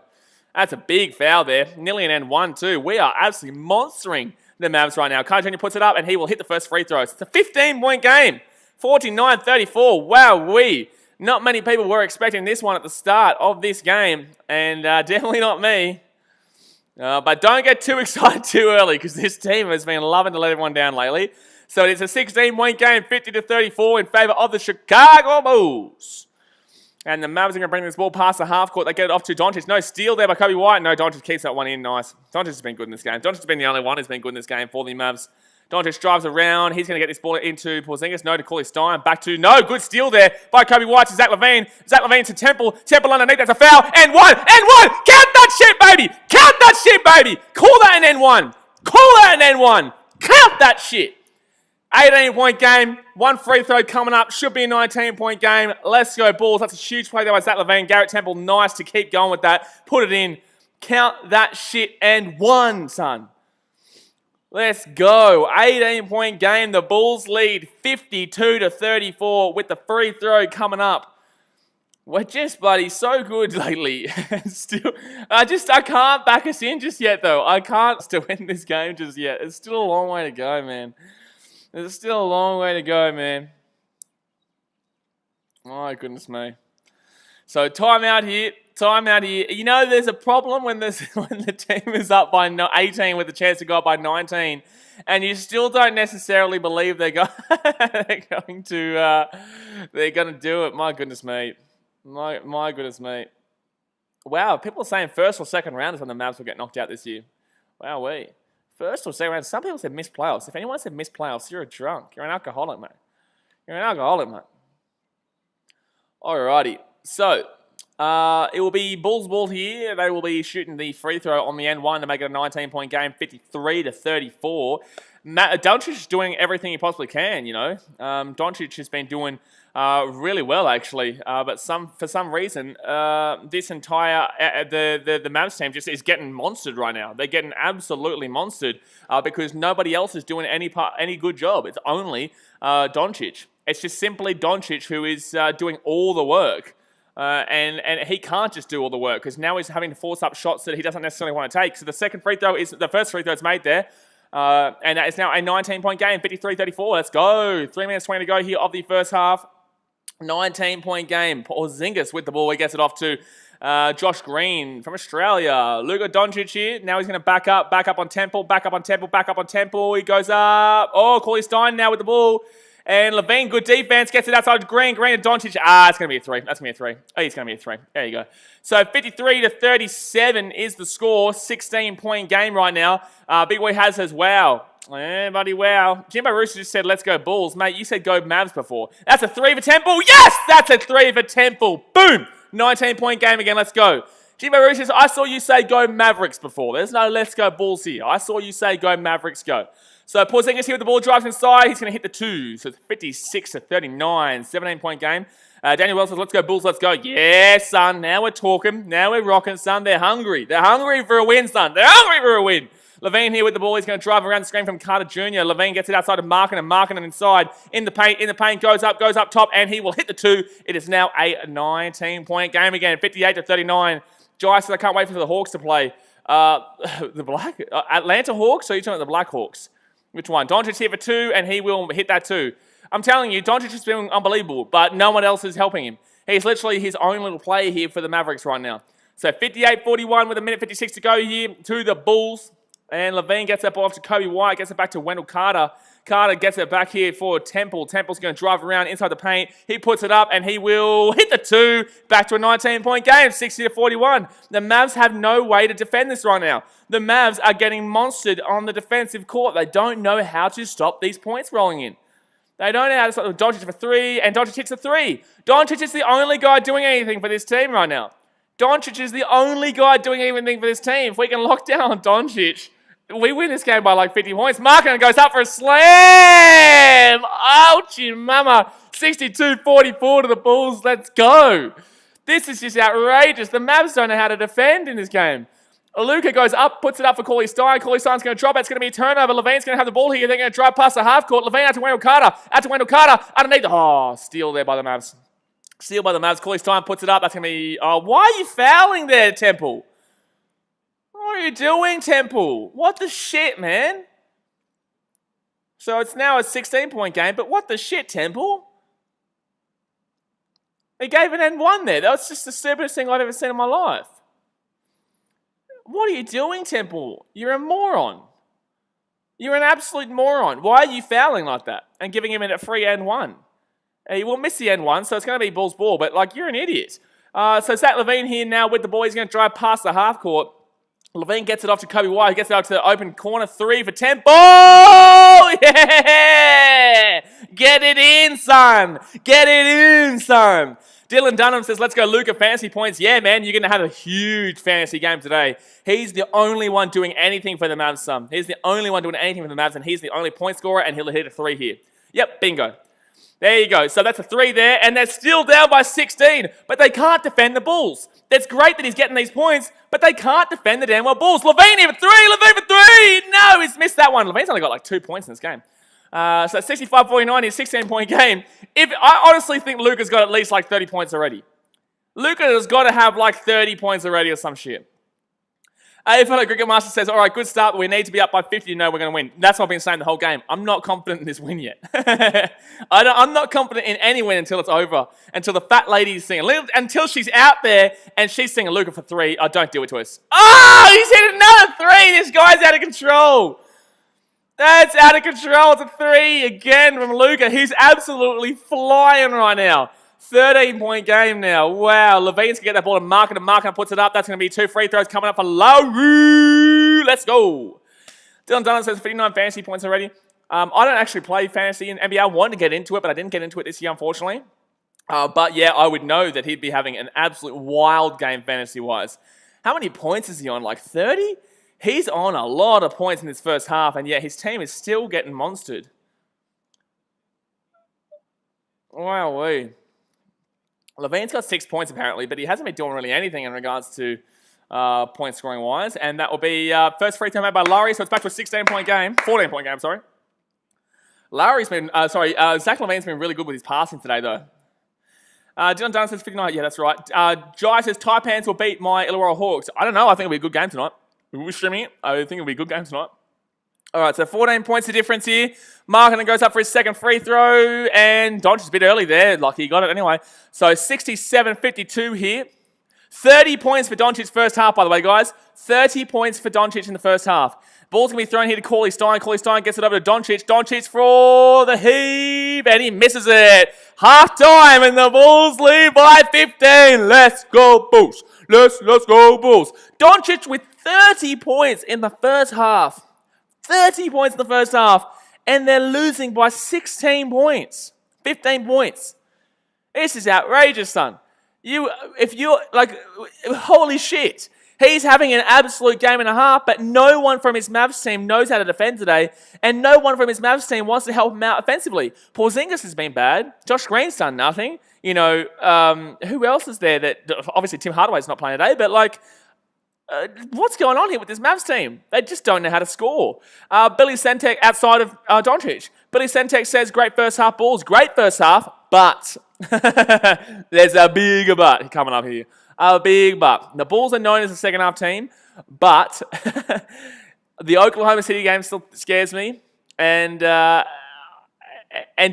That's a big foul there. Nearly an N1 too. We are absolutely monstering the Mavs right now. Carter Jr. puts it up, and he will hit the first free throws. It's a 15-point game. 49-34. Wow-wee. Not many people were expecting this one at the start of this game, and definitely not me. But don't get too excited too early, because this team has been loving to let everyone down lately. So it's a 16-point game, 50-34 in favor of the Chicago Bulls. And the Mavs are going to bring this ball past the half court. They get it off to Doncic. No steal there by Kobe White. No, Doncic keeps that one in. Nice. Doncic has been good in this game. Doncic has been the only one who's been good in this game for the Mavs. Doncic drives around. He's going to get this ball into Porzingis. No, to Corley Stein. Back to, no, good steal there by Kobe White to Zach LaVine. Zach LaVine to Temple. Temple underneath. That's a foul. And one. Count that shit, baby. Count that shit, baby. Call that an N1. Call that an N1. Count that shit. 18-point game. 1 free throw coming up. Should be a 19-point game. Let's go, Bulls. That's a huge play there by Zach LaVine. Garrett Temple, nice to keep going with that. Put it in. Count that shit and one, son. Let's go. 18-point game. The Bulls lead 52-34 with the free throw coming up. We're just, buddy, so good lately. Still, I can't back us in just yet, though. I can't still win this game just yet. It's still a long way to go, man. There's still a long way to go, man. My goodness me. So timeout here. You know, there's a problem when the team is up by 18 with a chance to go up by 19, and you still don't necessarily believe they're going to do it. My goodness me. My goodness me. Wow, people are saying first or second round is when the Mavs will get knocked out this year. Wow, first or second round. Some people said missed playoffs. If anyone said missed playoffs, you're a drunk. You're an alcoholic, mate. Alrighty. So, it will be Bulls ball here. They will be shooting the free throw on the N1 to make it a 19-point game, 53-34. Doncic is doing everything he possibly can, you know. Doncic has been doing really well, actually. But for some reason, this entire the Mavs team just is getting monstered right now. They're getting absolutely monstered because nobody else is doing any good job. It's only Doncic. It's just simply Doncic who is doing all the work. And he can't just do all the work because now he's having to force up shots that he doesn't necessarily want to take. So the first free throw is made there. And that is now a 19-point game, 53-34. Let's go. 3 minutes 20 to go here of the first half. 19-point game. Porzingis with the ball. He gets it off to Josh Green from Australia. Luka Doncic here. Now he's going to back up on Temple. He goes up. Oh, Corley Stein now with the ball. And LaVine, good defense, gets it outside to Green and Doncic. It's going to be a 3. That's going to be a 3. Oh, it's going to be a 3. There you go. So 53-37 is the score. 16-point game right now. Big Boy Has says, wow. Yeah, buddy, wow. Jimbo Rooster just said, let's go Bulls. Mate, you said go Mavs before. That's a 3 for Temple. Yes, that's a 3 for Temple. Boom. 19-point game again. Let's go. Jimbo Rooster says, I saw you say go Mavericks before. There's no let's go Bulls here. I saw you say go Mavericks, go. So Porzingis here with the ball, drives inside. He's going to hit the 2. So it's 56-39, 17-point game. Daniel Wells says, let's go Bulls, let's go. Yeah, son, now we're talking. Now we're rocking, son. They're hungry. They're hungry for a win, son. They're hungry for a win. LaVine here with the ball. He's going to drive around the screen from Carter Jr. LaVine gets it outside of Markkanen inside. In the paint, goes up top, and he will hit the 2. It is now a 19-point game again, 58-39. Jai says, I can't wait for the Hawks to play. Atlanta Hawks, or are you talking about the Black Hawks? Which one? Doncic here for 2, and he will hit that 2. I'm telling you, Doncic is doing unbelievable, but no one else is helping him. He's literally his own little player here for the Mavericks right now. So 58-41 with a minute 56 to go here to the Bulls. And LaVine gets that ball off to Kobe White, gets it back to Wendell Carter. Carter gets it back here for Temple. Temple's going to drive around inside the paint. He puts it up, and he will hit the 2. Back to a 19-point game, 60-41. The Mavs have no way to defend this right now. The Mavs are getting monstered on the defensive court. They don't know how to stop these points rolling in. They don't know how to stop Doncic for 3, and Doncic hits a 3. Doncic is the only guy doing anything for this team right now. Doncic is the only guy doing anything for this team. If we can lock down Doncic, We win this game by like 50 points. Markkinen goes up for a slam. Ouchie mama. 62-44 to the Bulls. Let's go. This is just outrageous. The Mavs don't know how to defend in this game. Luka goes up, puts it up for Cauley-Stein. Cauley-Stein's going to drop it. It's going to be a turnover. Levine's going to have the ball here. They're going to drive past the half court. Levine out to Wendell Carter. Underneath. Oh, steal there by the Mavs. Steal by the Mavs. Cauley-Stein puts it up. That's going to be... Oh, why are you fouling there, Temple? What are you doing, Temple? What the shit, man? So it's now a 16-point game, but what the shit, Temple? He gave an N1 there. That was just the stupidest thing I've ever seen in my life. What are you doing, Temple? You're a moron. You're an absolute moron. Why are you fouling like that and giving him a free N1? He will miss the N1, so it's going to be Bulls ball, but like, you're an idiot. So Zach LaVine here now with the ball. He's going to drive past the half court. Levine gets it off to Kobe White. He gets it out to the open corner. 3 for Temple. Yeah! Get it in, son. Get it in, son. Dylan Dunham says, let's go Luka fantasy points. Yeah, man, you're going to have a huge fantasy game today. He's the only one doing anything for the Mavs, son. He's the only one doing anything for the Mavs, and he's the only point scorer, and he'll hit a 3 here. Yep, bingo. There you go. So that's a 3 there, and they're still down by 16, but they can't defend the Bulls. It's great that he's getting these points, but they can't defend the damn well Bulls. Levine here for 3! Levine for 3! No, he's missed that one. Levine's only got like 2 points in this game. So 65-49 is a 16-point game. I honestly think Luka's got at least like 30 points already. Luka has got to have like 30 points already or some shit. AFL Cricket Master says, all right, good start, but we need to be up by 50 to know we're going to win. That's what I've been saying the whole game. I'm not confident in this win yet. I'm not confident in any win until it's over, until the fat lady's singing. Until she's out there and she's singing Luka for 3. Oh, don't do it to us. Oh, he's hit another 3. This guy's out of control. That's out of control. It's a 3 again from Luka. He's absolutely flying right now. 13-point game now. Wow. Levine's going to get that ball to Markkinen. Markkinen puts it up. That's going to be 2 free throws coming up for Lowry. Let's go. Dylan Dunham says 59 fantasy points already. I don't actually play fantasy in NBA. I wanted to get into it, but I didn't get into it this year, unfortunately. But yeah, I would know that he'd be having an absolute wild game fantasy-wise. How many points is he on? Like 30? He's on a lot of points in this first half, and yet his team is still getting monstered. Wow-wee. Levine's got 6 points apparently, but he hasn't been doing really anything in regards to point scoring wise. And that will be first free throw made by Lowry, so it's back to a 16-point game. 14-point game, sorry. Lowry's been, Zach Levine's been really good with his passing today, though. Dylan Dunn says 59. Yeah, that's right. Jai says Taipans will beat my Illawarra Hawks. I don't know. I think it'll be a good game tonight. We're streaming it. I think it'll be a good game tonight. All right, so 14 points the difference here. Markkinen goes up for his second free throw, and Doncic's a bit early there. Like, he got it anyway. So 67-52 here. 30 points for Doncic's first half, by the way, guys. 30 points for Doncic in the first half. Ball's going to be thrown here to Cauley-Stein. Cauley-Stein gets it over to Doncic. Doncic for the heave, and he misses it. Half-time, and the Bulls lead by 15. Let's go, Bulls. Let's go, Bulls. Doncic with 30 points in the first half. 30 points in the first half, and they're losing by 16 points. 15 points. This is outrageous, son. Holy shit. He's having an absolute game and a half, but no one from his Mavs team knows how to defend today, and no one from his Mavs team wants to help him out offensively. Porzingis has been bad. Josh Green's done nothing. You know, who else is there that, obviously Tim Hardaway's not playing today, but like, what's going on here with this Mavs team? They just don't know how to score. Billy Sentek outside of Doncic. Billy Sentek says, great first half Bulls. Great first half, but there's a big but coming up here. A big but. The Bulls are known as a second half team, but the Oklahoma City game still scares me. And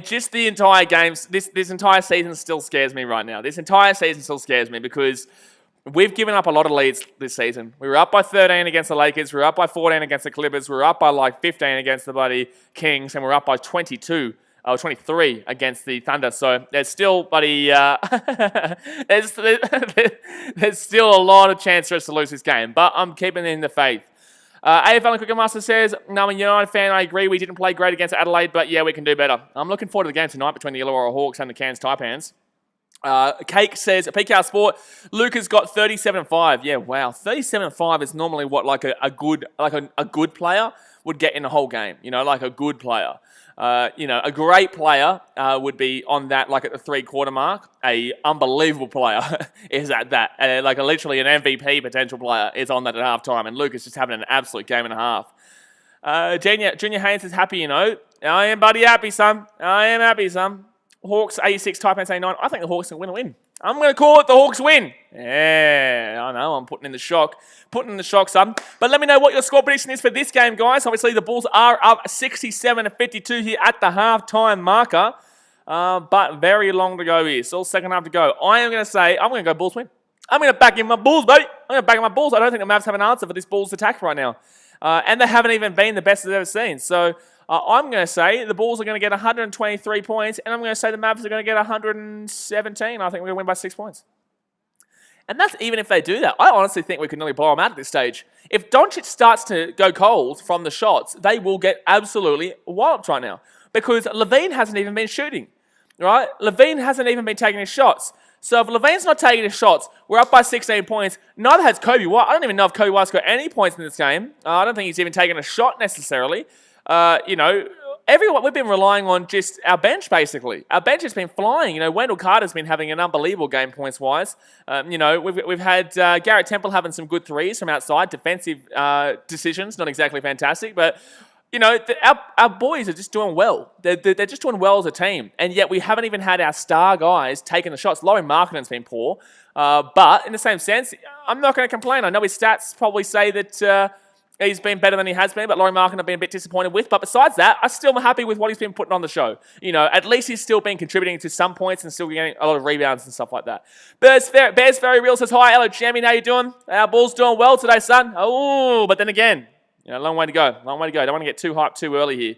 just the entire games, this entire season still scares me right now. This entire season still scares me because we've given up a lot of leads this season. We were up by 13 against the Lakers. We were up by 14 against the Clippers. We were up by like 15 against the bloody Kings. And we're up by 23 against the Thunder. So there's still, there's still a lot of chance for us to lose this game. But I'm keeping in the faith. AFL Cricket Master says, no, I'm a United fan. I agree we didn't play great against Adelaide, but yeah, we can do better. I'm looking forward to the game tonight between the Illawarra Hawks and the Cairns Taipans. Cake says, PKR Sport, Luca's got 37.5. Yeah, wow. 37.5 is normally what like a good player would get in the whole game. You know, like a good player. You know, a great player would be on that like at the 3/4 mark. A unbelievable player is at that. Like literally an MVP potential player is on that at halftime. And Luca's just having an absolute game and a half. Junior Haynes is happy, you know. I am bloody happy, son. I am happy, son. Hawks 86, Taipans 89. I think the Hawks are going to win. I'm going to call it the Hawks win. Yeah, I know. I'm putting in the shock. Son. But let me know what your score prediction is for this game, guys. Obviously, the Bulls are up 67-52 here at the halftime marker. But very long to go here. Still second half to go. I'm going to go Bulls win. I'm going to back in my Bulls, baby. I'm going to back in my Bulls. I don't think the Mavs have an answer for this Bulls attack right now. And they haven't even been the best they've ever seen. So I'm going to say the Bulls are going to get 123 points, and I'm going to say the Mavs are going to get 117. I think we're going to win by 6 points. And that's even if they do that. I honestly think we could nearly blow them out at this stage. If Doncic starts to go cold from the shots, they will get absolutely walloped right now. Because Levine hasn't even been shooting, right? Levine hasn't even been taking his shots. So if Levine's not taking his shots, we're up by 16 points. Neither has Kobe White. I don't even know if Kobe White's got any points in this game. I don't think he's even taken a shot necessarily. You know, we've been relying on just our bench, basically. Our bench has been flying. You know, Wendell Carter's been having an unbelievable game points-wise. You know, we've had Garrett Temple having some good threes from outside. Defensive decisions, not exactly fantastic. But, you know, our boys are just doing well. They're just doing well as a team. And yet we haven't even had our star guys taking the shots. Laurie Markkanen's been poor. But in the same sense, I'm not going to complain. I know his stats probably say that he's been better than he has been, but Laurie Markkinen I've been a bit disappointed with. But besides that, I'm still happy with what he's been putting on the show. You know, at least he's still been contributing to some points and still getting a lot of rebounds and stuff like that. Bears Very Real says, hi, hello, champion, how you doing? Our Bulls doing well today, son. Oh, but then again, you know, long way to go. Don't want to get too hyped too early here.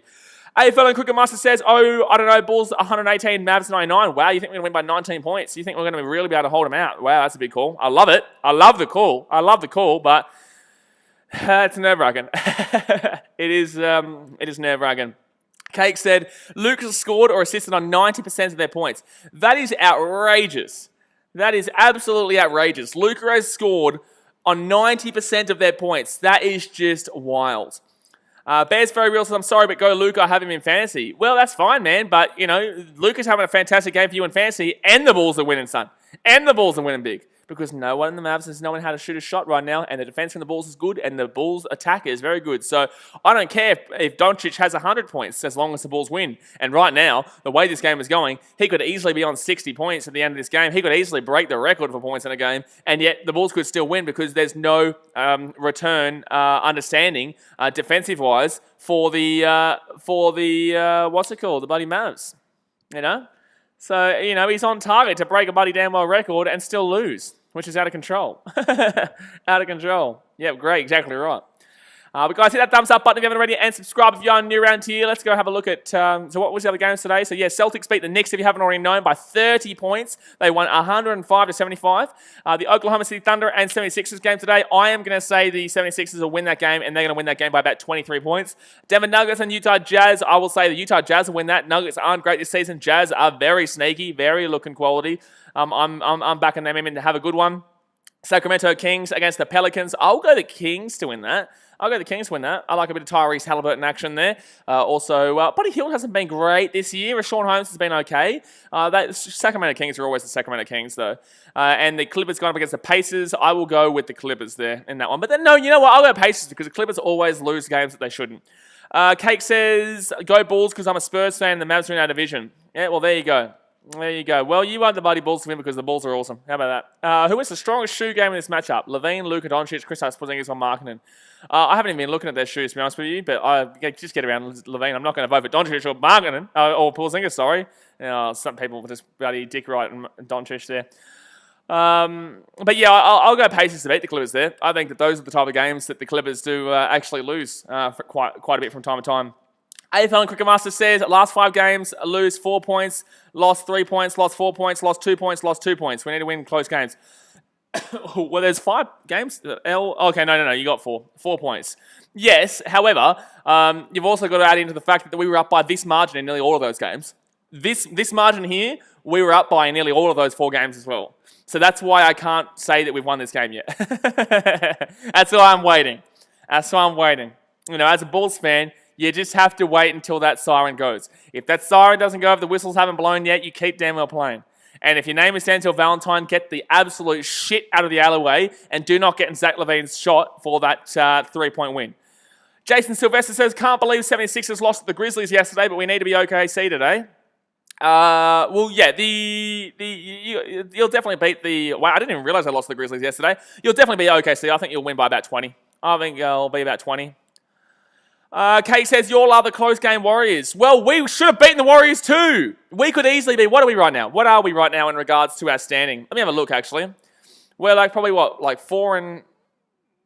AFL and Cricket Master says, oh, I don't know, Bulls 118, Mavs 99. Wow, you think we're going to win by 19 points? You think we're going to really be able to hold them out? Wow, that's a big call. I love it. I love the call, but it's nerve-wracking. It is nerve-wracking. Cake said, Lucas scored or assisted on 90% of their points. That is outrageous. That is absolutely outrageous. Luka has scored on 90% of their points. That is just wild. Bears Very Real says, I'm sorry, but go Luka. I have him in fantasy. Well, that's fine, man. But, you know, Luka's having a fantastic game for you in fantasy, and the Bulls are winning, son. And the Bulls are winning big. Because no one in the Mavs is knowing how to shoot a shot right now, and the defense from the Bulls is good, and the Bulls attack is very good. So I don't care if Doncic has 100 points as long as the Bulls win. And right now, the way this game is going, he could easily be on 60 points at the end of this game. He could easily break the record for points in a game, and yet the Bulls could still win because there's no return understanding defensive-wise for the what's it called, the bloody Mavs, you know. So you know he's on target to break a bloody damn well record and still lose, which is out of control. Out of control. Yeah, great. Exactly right. But guys, hit that thumbs up button if you haven't already, and subscribe if you're new around here. Let's go have a look at, so what was the other games today? So yeah, Celtics beat the Knicks, if you haven't already known, by 30 points. They won 105-75. The Oklahoma City Thunder and 76ers game today. I am going to say the 76ers will win that game, and they're going to win that game by about 23 points. Denver Nuggets and Utah Jazz. I will say the Utah Jazz will win that. Nuggets aren't great this season. Jazz are very sneaky, very looking quality. I'm backing them in to have a good one. Sacramento Kings against the Pelicans. I'll go the Kings to win that. I like a bit of Tyrese Halliburton action there. Also, Buddy Hield hasn't been great this year. Rashawn Holmes has been okay. Sacramento Kings are always the Sacramento Kings, though. And the Clippers going up against the Pacers. I will go with the Clippers there in that one. But then, no, you know what? I'll go Pacers because the Clippers always lose games that they shouldn't. Cake says, go Bulls because I'm a Spurs fan and the Mavs are in our division. Yeah, well, there you go. There you go. Well, you want the bloody Bulls to win because the Bulls are awesome. How about that? Who is the strongest shoe game in this matchup? Levine, Luka Doncic, Kristaps Porzingis, or Markkanen? I haven't even been looking at their shoes, to be honest with you, but I just get around Levine. I'm not going to vote for Doncic or Markkanen, or Porzingis, sorry. Some people will just bloody dick right and Doncic there. But yeah, I'll go Pacers to beat the Clippers there. I think that those are the type of games that the Clippers do actually lose for quite a bit from time to time. AFL and Cricket Master says, last 5 games, lose 4 points, lost 3 points, lost 4 points, lost 2 points, lost 2 points. We need to win close games. Well, there's 5 games. Okay, no, you got 4. 4 points. Yes, however, you've also got to add into the fact that we were up by this margin in nearly all of those games. This margin here, we were up by nearly all of those 4 games as well. So that's why I can't say that we've won this game yet. That's why I'm waiting. That's why I'm waiting. You know, as a Bulls fan, you just have to wait until that siren goes. If that siren doesn't go, if the whistles haven't blown yet, you keep damn well playing. And if your name is Denzel Valentine, get the absolute shit out of the alleyway and do not get in Zach LaVine's shot for that 3-point win. Jason Sylvester says, can't believe 76ers lost to the Grizzlies yesterday, but we need to be OKC today. Well, yeah, you'll definitely beat the... Wow, I didn't even realize I lost to the Grizzlies yesterday. You'll definitely beat OKC. I think you'll win by about 20. I think it'll be about 20. Kate says, you all are the close game Warriors. Well, we should have beaten the Warriors too. We could easily be... What are we right now? What are we right now in regards to our standing? Let me have a look, actually. We're like probably, what, like 4-6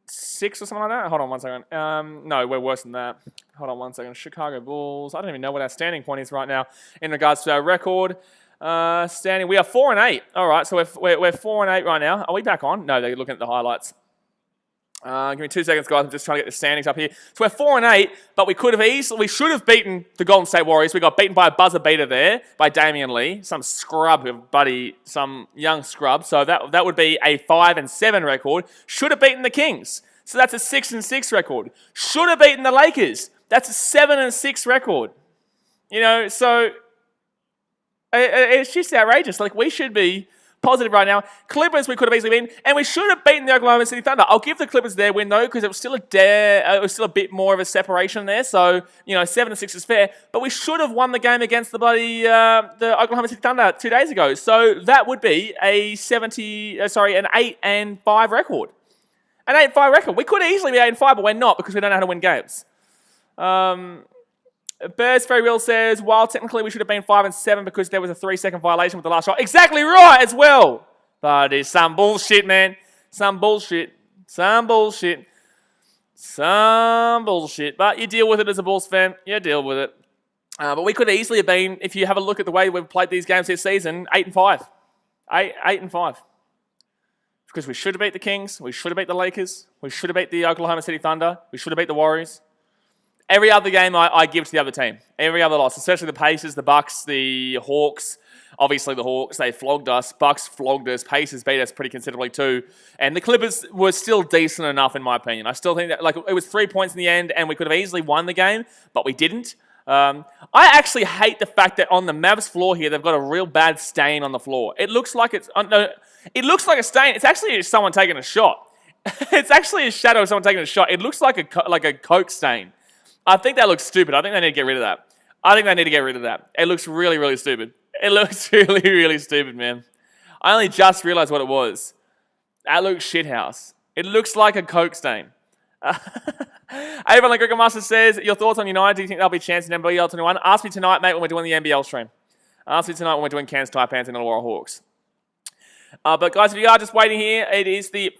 or something like that? Hold on one second. No, we're worse than that. Hold on one second. Chicago Bulls. I don't even know what our standing point is right now in regards to our record. Standing. We are 4-8. All right, so we're 4-8 right now. Are we back on? No, they're looking at the highlights. Give me 2 seconds, guys. I'm just trying to get the standings up here. So we're 4-8, but we should have beaten the Golden State Warriors. We got beaten by a buzzer beater there by Damian Lee, some young scrub. So that would be a 5-7 record. Should have beaten the Kings. So that's a 6-6 record. Should have beaten the Lakers. That's a 7-6 record. You know, so it's just outrageous. Like, we should be positive right now. Clippers, we could have easily beaten, and we should have beaten the Oklahoma City Thunder. I'll give the Clippers their win though, because it was still a bit more of a separation there. So 7-6 is fair, but we should have won the game against the the Oklahoma City Thunder 2 days ago. So that would be an 8-5 record. An 8-5 record. We could easily be 8-5, but we're not because we don't know how to win games. Bears Very Real says, while technically we should have been 5-7 because there was a 3-second violation with the last shot. Exactly right as well. But it's some bullshit, man. Some bullshit. But you deal with it as a Bulls fan. You deal with it. But we could easily have been, if you have a look at the way we've played these games this season, 8-5. 8-5. Because we should have beat the Kings. We should have beat the Lakers. We should have beat the Oklahoma City Thunder. We should have beat the Warriors. Every other game I give to the other team. Every other loss, especially the Pacers, the Bucks, the Hawks. Obviously the Hawks, they flogged us. Bucks flogged us. Pacers beat us pretty considerably too. And the Clippers were still decent enough in my opinion. I still think that it was 3 points in the end and we could have easily won the game, but we didn't. I actually hate the fact that on the Mavs floor here, they've got a real bad stain on the floor. It looks like it looks like a stain. It's actually someone taking a shot. It's actually a shadow of someone taking a shot. It looks like a Coke stain. I think that looks stupid. I think they need to get rid of that. It looks really, really stupid. It looks really, really stupid, man. I only just realized what it was. That looks shithouse. It looks like a Coke stain. Avon like Cricket Master says, your thoughts on United? Do you think there'll be a chance in NBL 21? Ask me tonight, mate, when we're doing the NBL stream. Ask me tonight when we're doing Cairns Taipans and the Illawarra Hawks. But guys, if you are just waiting here, it is it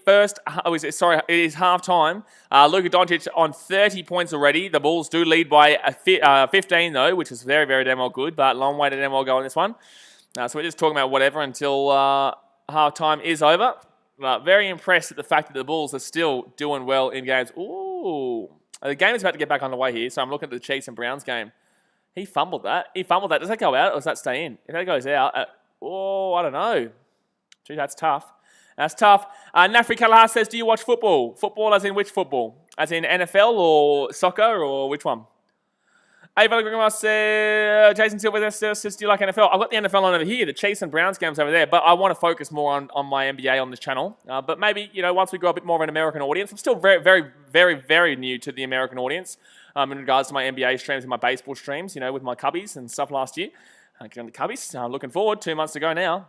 is half time. Luka Doncic on 30 points already. The Bulls do lead by 15 though, which is very, very damn well good, but long way to damn well go on this one. So we're just talking about whatever until half time is over. Very impressed at the fact that the Bulls are still doing well in games. Ooh, the game is about to get back underway here, so I'm looking at the Chiefs and Browns game. He fumbled that. Does that go out or does that stay in? If that goes out, I don't know. Gee, that's tough. Nafri Kalahar says, do you watch football? Football as in which football? As in NFL or soccer or which one? Ava says, Jason Silver says, do you like NFL? I've got the NFL on over here, the Chiefs and Browns games over there, but I want to focus more on my NBA on this channel. But maybe, once we grow a bit more of an American audience, I'm still very, very, very, very new to the American audience in regards to my NBA streams and my baseball streams, with my Cubbies and stuff last year. Getting the Cubbies, looking forward, 2 months to go now.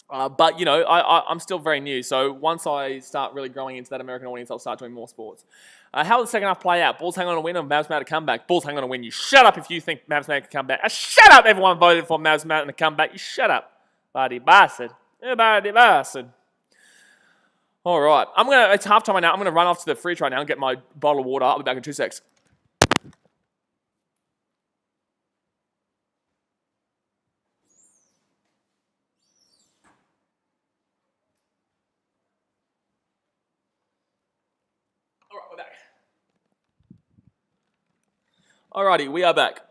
But, I'm still very new. So once I start really growing into that American audience, I'll start doing more sports. How will the second half play out? Bulls hang on to win or Mavs made a comeback? Bulls hang on to win. You shut up if you think Mavs made a comeback. Shut up, everyone voted for Mavs made a comeback. You shut up. Bloody bastard. Bloody bastard. All right. It's halftime right now. I'm going to run off to the fridge right now and get my bottle of water. I'll be back in 2 secs. Alrighty, we are back.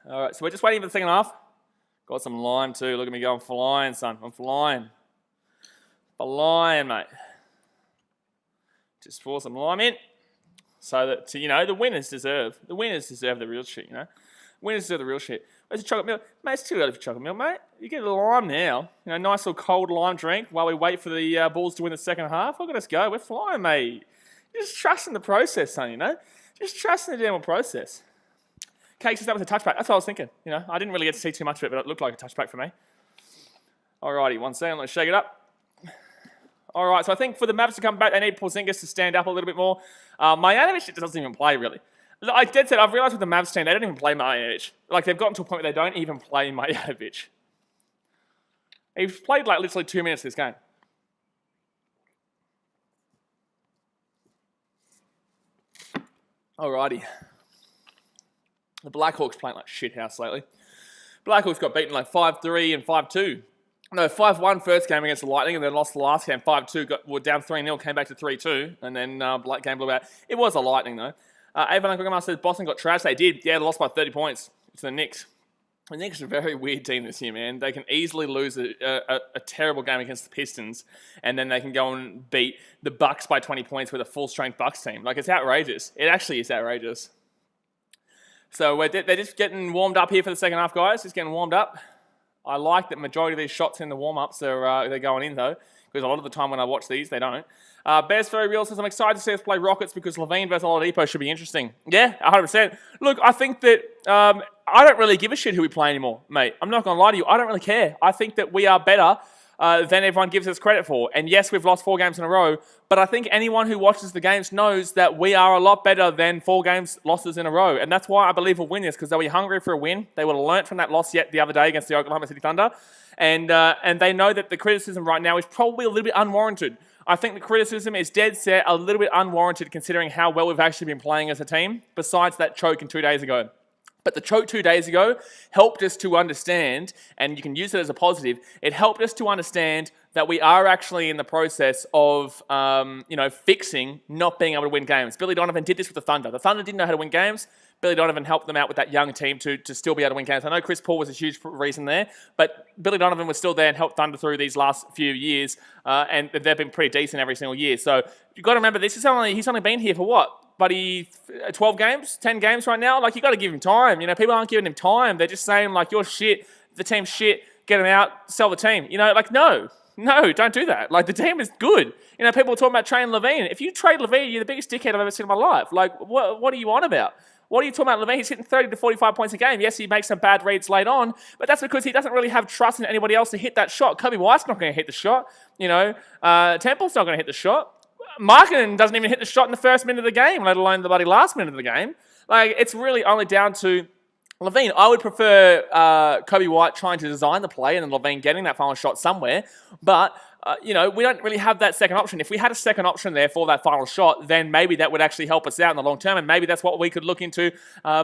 Alright, so we're just waiting for the second half. Got some lime too. Look at me go. I'm flying, son. I'm flying. Flying, mate. Just pour some lime in. So that, the winners deserve the real shit, Winners deserve the real shit. Where's the chocolate milk? Mate, it's too early for chocolate milk, mate. You get a lime now. Nice little cold lime drink while we wait for the Bulls to win the second half. Look at us go. We're flying, mate. Just trusting the process, son, Just trusting the damn process. Cake says that was a touchback. That's what I was thinking. I didn't really get to see too much of it, but it looked like a touchback for me. Alrighty, 1 second. Let's shake it up. All right, so I think for the Mavs to come back, they need Porzingis to stand up a little bit more. Marjanovic doesn't even play, really. Like Dad said, I've realised with the Mavs team, they don't even play Marjanovic. Like, they've gotten to a point where they don't even play Marjanovic. He's played, literally 2 minutes this game. Alrighty. The Blackhawks playing like shithouse lately. Blackhawks got beaten 5-3 and 5-2. No, 5-1 first game against the Lightning, and then lost the last game 5-2. Were down 3-0, came back to 3-2, and then game blew out. It was the Lightning, though. Avon Uncle says Boston got trashed. They did. Yeah, they lost by 30 points to the Knicks. The Knicks are a very weird team this year, man. They can easily lose a terrible game against the Pistons, and then they can go and beat the Bucks by 20 points with a full-strength Bucks team. It's outrageous. It actually is outrageous. So they're just getting warmed up here for the second half, guys. Just getting warmed up. I like that majority of these shots in the warm-ups they're going in, though, because a lot of the time when I watch these, they don't. Bears Very Real says, I'm excited to see us play Rockets because Levine versus Oladipo should be interesting. Yeah, 100%. Look, I think that I don't really give a shit who we play anymore, mate. I'm not going to lie to you. I don't really care. I think that we are better than everyone gives us credit for. And yes, we've lost 4 games in a row, but I think anyone who watches the games knows that we are a lot better than 4 games losses in a row. And that's why I believe we'll win this, because they'll be hungry for a win. They would have learnt from that loss the other day against the Oklahoma City Thunder. And they know that the criticism right now is probably a little bit unwarranted. I think the criticism is dead set a little bit unwarranted considering how well we've actually been playing as a team, besides that choke in 2 days ago. But the choke 2 days ago helped us to understand, and you can use it as a positive, it helped us to understand that we are actually in the process of, fixing not being able to win games. Billy Donovan did this with the Thunder. The Thunder didn't know how to win games. Billy Donovan helped them out with that young team to still be able to win games. I know Chris Paul was a huge reason there, but Billy Donovan was still there and helped Thunder through these last few years, and they've been pretty decent every single year. So you've got to remember, he's only been here for what? Buddy, 12 games, 10 games right now. You got to give him time. People aren't giving him time. They're just saying you're shit, the team's shit, get him out, sell the team. No, don't do that. The team is good. People are talking about trading Levine. If you trade Levine, you're the biggest dickhead I've ever seen in my life. What are you on about? What are you talking about Levine? He's hitting 30 to 45 points a game. Yes, he makes some bad reads late on, but that's because he doesn't really have trust in anybody else to hit that shot. Kobe White's not going to hit the shot. Temple's not going to hit the shot. Markkanen doesn't even hit the shot in the first minute of the game, let alone the bloody last minute of the game. It's really only down to Levine. I would prefer Kobe White trying to design the play and then Levine getting that final shot somewhere. But, we don't really have that second option. If we had a second option there for that final shot, then maybe that would actually help us out in the long term. And maybe that's what we could look into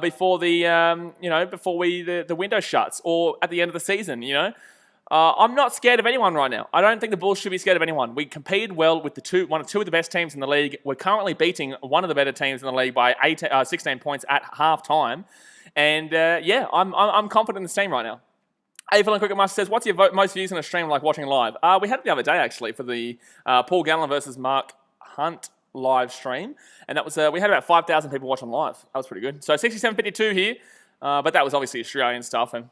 before the window shuts or at the end of the season, I'm not scared of anyone right now. I don't think the Bulls should be scared of anyone. We competed well with one of two of the best teams in the league. We're currently beating one of the better teams in the league by 16 points at halftime. And I'm confident in this team right now. Avon Cricket Master says, what's your most views on a stream watching live? We had it the other day actually for the Paul Gallen versus Mark Hunt live stream. And that was we had about 5,000 people watching live. That was pretty good. So 67.52 here. But that was obviously Australian stuff. And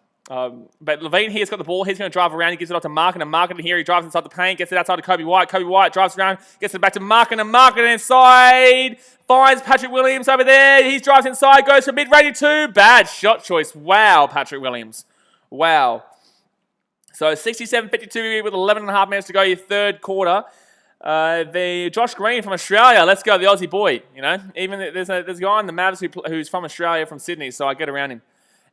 but Levine here's got the ball. He's going to drive around. He gives it off to Markkanen. And Markkanen here. He drives inside the paint. Gets it outside to Kobe White. Kobe White drives around. Gets it back to Markkanen. And Markkanen inside. Finds Patrick Williams over there. He drives inside. Goes for mid-range 2. Bad shot choice. Wow, Patrick Williams. Wow. So 67.52 with 11 and a half minutes to go. Your third quarter. The Josh Green from Australia. Let's go, the Aussie boy. Even there's a guy in the Mavs who's from Australia, from Sydney. So I get around him.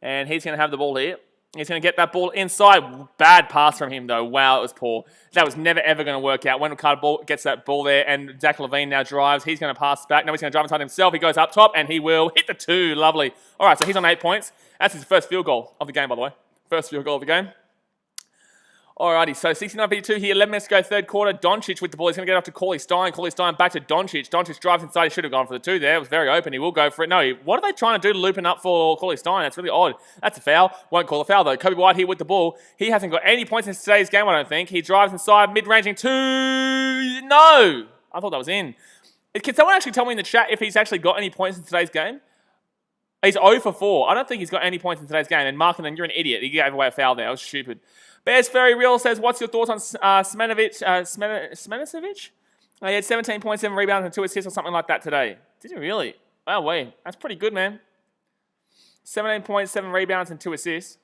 And he's going to have the ball here. He's going to get that ball inside. Bad pass from him, though. Wow, it was poor. That was never, ever going to work out. Wendell Carter gets that ball there, and Zach LaVine now drives. He's going to pass back. Now he's going to drive inside himself. He goes up top, and he will hit the 2. Lovely. All right, so he's on 8 points. That's his first field goal of the game, by the way. First field goal of the game. Alrighty, so 69-52 here, 11 minutes to go, third quarter. Doncic with the ball. He's going to get off to Cauley Stein. Cauley Stein back to Doncic. Doncic drives inside. He should have gone for the two there. It was very open. He will go for it. No, what are they trying to do to looping up for Cauley Stein? That's really odd. That's a foul. Won't call a foul, though. Kobe White here with the ball. He hasn't got any points in today's game, I don't think. He drives inside, mid-ranging two. No! I thought that was in. Can someone actually tell me in the chat if he's actually got any points in today's game? He's 0 for 4. I don't think he's got any points in today's game. And Markkanen, you're an idiot. He gave away a foul there. That was stupid. Bears Very Real says, what's your thoughts on Smenovic? He had 17 points, 7 rebounds, and 2 assists or something like that today. Did he really? Wow, wait. That's pretty good, man. 17 points, 7 rebounds, and 2 assists.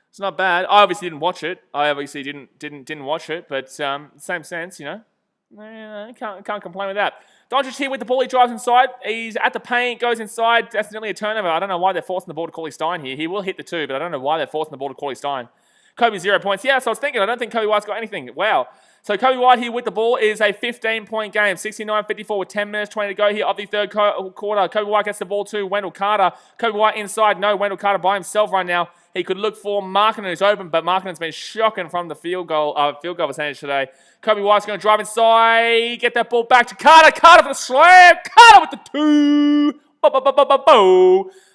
It's not bad. I obviously didn't watch it. Didn't watch it, but same sense, you know. Can't complain with that. Doncic here with the ball. He drives inside. He's at the paint, goes inside. That's nearly a turnover. I don't know why they're forcing the ball to Cauley Stein here. He will hit the two, but I don't know why they're forcing the ball to Cauley Stein. Kobe 0 points. Yeah, so I was thinking, I don't think Kobe White's got anything. Wow. So Kobe White here with the ball is a 15-point game. 69-54 with 10 minutes, 20 to go here of the third quarter. Kobe White gets the ball to Wendell Carter. Kobe White inside. No, Wendell Carter by himself right now. He could look for Markkanen, who's open, but Markkanen's been shocking from the field goal percentage today. Kobe White's going to drive inside, get that ball back to Carter. Carter for the slam. Carter with the two.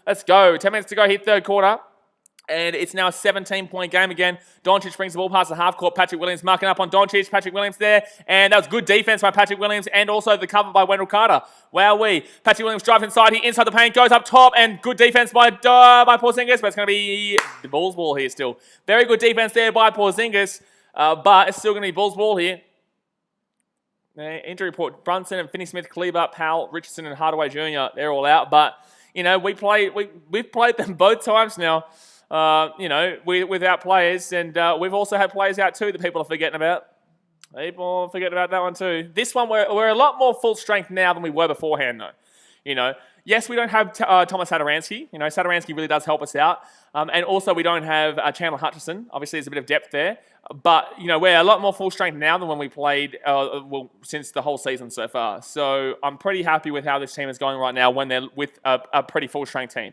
Let's go. 10 minutes to go here, third quarter. And it's now a 17-point game again. Doncic brings the ball past the half court. Patrick Williams marking up on Doncic. Patrick Williams there. And that was good defense by Patrick Williams and also the cover by Wendell Carter. Wowee. Patrick Williams drives inside. He inside the paint, goes up top, and good defense by Porzingis. But it's going to be the Bulls' ball here still. Very good defense there by Porzingis. But it's still going to be Bulls' ball here. Injury report. Brunson and Finney-Smith, Kleber, Powell, Richardson, and Hardaway Jr. They're all out. But, you know, we've played them both times now. Without players, and we've also had players out too that people are forgetting about. People are forgetting about that one too. This one, we're a lot more full strength now than we were beforehand, though. You know, yes, we don't have Thomas Satoransky. You know, Satoransky really does help us out, and also we don't have Chandler Hutchison. Obviously, there's a bit of depth there, but you know, we're a lot more full strength now than when we played since the whole season so far. So I'm pretty happy with how this team is going right now when they're with a pretty full strength team.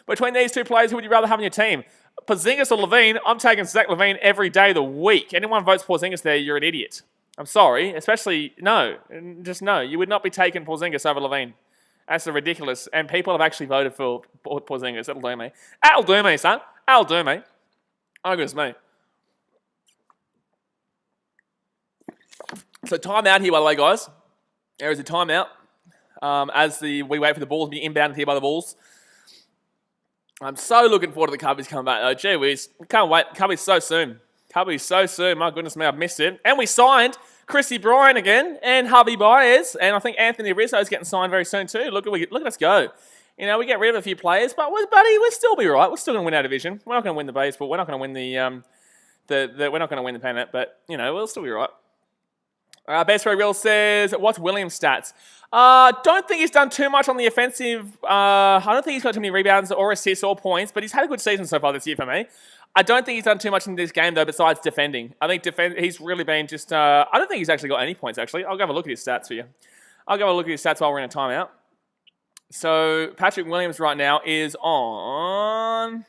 Between these two players, who would you rather have on your team? Porzingis or Levine? I'm taking Zach Levine every day of the week. Anyone votes Porzingis there, you're an idiot. I'm sorry. Especially, no. Just no. You would not be taking Porzingis over Levine. That's ridiculous. And people have actually voted for Porzingis. That'll do me. That'll do me, son. That'll do me. Oh, goodness me. So timeout here, by the way, guys. There is a timeout as we wait for the ball to be inbounded here by the Bulls. I'm so looking forward to the Cubbies coming back, though. Gee whiz. Can't wait. Cubbies so soon. Cubbies so soon. My goodness me, I've missed it. And we signed Chrissy Bryan again and Javi Baez. And I think Anthony Rizzo is getting signed very soon, too. Look at us go. You know, we get rid of a few players, but we'll still be right. We're still going to win our division. We're not going to win the baseball. We're not going to win we're not going to win the pennant, but, you know, we'll still be right. Best Ray Real says, what's Williams' stats? Don't think he's done too much on the offensive. I don't think he's got too many rebounds or assists or points, but he's had a good season so far this year for me. I don't think he's done too much in this game, though, besides defending. I think he's really been just... I don't think he's actually got any points, actually. I'll go have a look at his stats for you. I'll go have a look at his stats while we're in a timeout. So, Patrick Williams right now is on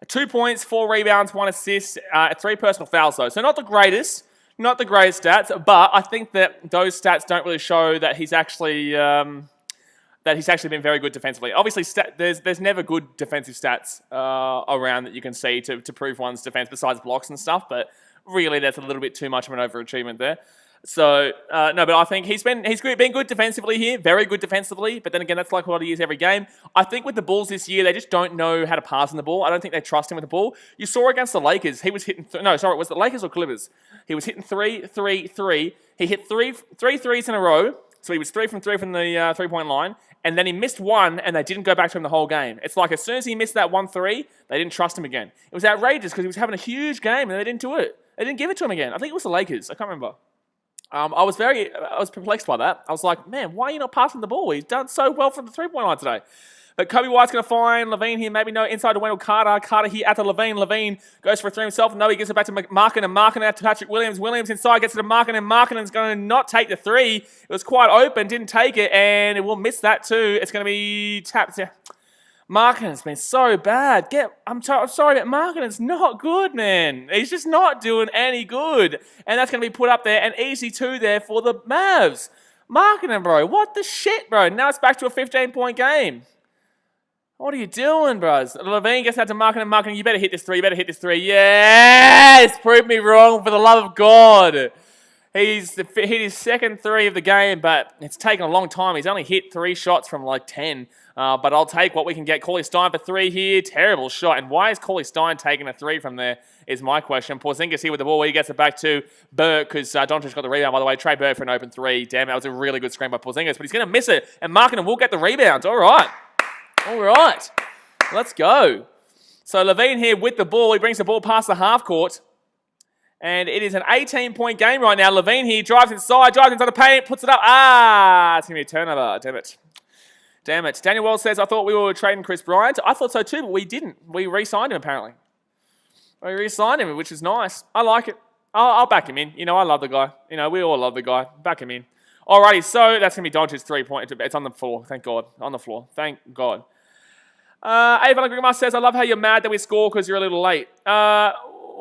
2 points, 4 rebounds, 1 assist, 3 personal fouls, though. So, not the greatest. Not the greatest stats, but I think that those stats don't really show that he's actually been very good defensively. Obviously, there's never good defensive stats around that you can see to prove one's defense besides blocks and stuff, but really that's a little bit too much of an overachievement there. So, no, but I think he's been good defensively here, very good defensively, but then again, that's like what he is every game. I think with the Bulls this year, they just don't know how to pass in the ball. I don't think they trust him with the ball. You saw against the Lakers, he was hitting... was it Lakers or Clippers? He was hitting 3, 3, 3. He hit three threes in a row, so he was 3 from the three-point line, and then he missed one, and they didn't go back to him the whole game. It's like as soon as he missed that 1-3, they didn't trust him again. It was outrageous because he was having a huge game, and they didn't do it. They didn't give it to him again. I think it was the Lakers. I can't remember. I was perplexed by that. I was like, man, why are you not passing the ball? He's done so well from the three-point line today. But Kobe White's going to find Levine here. Maybe no inside to Wendell Carter. Carter here at the Levine. Levine goes for a three himself. No, he gives it back to Markkanen. Markkanen out to Patrick Williams. Williams inside gets it to Markkanen. Markkanen's going to not take the three. It was quite open. Didn't take it. And it will miss that too. It's going to be tapped. Markkanen's been so bad. I'm sorry, but Markkanen's not good, man. He's just not doing any good. And that's going to be put up there. An easy 2 there for the Mavs. Markkanen, bro. What the shit, bro? Now it's back to a 15-point game. What are you doing, bros? Levine gets out to Markkanen. Markkanen, you better hit this 3. You better hit this 3. Yes! Prove me wrong, for the love of God. He's hit his second 3 of the game, but it's taken a long time. He's only hit 3 shots from like 10. But I'll take what we can get. Cauley Stein for 3 here. Terrible shot. And why is Cauley Stein taking a 3 from there is my question. Porzingis here with the ball. He gets it back to Burke because Doncic got the rebound, by the way. Trey Burke for an open 3. Damn, that was a really good screen by Porzingis. But he's going to miss it. And Markkanen will get the rebound. All right. All right. Let's go. So Levine here with the ball. He brings the ball past the half court. And it is an 18-point game right now. Levine here drives inside the paint, puts it up. It's going to be a turnover. Damn it. Damn it. Daniel Wells says, I thought we were trading Chris Bryant. I thought so too, but we didn't. We re-signed him, apparently. We re-signed him, which is nice. I like it. I'll back him in. You know, I love the guy. You know, we all love the guy. Back him in. Alrighty, so that's going to be Doncic's 3-point. It's on the floor. Thank God. On the floor. Thank God. Avon Grigmas says, I love how you're mad that we score because you're a little late.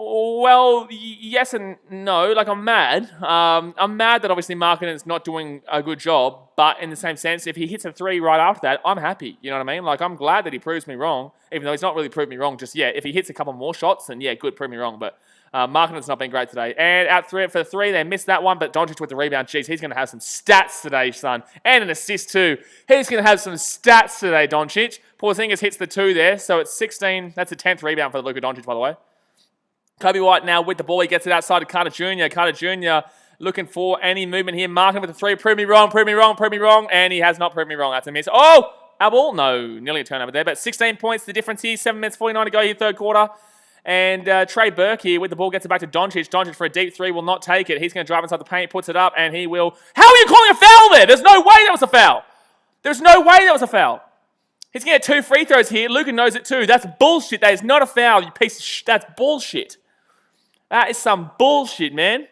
Well, yes and no. Like, I'm mad. I'm mad that obviously Markkanen's not doing a good job, but in the same sense, if he hits a 3 right after that, I'm happy. You know what I mean? Like, I'm glad that he proves me wrong, even though he's not really proved me wrong just yet. If he hits a couple more shots, then yeah, good, prove me wrong. But Markkanen's not been great today. And out for 3, they missed that one, but Doncic with the rebound. Jeez, he's going to have some stats today, son. And an assist too. He's going to have some stats today, Doncic. Porzingis hits the 2 there, so it's 16. That's a 10th rebound for Luka Doncic, by the way. Kobe White now with the ball. He gets it outside to Carter Jr. Carter Jr. looking for any movement here. Markkanen with the 3. Prove me wrong, prove me wrong, prove me wrong. And he has not proved me wrong. That's a miss. Oh! Our ball? No. Nearly a turnover there. But 16 points, the difference here. 7 minutes 49 to go here, third quarter. And Trey Burke here with the ball gets it back to Doncic. Doncic for a deep 3 will not take it. He's going to drive inside the paint, puts it up, and he will... How are you calling a foul there? There's no way that was a foul. There's no way that was a foul. He's going to get 2 free throws here. Luka knows it too. That's bullshit. That is not a foul, you piece of shit. That's bullshit. That is some bullshit, man.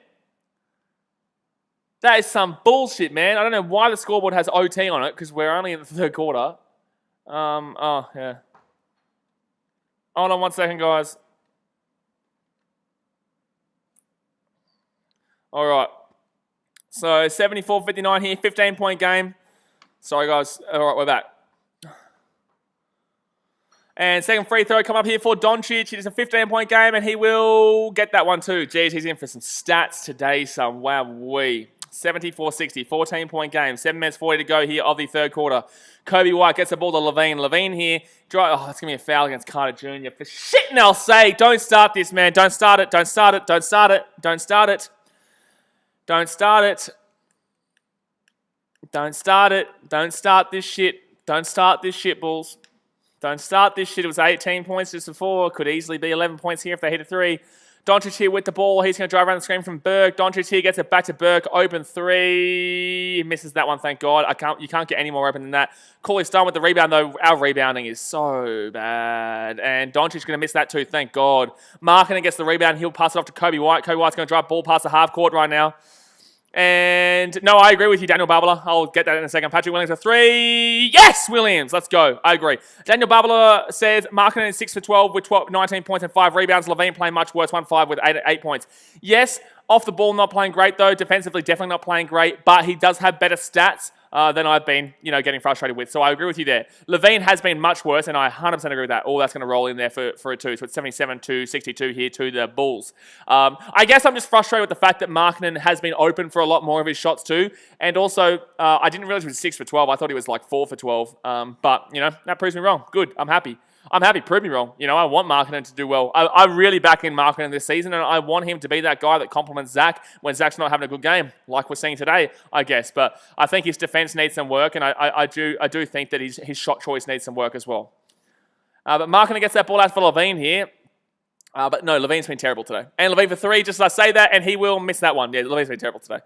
That is some bullshit, man. I don't know why the scoreboard has OT on it because we're only in the third quarter. Oh, yeah. Hold on 1 second, guys. All right. So 74-59 here, 15-point game. Sorry, guys. All right, we're back. And second free throw come up here for Doncic. It is a 15-point game, and he will get that one too. Jeez, he's in for some stats today, son. Wowee. 74-60, 14-point game. 7 minutes 40 to go here of the third quarter. Kobe White gets the ball to Levine. Levine here. Oh, that's going to be a foul against Carter Jr. For shitting I'll say. Don't start this, man. Don't start it. Don't start it. Don't start it. Don't start it. Don't start it. Don't start it. Don't start this shit. Don't start this shit, Bulls. Don't start this shit. It was 18 points just before. Could easily be 11 points here if they hit a 3. Doncic here with the ball. He's going to drive around the screen from Burke. Doncic here gets it back to Burke. Open 3. He misses that one, thank God. You can't get any more open than that. Cauley Stein with the rebound, though. Our rebounding is so bad. And Doncic's going to miss that too, thank God. Markkanen gets the rebound. He'll pass it off to Kobe White. Kobe White's going to drive ball past the half court right now. And no, I agree with you, Daniel Barbala. I'll get that in a second. Patrick Williams for 3. Yes, Williams. Let's go. I agree. Daniel Barbala says Markkanen is 6 for 12 with 19 points and 5 rebounds. Levine playing much worse, 1-5 with 8 points. Yes, off the ball not playing great though. Defensively definitely not playing great, but he does have better stats than I've been, getting frustrated with. So I agree with you there. Levine has been much worse, and I 100% agree with that. Oh, that's going to roll in there for a 2. So it's 77-62 here to the Bulls. I guess I'm just frustrated with the fact that Markkanen has been open for a lot more of his shots too. And also, I didn't realize he was 6 for 12. I thought he was like 4 for 12. But, that proves me wrong. Good. I'm happy. Prove me wrong. I want Markkanen to do well. I really back in Markkanen this season, and I want him to be that guy that complements Zach when Zach's not having a good game, like we're seeing today, I guess. But I think his defense needs some work, and I do think that his shot choice needs some work as well. But Markkanen gets that ball out for Levine here. But no, Levine's been terrible today. And Levine for 3, just as I say that, and he will miss that one. Yeah, Levine's been terrible today.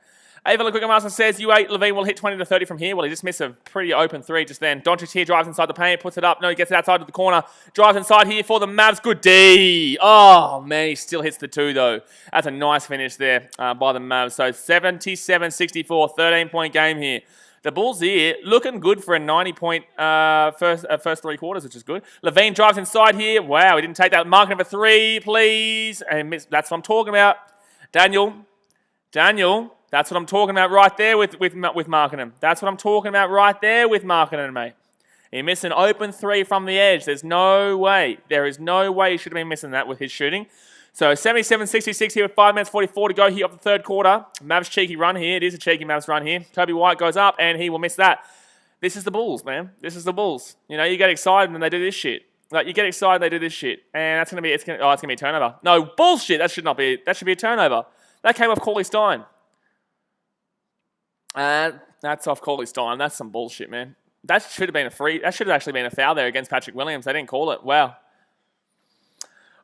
Ava Quickmaster says, Levine will hit 20 to 30 from here. Well, he just missed a pretty open 3 just then. Doncic here drives inside the paint, puts it up. No, he gets it outside to the corner. Drives inside here for the Mavs. Good D. Oh, man, he still hits the 2, though. That's a nice finish there by the Mavs. So 77-64, 13-point game here. The Bulls here looking good for a 90-point first 3 quarters, which is good. Levine drives inside here. Wow, he didn't take that. Marketing for 3, please. And miss. That's what I'm talking about. Daniel, that's what I'm talking about right there with Markkanen. That's what I'm talking about right there with Markkanen, mate. He missed an open 3 from the edge. There's no way. There is no way he should have been missing that with his shooting. So 77-66 here with 5 minutes 44 to go here of the third quarter. Mavs cheeky run here. It is a cheeky Mavs run here. Kobe White goes up and he will miss that. This is the Bulls, man. This is the Bulls. You know, you get excited when they do this shit. Like, you get excited, they do this shit. And that's going to be, it's going to be a turnover. No, bullshit. That should be a turnover. That came off Cauley Stein. That's off Cauley Stein. That's some bullshit, man. That should have been that should have actually been a foul there against Patrick Williams. They didn't call it. Wow.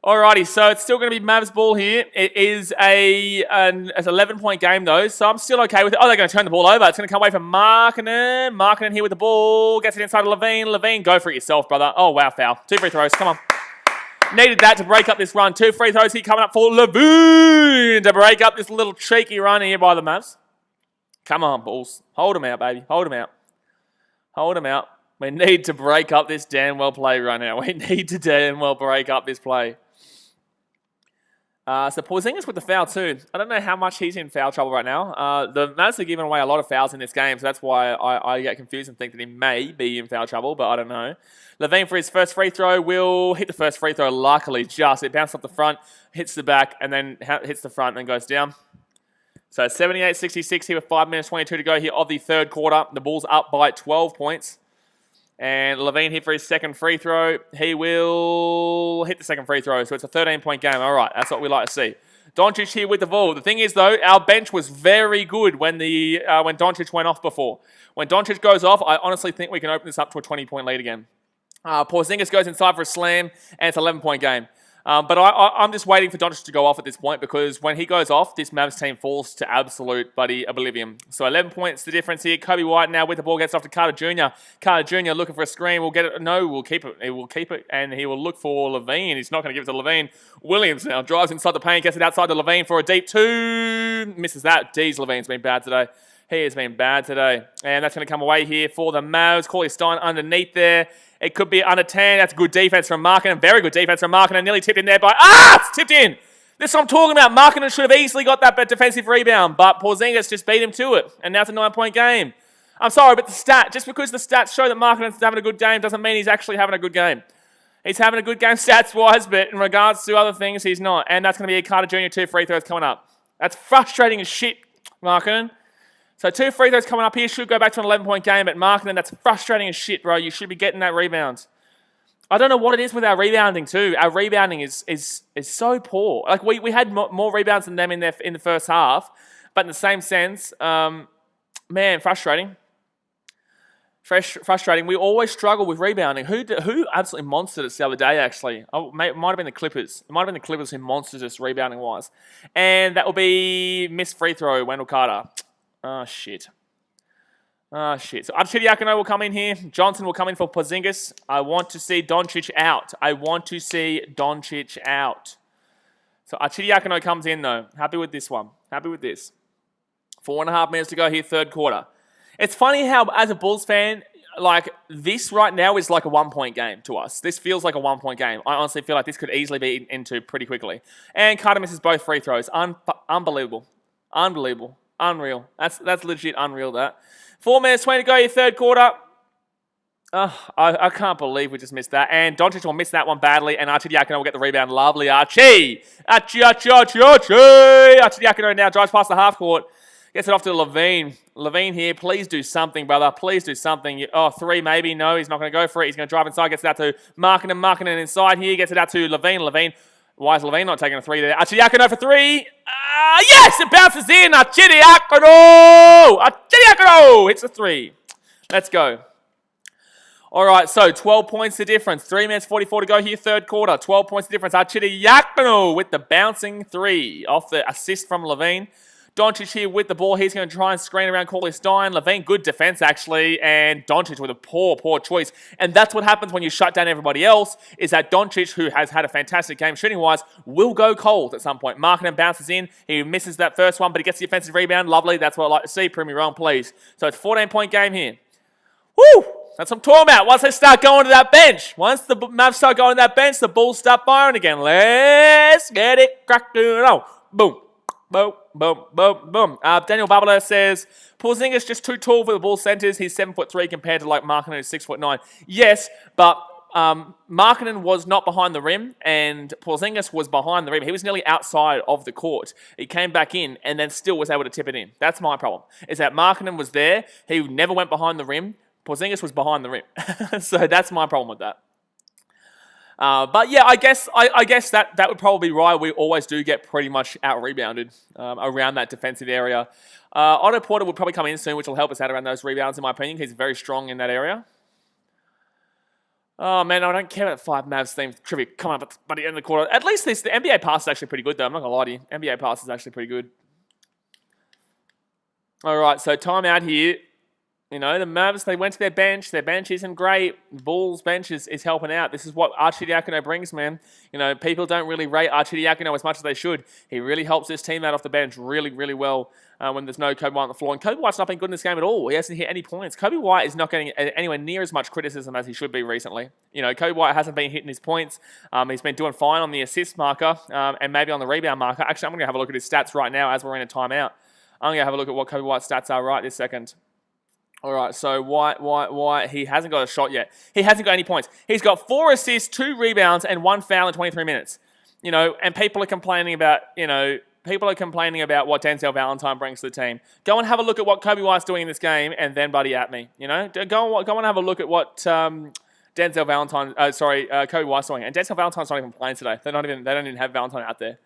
Alrighty, so it's still going to be Mavs ball here. It is an 11-point game, though, so I'm still okay with it. Oh, they're going to turn the ball over. It's going to come away from Markkanen. Markkanen here with the ball. Gets it inside of Levine. Levine, go for it yourself, brother. Oh, wow, foul. 2 free throws. Come on. Needed that to break up this run. 2 free throws here coming up for Levine to break up this little cheeky run here by the Mavs. Come on, Bulls. Hold them out, baby. Hold them out. Hold them out. We need to break up this damn well play right now. We need to damn well break up this play. So Porzingis with the foul too. I don't know how much he's in foul trouble right now. The Mavs are giving away a lot of fouls in this game, so that's why I get confused and think that he may be in foul trouble, but I don't know. Levine for his first free throw will hit the first free throw, luckily just. It bounced off the front, hits the back, and then hits the front and then goes down. So 78-66 here with 5 minutes 22 to go here of the third quarter. The Bulls up by 12 points. And Levine here for his second free throw. He will hit the second free throw. So it's a 13-point game. All right, that's what we like to see. Doncic here with the ball. The thing is, though, our bench was very good when Doncic went off before. When Doncic goes off, I honestly think we can open this up to a 20-point lead again. Porzingis goes inside for a slam, and it's an 11-point game. But I'm just waiting for Doncic to go off at this point because when he goes off, this Mavs team falls to absolute bloody oblivion. So 11 points the difference here. Kobe White now with the ball gets off to Carter Jr. Carter Jr. looking for a screen. We'll get it. No, we'll keep it. He will keep it, and he will look for Levine. He's not going to give it to Levine. Williams now drives inside the paint, gets it outside to Levine for a deep 2. Misses that. D's Levine's been bad today. He has been bad today. And that's going to come away here for the Mavs. Cauley Stein underneath there. It could be under 10. That's good defense from Markkanen. Very good defense from Markkanen. Nearly tipped in there by... It's tipped in. This is what I'm talking about. Markkanen should have easily got that defensive rebound, but Porzingis just beat him to it. And now it's a 9-point game. I'm sorry, but just because the stats show that Markkanen's having a good game doesn't mean he's actually having a good game. He's having a good game stats-wise, but in regards to other things, he's not. And that's going to be a Carter Jr. 2 free throws coming up. That's frustrating as shit, Markkanen. So 2 free throws coming up here. Should go back to an 11-point game at Markkanen. That's frustrating as shit, bro. You should be getting that rebound. I don't know what it is with our rebounding too. Our rebounding is so poor. Like we had more rebounds than them in the first half, but in the same sense, man, frustrating. Frustrating. We always struggle with rebounding. Who absolutely monstered us the other day? Actually, it might have been the Clippers. It might have been the Clippers who monstered us rebounding wise, and that will be missed free throw. Wendell Carter. Oh, shit. So Arcidiacono will come in here. Johnson will come in for Porzingis. I want to see Doncic out. So Arcidiacono comes in, though. Happy with this one. Happy with this. 4.5 minutes to go here, third quarter. It's funny how, as a Bulls fan, like, this right now is like a 1-point game to us. This feels like a 1-point game. I honestly feel like this could easily be into pretty quickly. And Carter misses both free throws. Unbelievable. Unreal. That's legit unreal, that. 4 minutes 20 to go, your third quarter. I can't believe we just missed that. And Doncic will miss that one badly, and Arcidiacono will get the rebound. Lovely, Archie. Arcidiacono now drives past the half court. Gets it off to Levine. Levine here, please do something, brother. Please do something. 3 maybe. No, he's not going to go for it. He's going to drive inside, gets it out to Markkanen inside here. Gets it out to Levine. Why is Levine not taking a 3 there? Arcidiacono for 3. Yes, it bounces in. Arcidiacono hits a 3. Let's go. All right, so 12 points the difference. 3 minutes 44 to go here, third quarter. 12 points the difference. Arcidiacono with the bouncing 3 off the assist from Levine. Doncic here with the ball. He's going to try and screen around Cauley-Stein. Levine, good defense, actually. And Doncic with a poor choice. And that's what happens when you shut down everybody else, is that Doncic, who has had a fantastic game shooting-wise, will go cold at some point. Markkanen bounces in. He misses that first one, but he gets the offensive rebound. Lovely. That's what I like to see. Prove me wrong, please. So it's a 14-point game here. Woo! That's what I'm talking about. Once they start going to that bench, once the Mavs start going to that bench, the Bulls start firing again. Let's get it cracking on. Boom. Boom, boom, boom, boom. Daniel Babler says, Porzingis just too tall for the Bulls centers. He's 7'3" compared to like Markkanen, who's 6'9". Yes, but Markkanen was not behind the rim and Porzingis was behind the rim. He was nearly outside of the court. He came back in and then still was able to tip it in. That's my problem, is that Markkanen was there. He never went behind the rim. Porzingis was behind the rim. So that's my problem with that. But yeah, I guess that would probably be why we always do get pretty much out-rebounded around that defensive area. Otto Porter will probably come in soon, which will help us out around those rebounds, in my opinion. He's very strong in that area. Oh, man, I don't care about the 5 Mavs theme trivia. Come on, but at the end of the quarter. At least the NBA pass is actually pretty good, though. I'm not going to lie to you. NBA pass is actually pretty good. All right, so timeout here. You know, the Mavs, they went to their bench. Their bench isn't great. The Bulls' bench is helping out. This is what Arcidiacono brings, man. You know, people don't really rate Arcidiacono as much as they should. He really helps this team out off the bench really, really well when there's no Kobe White on the floor. And Kobe White's not been good in this game at all. He hasn't hit any points. Kobe White is not getting anywhere near as much criticism as he should be recently. You know, Kobe White hasn't been hitting his points. He's been doing fine on the assist marker and maybe on the rebound marker. Actually, I'm going to have a look at his stats right now as we're in a timeout. I'm going to have a look at what Kobe White's stats are right this second. All right, so White, he hasn't got a shot yet. He hasn't got any points. He's got 4 assists, 2 rebounds, and 1 foul in 23 minutes. You know, and people are complaining about, what Denzel Valentine brings to the team. Go and have a look at what Kobe White's doing in this game, and then buddy at me. You know, go and have a look at what Kobe White's doing. And Denzel Valentine's not even playing today. They don't even have Valentine out there.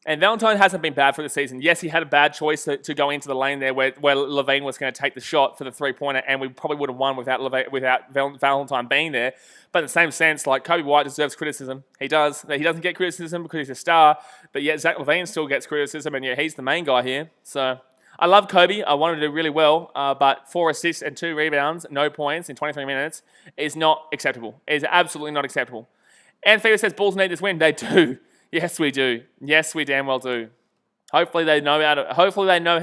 And Valentine hasn't been bad for the season. Yes, he had a bad choice to go into the lane there where Levine was going to take the shot for the three-pointer, and we probably would have won without Valentine being there. But in the same sense, like, Kobe White deserves criticism. He does. He doesn't get criticism because he's a star, but yet Zach LaVine still gets criticism, and yet he's the main guy here. So I love Kobe. I want him to do really well, but 4 assists and 2 rebounds, no points in 23 minutes is not acceptable. It is absolutely not acceptable. And Theo says Bulls need this win. They do. Yes, we do. Yes, we damn well do. Hopefully they know how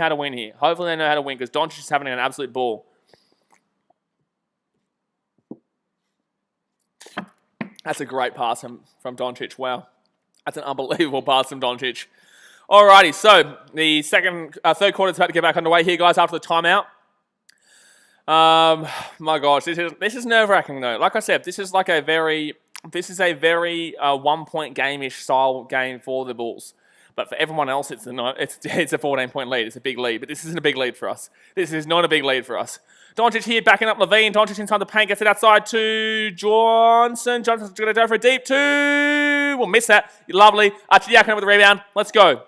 to win here. Hopefully they know how to win because Doncic is having an absolute ball. That's a great pass from Doncic. Wow. That's an unbelievable pass from Doncic. Alrighty, so the third quarter is about to get back underway here, guys, after the timeout. My gosh, this is nerve-wracking though. Like I said, this is a very 1-point game-ish style game for the Bulls. But for everyone else, it's a 14-point lead. It's a big lead, but this isn't a big lead for us. This is not a big lead for us. Doncic here backing up Levine. Doncic inside the paint, gets it outside to Johnson. Johnson's going to go for a deep 2. We'll miss that. Lovely. Arcidiacono with the rebound. Let's go.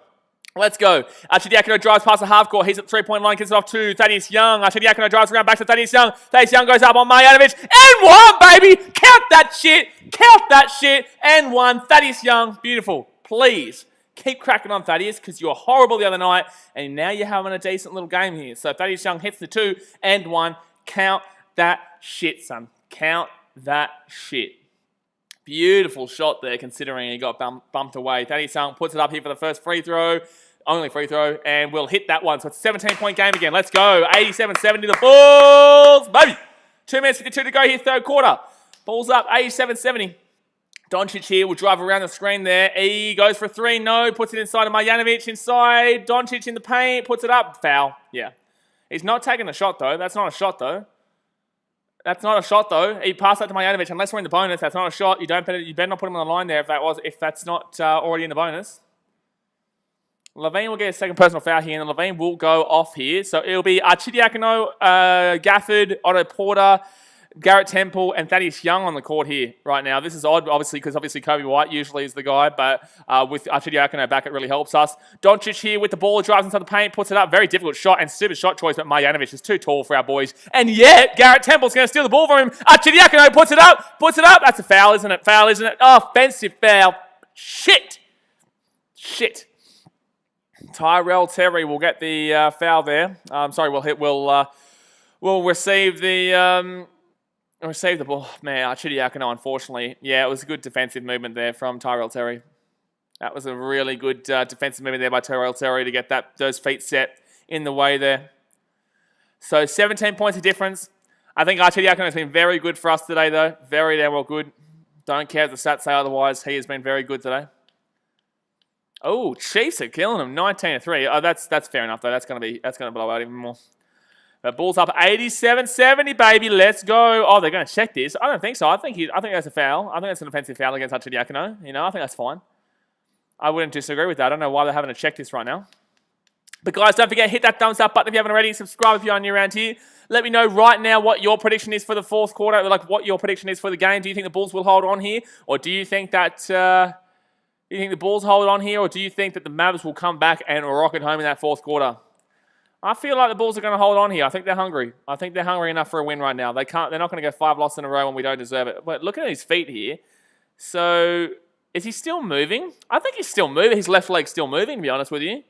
Arcidiacono drives past the half court. He's at the 3-point line. Gets it off to Thaddeus Young. Arcidiacono drives around back to Thaddeus Young. Thaddeus Young goes up on Marjanovic. And 1, baby. Count that shit. And 1. Thaddeus Young. Beautiful. Please keep cracking on Thaddeus because you were horrible the other night. And now you're having a decent little game here. So Thaddeus Young hits the 2 and 1. Count that shit, son. Count that shit. Beautiful shot there, considering he got bumped away. Thaddeus Young puts it up here for the first free throw. Only free throw. And we'll hit that one. So it's a 17-point game again. Let's go. 87-70 the Bulls. Baby. 2 minutes 52 to go here, third quarter. Bulls up, 87-70. Doncic here will drive around the screen there. He goes for a 3. No. Puts it inside of Marjanovic. Inside. Doncic in the paint. Puts it up. Foul. Yeah. He's not taking the shot, though. That's not a shot, though. He passed that to Marjanovic. Unless we're in the bonus, that's not a shot. You better not put him on the line there if that's not already in the bonus. Levine will get a second personal foul here, and Levine will go off here. So it'll be Arcidiacono, Gafford, Otto Porter, Garrett Temple, and Thaddeus Young on the court here right now. This is odd, because Kobe White usually is the guy, but with Arcidiacono back, it really helps us. Doncic here with the ball, drives into the paint, puts it up. Very difficult shot and super shot choice, but Marjanovic is too tall for our boys. And yet, Garrett Temple's going to steal the ball from him. Arcidiacono puts it up. That's a foul, isn't it? Oh, offensive foul. Shit. Tyrell Terry will get the foul there. We'll receive the ball. Man, Archidiakono, unfortunately. Yeah, it was a good defensive movement there from Tyrell Terry. That was a really good defensive movement there by Tyrell Terry to get those feet set in the way there. So 17 points of difference. I think Archidiakono has been very good for us today, though. Very damn well good. Don't care if the stats say otherwise. He has been very good today. Oh, Chiefs are killing him. 19-3. Oh, that's fair enough, though. That's gonna blow out even more. The Bulls up 87-70, baby. Let's go. Oh, they're going to check this. I don't think so. I think that's a foul. I think that's an offensive foul against Archidiakono. I think that's fine. I wouldn't disagree with that. I don't know why they're having to check this right now. But guys, don't forget, hit that thumbs up button if you haven't already. Subscribe if you're new around here. Let me know right now what your prediction is for the fourth quarter. Like what your prediction is for the game. Do you think the Bulls will hold on here, or do you think that the Bulls hold on here, or do you think that the Mavs will come back and rocket home in that fourth quarter? I feel like the Bulls are going to hold on here. I think they're hungry. I think they're hungry enough for a win right now. They're not going to go 5 losses in a row when we don't deserve it. But look at his feet here. So, is he still moving? I think he's still moving. His left leg's still moving, to be honest with you.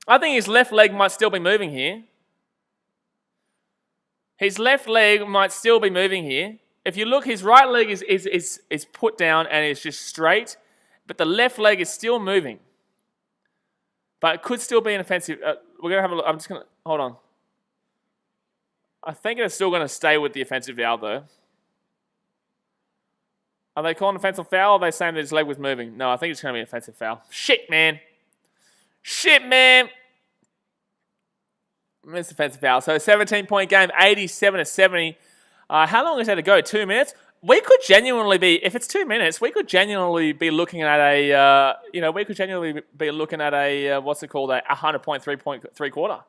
I think his left leg might still be moving here. His left leg might still be moving here. If you look, his right leg is put down and it's just straight. But the left leg is still moving. But it could still be an offensive. We're going to have a look. I'm just going to... Hold on. I think it's still going to stay with the offensive foul, though. Are they calling offensive foul, or are they saying that his leg was moving? No, I think it's going to be an offensive foul. Shit, man. Shit, man. It's offensive foul. So, 17-point game, 87-70. How long is that to go? 2 minutes? We could genuinely be, if it's 2 minutes, we could genuinely be looking at a, what's it called, a 100-point, three-quarter.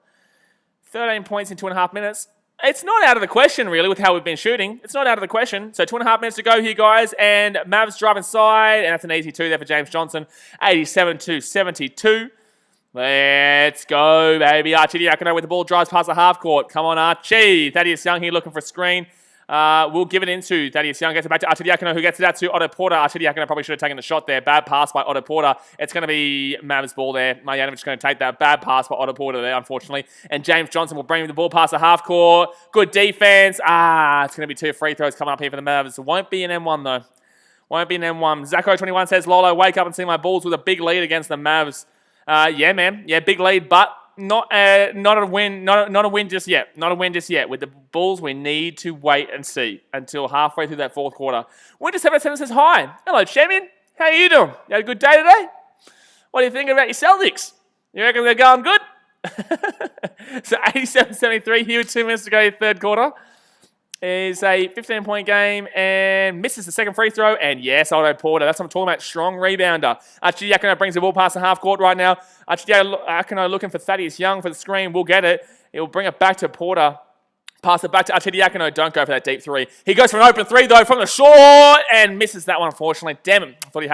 13 points in 2.5 minutes. It's not out of the question, really, with how we've been shooting. It's not out of the question. So 2.5 minutes to go here, guys, and Mavs drive inside, and that's an easy 2 there for James Johnson. 87-72. Let's go, baby. Archidiakono with the ball, drives past the half court. Come on, Archie. Thaddeus Young here looking for a screen. We'll give it into Thaddeus Young. Gets it back to Archidiakono, who gets it out to Otto Porter. Archidiakono probably should have taken the shot there. Bad pass by Otto Porter. It's going to be Mavs' ball there. Marjanovic going to take that. Bad pass by Otto Porter there, unfortunately. And James Johnson will bring the ball past the half court. Good defense. It's going to be 2 free throws coming up here for the Mavs. It won't be an M1, though. Won't be an M1. Zacho21 says, Lolo, wake up and see my Bulls with a big lead against the Mavs. Yeah, man. Yeah, big lead, but not a win. Not a win just yet. Not a win just yet. With the Bulls, we need to wait and see until halfway through that fourth quarter. Winter77 says, hi. Hello, champion. How are you doing? You had a good day today? What are you thinking about your Celtics? You reckon they're going good? So 87-73 here with 2 minutes to go in the third quarter. Is a 15-point game and misses the second free throw. And yes, Otto Porter. That's what I'm talking about. Strong rebounder. Archidiakono brings the ball past the half court right now. Archidiakono looking for Thaddeus Young for the screen. We'll get it. He'll bring it back to Porter. Pass it back to Archidiakono. Don't go for that deep 3. He goes for an open 3, though, from the short and misses that one, unfortunately. Damn it. I thought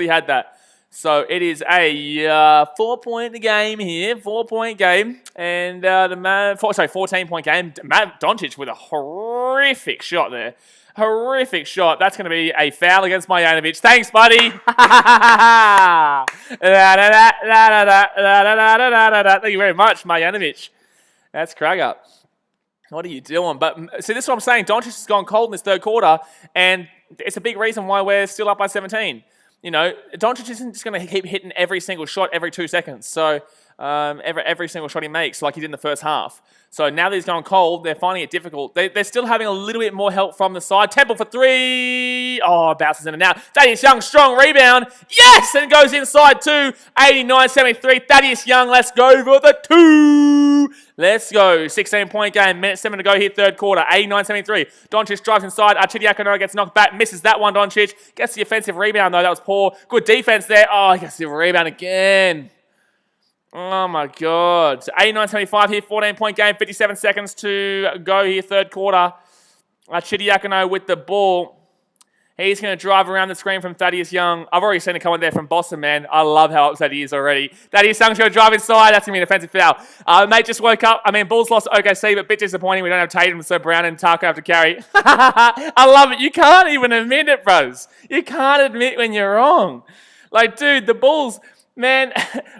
he had that. So it is a 4-point game here, 4-point game, and 14-point game. Doncic with a horrific shot there, horrific shot. That's going to be a foul against Marjanovic. Thanks, buddy. Thank you very much, Marjanovic. That's crack up. What are you doing? But see, this is what I'm saying. Doncic has gone cold in this third quarter, and it's a big reason why we're still up by 17. Doncic isn't just going to keep hitting every single shot every 2 seconds. So every single shot he makes, like he did in the first half. So now that he's gone cold, they're finding it difficult. They're still having a little bit more help from the side. Temple for 3. Oh, bounces in and out. Thaddeus Young, strong rebound. Yes! And it goes inside too. 89-73. Thaddeus Young, let's go for the 2. Let's go. 16-point game. Minute 7 to go here, third quarter. 89-73. Doncic drives inside. Archidiakono gets knocked back. Misses that one, Doncic. Gets the offensive rebound, though. That was poor. Good defense there. Oh, he gets the rebound again. Oh, my God. So 89-75 here, 14-point game, 57 seconds to go here, third quarter. Archidiakono with the ball. He's going to drive around the screen from Thaddeus Young. I've already seen it come in there from Boston, man. I love how upset he is already. Thaddeus Young's going to drive inside. That's going to be an offensive foul. Mate just woke up. Bulls lost OKC, but a bit disappointing. We don't have Tatum, so Brown and Tarko have to carry. I love it. You can't even admit it, bros. You can't admit when you're wrong. Like, dude, the Bulls... Man,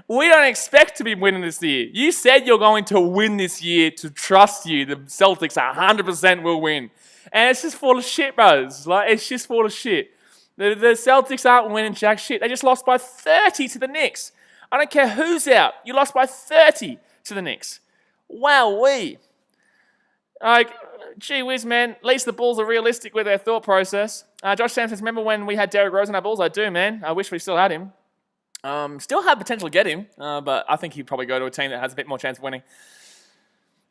we don't expect to be winning this year. You said you're going to win this year to trust you. The Celtics 100% will win. And it's just full of shit, bros. Like, it's just full of shit. The Celtics aren't winning jack shit. They just lost by 30 to the Knicks. I don't care who's out. You lost by 30 to the Knicks. Wowee. Like, gee whiz, man. At least the Bulls are realistic with their thought process. Josh Sam says, remember when we had Derrick Rose in our Bulls? I do, man. I wish we still had him. Still have potential to get him, but I think he'd probably go to a team that has a bit more chance of winning.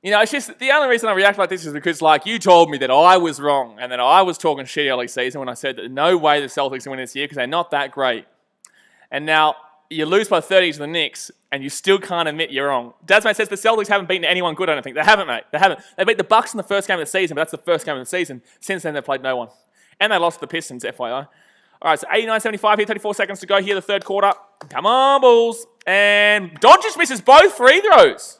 You know, it's just the only reason I react like this is because, like, you told me that I was wrong and that I was talking shit early season when I said that no way the Celtics are winning this year because they're not that great. And now you lose by 30 to the Knicks and you still can't admit you're wrong. Dasmate says the Celtics haven't beaten anyone good, I don't think. They haven't, mate. They haven't. They beat the Bucks in the first game of the season, but that's the first game of the season. Since then, they've played no one. And they lost to the Pistons, FYI. All right, so 89-75 here, 34 seconds to go here, the third quarter. Come on, Bulls. And Doncic misses both free throws.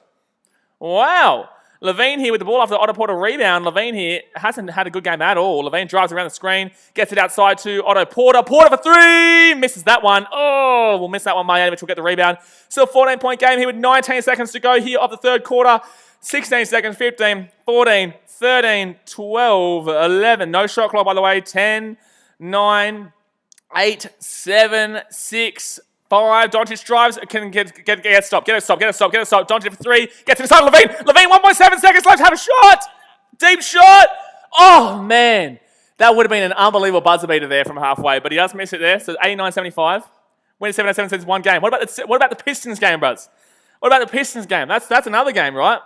Wow. Levine here with the ball after the Otto Porter rebound. Levine here hasn't had a good game at all. Levine drives around the screen, gets it outside to Otto Porter. Porter for three. Misses that one. Oh, we'll miss that one. Miami will get the rebound. Still a 14-point game here with 19 seconds to go here of the third quarter. 16 seconds, 15, 14, 13, 12, 11. No shot clock, by the way. 10, 9, 8, 7, 6, 5. Doncic drives. Can get stopped. Get it stopped. Doncic for three. Gets inside Levine. Levine, 1.7 seconds left. Have a shot. Deep shot. Oh, man. That would have been an unbelievable buzzer beater there from halfway, but he does miss it there. So 89-75. Win 7-7 since one game. What about the Pistons game, bros? What about the Pistons game? That's another game, right?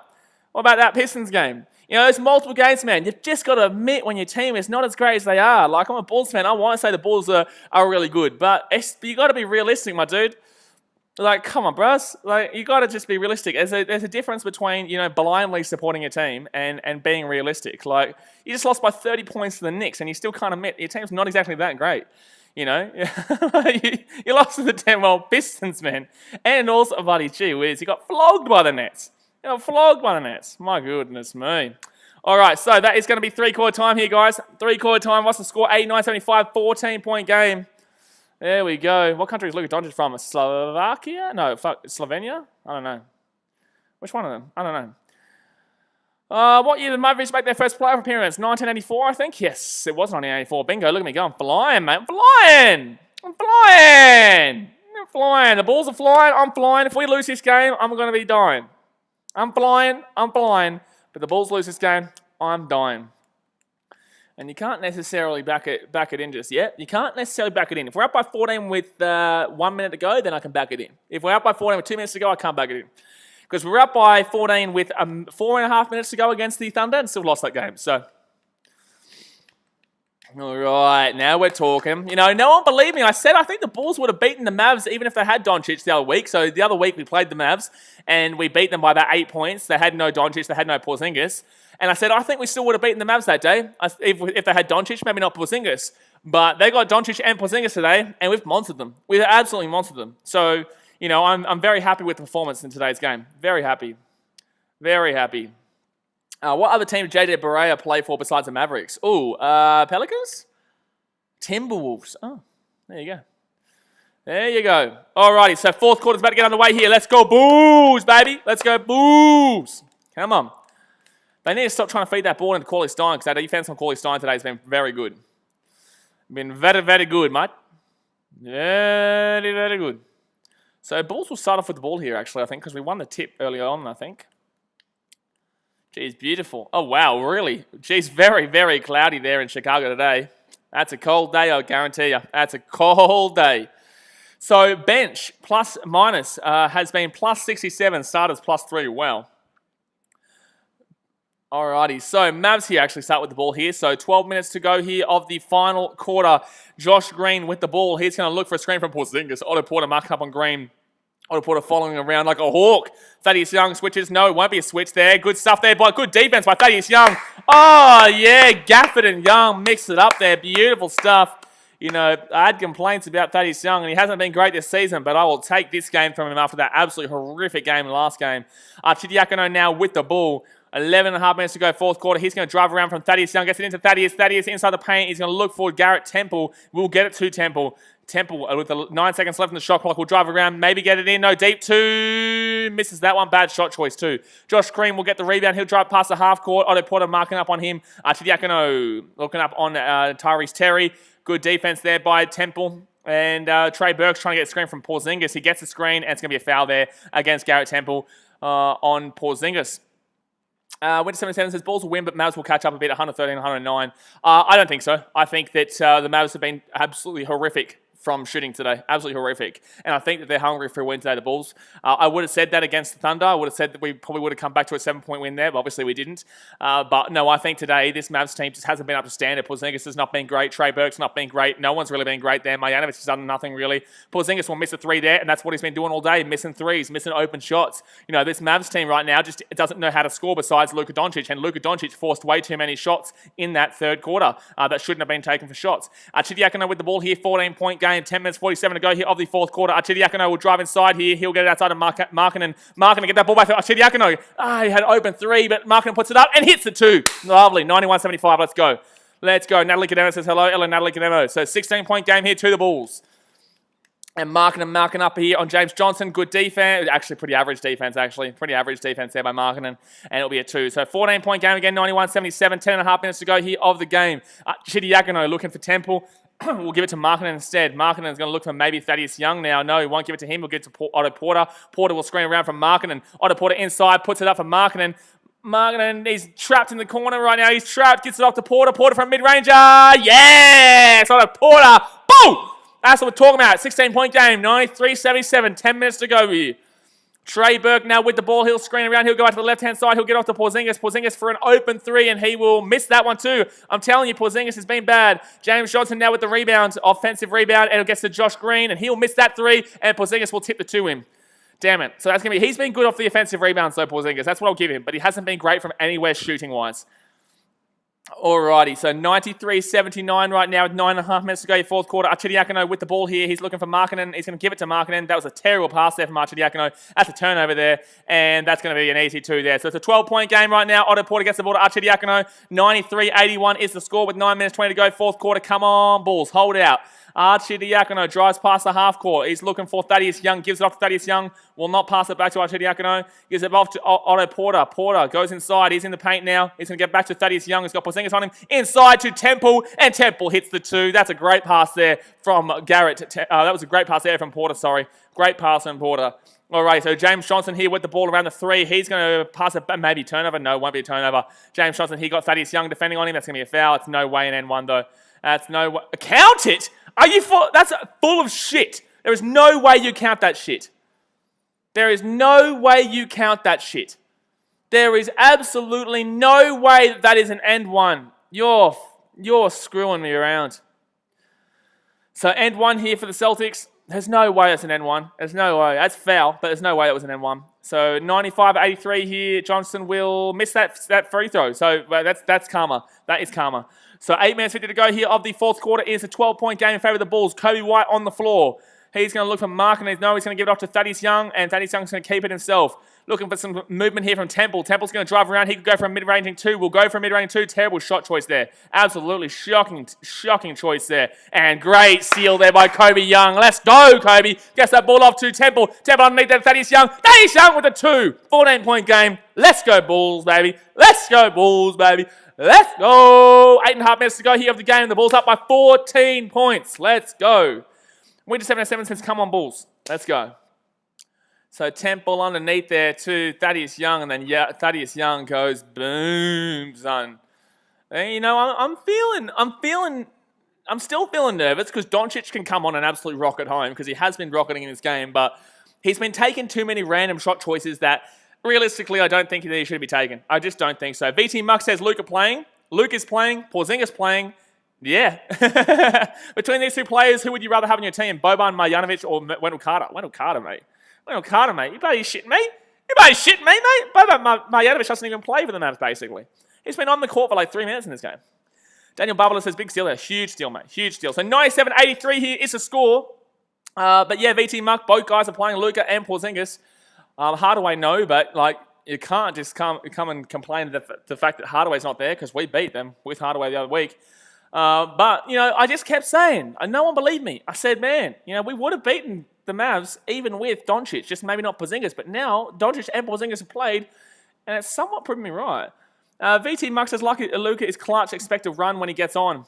What about that Pistons game? You know, there's multiple games, man. You've just got to admit when your team is not as great as they are. Like, I'm a Bulls fan. I want to say the Bulls are really good. But you got to be realistic, my dude. Like, come on, bros. Like, you got to just be realistic. There's a difference between, you know, blindly supporting your team and being realistic. Like, you just lost by 30 points to the Knicks, and you still can't admit your team's not exactly that great. You know, you lost to the 10-well Pistons, man. And also, buddy, gee whiz, you got flogged by the Nets. You know, flogged by the Nets. My goodness me. All right, so that is going to be three-quarter time here, guys. Three-quarter time. What's the score? 89-75, 14-point game. There we go. What country is Luka Doncic from? Slovakia? No, Slovenia? I don't know. Which one of them? I don't know. What year did the Mavericks make their first playoff appearance? 1984, I think? Yes, it was 1984. Bingo. Look at me go. I'm flying, mate. I'm flying. The Bulls are flying. I'm flying. If we lose this game, I'm going to be dying. I'm flying. But the Bulls lose this game, I'm dying. And you can't necessarily back it in just yet. You can't necessarily back it in. If we're up by 14 with 1 minute to go, then I can back it in. If we're up by 14 with 2 minutes to go, I can't back it in. Because we're up by 14 with 4.5 minutes to go against the Thunder and still lost that game. So, all right, now we're talking. You know, no one believed me. I said I think the Bulls would have beaten the Mavs even if they had Doncic the other week. So the other week we played the Mavs and we beat them by about 8 points. They had no Doncic, they had no Porzingis. And I said I think we still would have beaten the Mavs that day if they had Doncic, maybe not Porzingis. But they got Doncic and Porzingis today, and we've monstered them. We've absolutely monstered them. So, you know, I'm very happy with the performance in today's game. Very happy. Very happy. What other team did JJ Barea play for besides the Mavericks? Ooh, Pelicans? Timberwolves. Oh, there you go. There you go. Alrighty, so fourth quarter's about to get underway here. Let's go Bulls, baby. Let's go Bulls. Come on. They need to stop trying to feed that ball into Cauley Stein because that defense on Cauley Stein today has been very good. Been very, very good, mate. Very, very good. So Bulls will start off with the ball here, actually, I think, because we won the tip early on, I think. Geez, beautiful. Oh, wow, really? Geez, very, very cloudy there in Chicago today. That's a cold day, I guarantee you. That's a cold day. So bench plus minus has been plus 67, starters plus 3. Wow. Alrighty, so Mavs here actually start with the ball here. So 12 minutes to go here of the final quarter. Josh Green with the ball. He's going to look for a screen from Porzingis. Otto Porter marking up on Green. Otto Porter following around like a hawk. Thaddeus Young switches. No, it won't be a switch there. Good stuff there, but good defense by Thaddeus Young. Oh, yeah, Gafford and Young mixed it up there. Beautiful stuff. You know, I had complaints about Thaddeus Young, and he hasn't been great this season, but I will take this game from him after that absolutely horrific game in the last game. Chidiakono now with the ball. 11.5 minutes to go, fourth quarter. He's going to drive around from Thaddeus Young. Gets it into Thaddeus. Thaddeus inside the paint. He's going to look for Garrett Temple. We'll get it to Temple. Temple, with the 9 seconds left in the shot clock, will drive around, maybe get it in. No, deep two. Misses that one. Bad shot choice too. Josh Green will get the rebound. He'll drive past the half court. Otto Porter marking up on him. Chidiakono looking up on Tyrese Terry. Good defense there by Temple. And Trey Burke's trying to get a screen from Porzingis. He gets the screen, and it's going to be a foul there against Garrett Temple on Porzingis. Winter 77 says Bulls will win, but Mavs will catch up a bit, 113, 109. I don't think so. I think that the Mavs have been absolutely horrific from shooting today. Absolutely horrific. And I think that they're hungry for a win today, the Bulls. I would have said that against the Thunder. I would have said that we probably would have come back to a 7-point win there, but obviously we didn't. But no, I think today this Mavs team just hasn't been up to standard. Porzingis has not been great. Trey Burke's not been great. No one's really been great there. Marjanovic has done nothing really. Porzingis will miss a three there, and that's what he's been doing all day, missing threes, missing open shots. You know, this Mavs team right now just doesn't know how to score besides Luka Doncic, and Luka Doncic forced way too many shots in that third quarter that shouldn't have been taken for shots. Chidiakono with the ball here, 14-point game, 10 minutes 47 to go here of the fourth quarter. Chidiakono will drive inside here. He'll get it outside of Markkanen. Markkanen get that ball back to Chidiakono. He had an open three, but Markkanen puts it up and hits the two. Lovely. 91-75. Let's go. Let's go. Natalie Cademo says hello. Hello, Natalie Cademo. So 16-point game here to the Bulls. And marking up here on James Johnson. Good defense. Actually, pretty average defense, actually. Pretty average defense there by Markkanen. And it'll be a 2. So 14-point game again, 91-77. 10.5 minutes to go here of the game. Chidiakono looking for Temple. We'll give it to Markkanen instead. Markkanen's going to look for maybe Thaddeus Young now. No, he won't give it to him. We'll give it to Otto Porter. Porter will screen around from Markkanen. Otto Porter inside, puts it up for Markkanen. Markkanen, he's trapped in the corner right now. He's trapped, gets it off to Porter. Porter from mid-ranger. Yes! Otto Porter. Boom! That's what we're talking about. 16-point game, 93-77. 10 minutes to go here. Trey Burke now with the ball. He'll screen around. He'll go out to the left-hand side. He'll get off to Porzingis. Porzingis for an open three, and he will miss that one too. I'm telling you, Porzingis has been bad. James Johnson now with the rebound, offensive rebound, and it gets to Josh Green, and he'll miss that three, and Porzingis will tip the two in. Damn it. So that's going to be, he's been good off the offensive rebounds though, Porzingis. That's what I'll give him, but he hasn't been great from anywhere shooting-wise. Alrighty, so 93-79 right now with 9.5 minutes to go, your fourth quarter. Chidiakono with the ball here. He's looking for Markkanen. He's going to give it to Markkanen. That was a terrible pass there from Chidiakono. That's a turnover there, and that's going to be an easy 2 there. So it's a 12-point game right now. Otto Porter gets the ball to Chidiakono. 93-81 is the score with 9 minutes 20 to go, fourth quarter. Come on, Bulls, hold out. Chidiakono drives past the half court. He's looking for Thaddeus Young. Gives it off to Thaddeus Young. Will not pass it back to Chidiakono. Gives it off to Otto Porter. Porter goes inside. He's in the paint now. He's going to get back to Thaddeus Young. He's got Porzingis on him. Inside to Temple. And Temple hits the 2. That's a great pass there from Garrett. That was a great pass there from Porter, sorry. Great pass from Porter. All right, so James Johnson here with the ball around the 3. He's going to pass it, maybe turnover. No, won't be a turnover. James Johnson, he got Thaddeus Young defending on him. That's going to be a foul. It's no way in N1 though. That's no way. Count it! Are you full? That's full of shit. There is no way you count that shit. There is no way you count that shit. There is absolutely no way that that is an end one. You're screwing me around. So end one here for the Celtics. There's no way that's an end one. There's no way. That's foul, but there's no way that was an end one. So 95-83 here. Johnson will miss that free throw. So that's karma. That is karma. So 8 minutes 50 to go here of the fourth quarter. Is a 12-point game in favor of the Bulls. Kobe White on the floor. He's going to look for Markkanen. No, he's going to give it off to Thaddeus Young, and Thaddeus Young's going to keep it himself. Looking for some movement here from Temple. Temple's going to drive around. He could go for a mid-ranging 2. We'll go for a mid-ranging 2. Terrible shot choice there. Absolutely shocking choice there. And great steal there by Kobe Young. Let's go, Kobe. Gets that ball off to Temple. Temple underneath there, Thaddeus Young. Thaddeus Young with a 2. 14-point game. Let's go, Bulls, baby. Let's go, Bulls, baby. Let's go. 8.5 minutes to go here of the game. The Bulls up by 14 points. Let's go. Winter 77 says, come on, Bulls. Let's go. So Temple underneath there to Thaddeus Young, and then Thaddeus Young goes boom, son. And, you know, I'm still feeling nervous because Doncic can come on and absolutely rock at home because he has been rocketing in this game, but he's been taking too many random shot choices that realistically I don't think he should be taken. I just don't think so. VT Muck says Luka playing. Luke is playing. Porzingis playing. Yeah. Between these two players, who would you rather have on your team? Boban Marjanovic or Wendell Carter? Wendell Carter, mate. Wendell Carter, mate. You bloody shitting me? You bloody shitting me, mate? Boban Marjanovic doesn't even play for the Mavs, basically. He's been on the court for like 3 minutes in this game. Daniel Bubbler says, big steal there. Huge steal, mate. Huge steal. So 97-83 here is the score. But yeah, VT Muck, both guys are playing, Luka and Porzingis. Hardaway, no, but like, you can't just come and complain the fact that Hardaway's not there because we beat them with Hardaway the other week. But, I just kept saying, and no one believed me. I said, man, we would have beaten the Mavs even with Doncic, just maybe not Porzingis. But now Doncic and Porzingis have played, and it's somewhat proven me right. VT Mux says, Luka is clutch, expect a run when he gets on.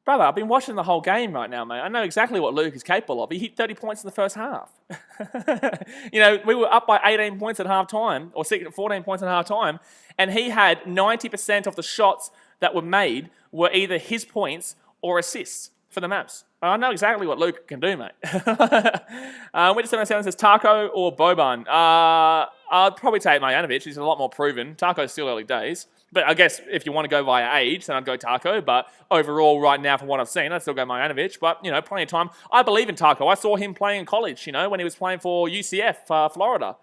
Brother, I've been watching the whole game right now, mate. I know exactly what Luke is capable of. He hit 30 points in the first half. We were up by 18 points at halftime, or 14 points at halftime, and he had 90% of the shots that were made were either his points or assists for the Mavs. I know exactly what Luke can do, mate. Winter 77 says Taco or Boban. I'd probably take Marjanovic. He's a lot more proven. Taco's still early days. But I guess if you want to go via age, then I'd go Taco. But overall, right now, from what I've seen, I'd still go Marjanovic. But, plenty of time. I believe in Taco. I saw him playing in college, when he was playing for UCF, Florida.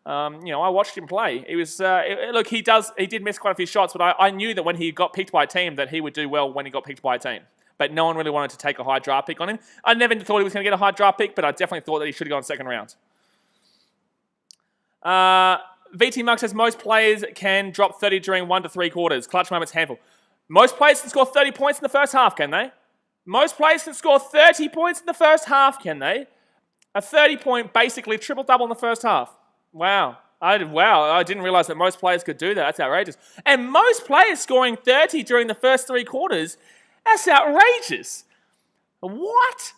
I watched him play. He was look. He did miss quite a few shots, but I knew that when he got picked by a team, that he would do well when he got picked by a team. But no one really wanted to take a high draft pick on him. I never thought he was going to get a high draft pick, but I definitely thought that he should have gone second round. VT Mug says most players can drop 30 during 1 to 3 quarters. Clutch moments handful. Most players can score 30 points in the first half, can they? Most players can score 30 points in the first half, can they? A 30-point, basically triple-double in the first half. Wow. I didn't realize that most players could do that. That's outrageous. And most players scoring 30 during the first 3 quarters, that's outrageous. What?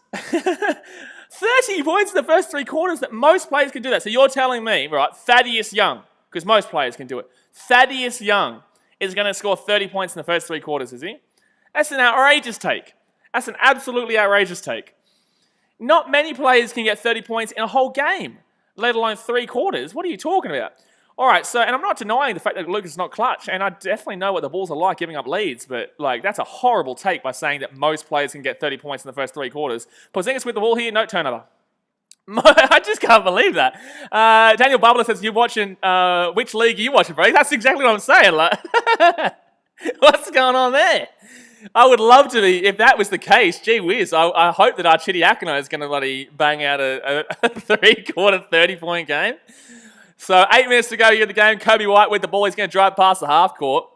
30 points in the first 3 quarters, that most players can do that. So you're telling me, right, Thaddeus Young, because most players can do it. Thaddeus Young is going to score 30 points in the first 3 quarters, is he? That's an outrageous take. That's an absolutely outrageous take. Not many players can get 30 points in a whole game, let alone 3 quarters. What are you talking about? All right, and I'm not denying the fact that Luka's not clutch, and I definitely know what the Bulls are like giving up leads, but that's a horrible take by saying that most players can get 30 points in the first 3 quarters. Porzingis with the ball here, no turnover. I just can't believe that. Daniel Barbara says, you're watching, which league are you watching, bro? That's exactly what I'm saying. What's going on there? I would love to be, if that was the case, gee whiz, I hope that Archidi Akino is going to bloody bang out a 3-quarter 30-point game. So 8 minutes to go here in the game. Kobe White with the ball. He's going to drive past the half court.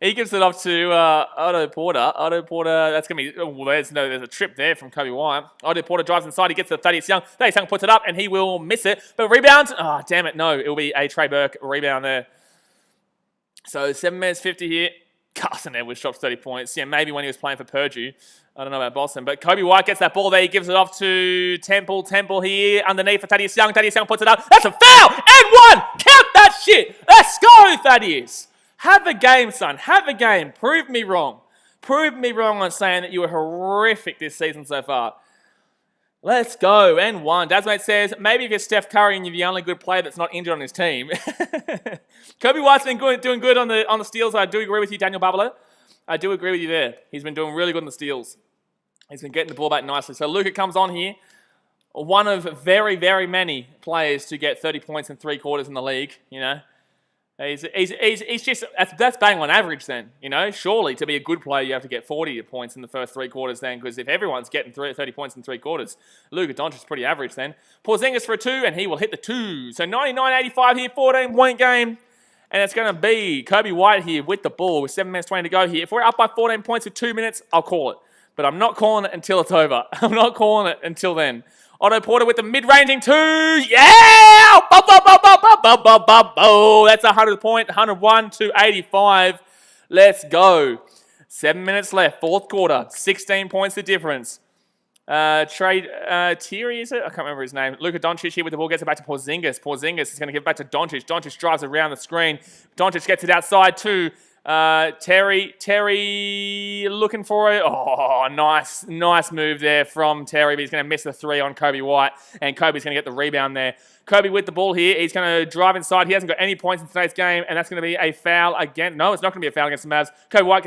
He gives it off to Otto Porter. Otto Porter, that's going to be, there's a trip there from Kobe White. Otto Porter drives inside. He gets to Thaddeus Young. Thaddeus Young puts it up and he will miss it. But rebounds, damn it, no. It'll be a Trey Burke rebound there. So 7 minutes 50 here. Carson Edwards drops 30 points. Yeah, maybe when he was playing for Purdue. I don't know about Boston. But Kobe White gets that ball there. He gives it off to Temple. Temple here underneath for Thaddeus Young. Thaddeus Young puts it up. That's a foul! And 1! Count that shit! Let's go, Thaddeus! Have a game, son. Have a game. Prove me wrong. Prove me wrong on saying that you were horrific this season so far. Let's go. And 1. Dasmate says, maybe if you're Steph Curry and you're the only good player that's not injured on his team. Kobe White's been doing good on the steals. I do agree with you, Daniel Babalo. I do agree with you there. He's been doing really good on the steals. He's been getting the ball back nicely. So Luka comes on here. One of very, very many players to get 30 points in 3 quarters in the league, He's just, that's bang on average then, Surely to be a good player, you have to get 40 points in the first 3 quarters then, because if everyone's getting 30 points in 3 quarters, Luka Doncic's pretty average then. Porzingis for a 2, and he will hit the 2. So 99-85 here, 14-point game. And it's going to be Kobe White here with the ball with 7 minutes 20 to go here. If we're up by 14 points with 2 minutes, I'll call it. But I'm not calling it until it's over. I'm not calling it until then. Otto Porter with the mid-ranging 2. Yeah! That's 100 point, 101 to 85. Let's go. 7 minutes left, 4th quarter. 16 points the difference. Thierry, is it? I can't remember his name. Luka Doncic here with the ball, gets it back to Porzingis. Porzingis is going to give it back to Doncic. Doncic drives around the screen. Doncic gets it outside to Terry looking for it. Oh, nice move there from Terry, but he's going to miss the 3 on Kobe White, and Kobe's going to get the rebound there. Kobe with the ball here. He's going to drive inside. He hasn't got any points in today's game, and that's going to be a foul again. No, it's not going to be a foul against the Mavs. Kobe White...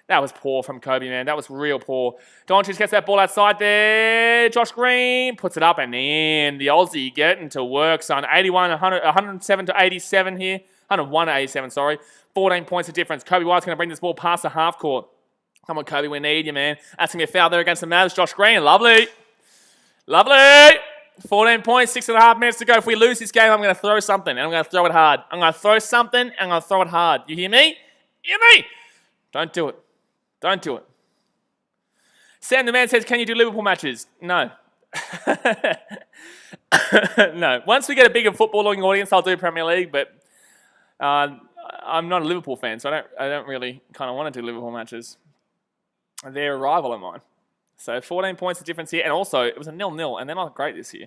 That was poor from Kobe, man. That was real poor. Doncic gets that ball outside there. Josh Green puts it up and in. The Aussie getting to work, son. 107 to 87 here. 101 to 87, sorry. 14 points of difference. Kobe White's going to bring this ball past the half court. Come on, Kobe, we need you, man. That's going to be a foul there against the Mavs. Josh Green, lovely. Lovely. 14 points, 6.5 minutes to go. If we lose this game, I'm going to throw something, and I'm going to throw it hard. I'm going to throw something, and I'm going to throw it hard. You hear me? Hear me? Don't do it. Don't do it. Sam the man says, can you do Liverpool matches? No. No. Once we get a bigger footballing audience, I'll do Premier League, but I'm not a Liverpool fan, so I don't really kind of want to do Liverpool matches. They're a rival of mine. So 14 points of difference here, and also it was a 0-0, and they're not great this year.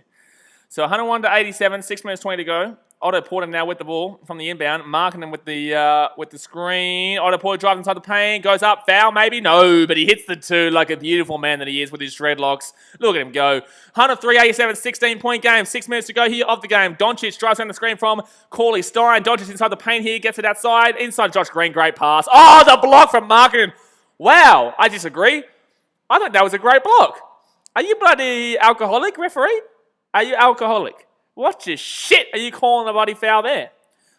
So 101 to 87, 6 minutes 20 to go. Otto Porter now with the ball from the inbound, marking him with the screen. Otto Porter drives inside the paint, goes up, foul maybe? No, but he hits the two like a beautiful man that he is with his dreadlocks. Look at him go. 103, 87, 16-point game. 6 minutes to go here of the game. Doncic drives down the screen from Corley Stein. Doncic inside the paint here, gets it outside. Inside Josh Green, great pass. Oh, the block from Markin. Wow, I disagree. I thought that was a great block. Are you bloody alcoholic, referee? Are you alcoholic? What the shit are you calling a bloody foul there?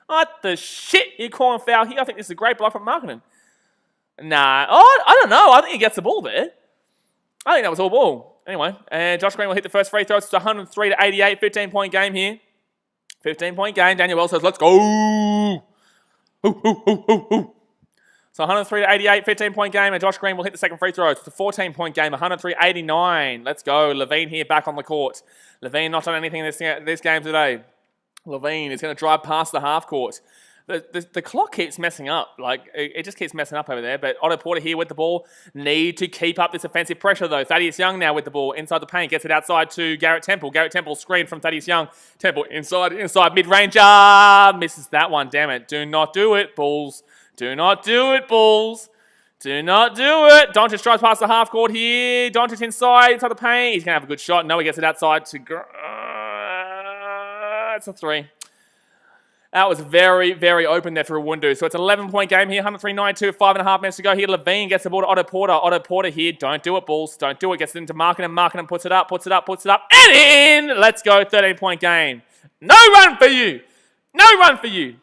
What the shit are you calling foul here? I think this is a great block from Markkinen. Nah. Oh, I don't know. I think he gets the ball there. I think that was all ball. Anyway, and Josh Green will hit the first free throw. It's 103 to 88. 15-point game here. 15-point game. Daniel Wells says, let's go. So 103 to 88, 15-point game, and Josh Green will hit the second free throw. It's a 14-point game, 103-89. Let's go. Levine here back on the court. Levine not done anything in this game today. Levine is going to drive past the half court. The clock keeps messing up. Like, it just keeps messing up over there. But Otto Porter here with the ball. Need to keep up this offensive pressure, though. Thaddeus Young now with the ball inside the paint. Gets it outside to Garrett Temple. Garrett Temple screen from Thaddeus Young. Temple inside mid-ranger. Misses that one. Damn it. Do not do it, Bulls. Do not do it, Bulls. Do not do it. Doncic drives past the half court here. Doncic inside the paint. He's going to have a good shot. No, he gets it outside to... it's a 3. That was very, very open there for Wundu. So it's an 11-point game here. 103-92, 5.5 minutes to go here. Levine gets the ball to Otto Porter. Otto Porter here. Don't do it, Bulls. Don't do it. Gets it into Markkinen. Markkinen puts it up. And in! Let's go. 13-point game. No run for you. No run for you.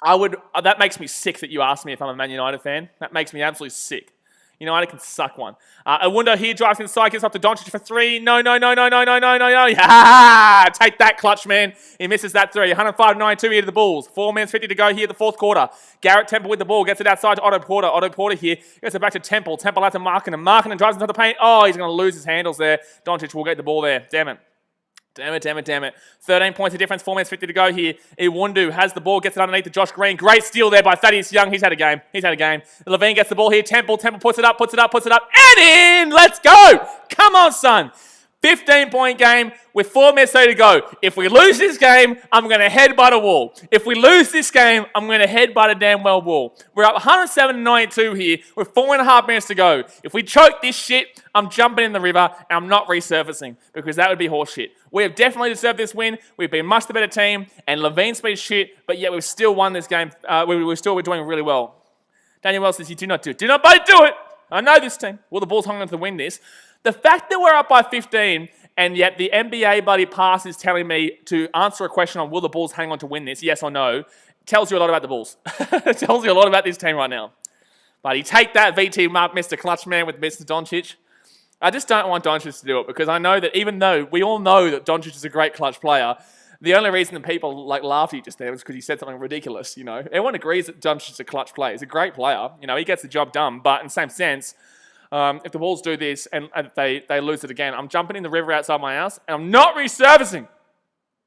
That makes me sick that you asked me if I'm a Man United fan. That makes me absolutely sick. United can suck one. Awundo here drives inside, gets up to Doncic for 3. No. Yeah! Take that, clutch man. He misses that 3. 105-92 here to the Bulls. 4 minutes 50 to go here, the fourth quarter. Garrett Temple with the ball, gets it outside to Otto Porter. Otto Porter here, gets it back to Temple. Temple out to Markkinen. Markkinen drives into the paint. Oh, he's going to lose his handles there. Doncic will get the ball there. Damn it. 13 points of difference, 4 minutes 50 to go here. Iwundu has the ball, gets it underneath to Josh Green. Great steal there by Thaddeus Young. He's had a game. Levine gets the ball here. Temple puts it up. And in! Let's go! Come on, son. 15-point game with 4 minutes to go. If we lose this game, I'm going to headbutt a wall. If we lose this game, I'm going to headbutt a damn well wall. We're up 107-92 here with 4.5 minutes to go. If we choke this shit, I'm jumping in the river and I'm not resurfacing because that would be horseshit. We have definitely deserved this win. We've been much the better team and Levine's been shit, but yet we've still won this game. We're doing really well. Daniel Wells says, you do not do it. Do not do it. I know this team. Well, the Bulls hung on to win this. The fact that we're up by 15 and yet the NBA buddy pass is telling me to answer a question on will the Bulls hang on to win this, yes or no, tells you a lot about the Bulls. It tells you a lot about this team right now. Buddy, take that VT mark, Mr. Clutch Man with Mr. Doncic. I just don't want Doncic to do it because I know that even though we all know that Doncic is a great clutch player, the only reason that people laughed at you just there was because he said something ridiculous, you know. Everyone agrees that Doncic is a clutch player. He's a great player. You know, he gets the job done, but in the same sense, if the Bulls do this and they lose it again, I'm jumping in the river outside my house and I'm not resurfacing.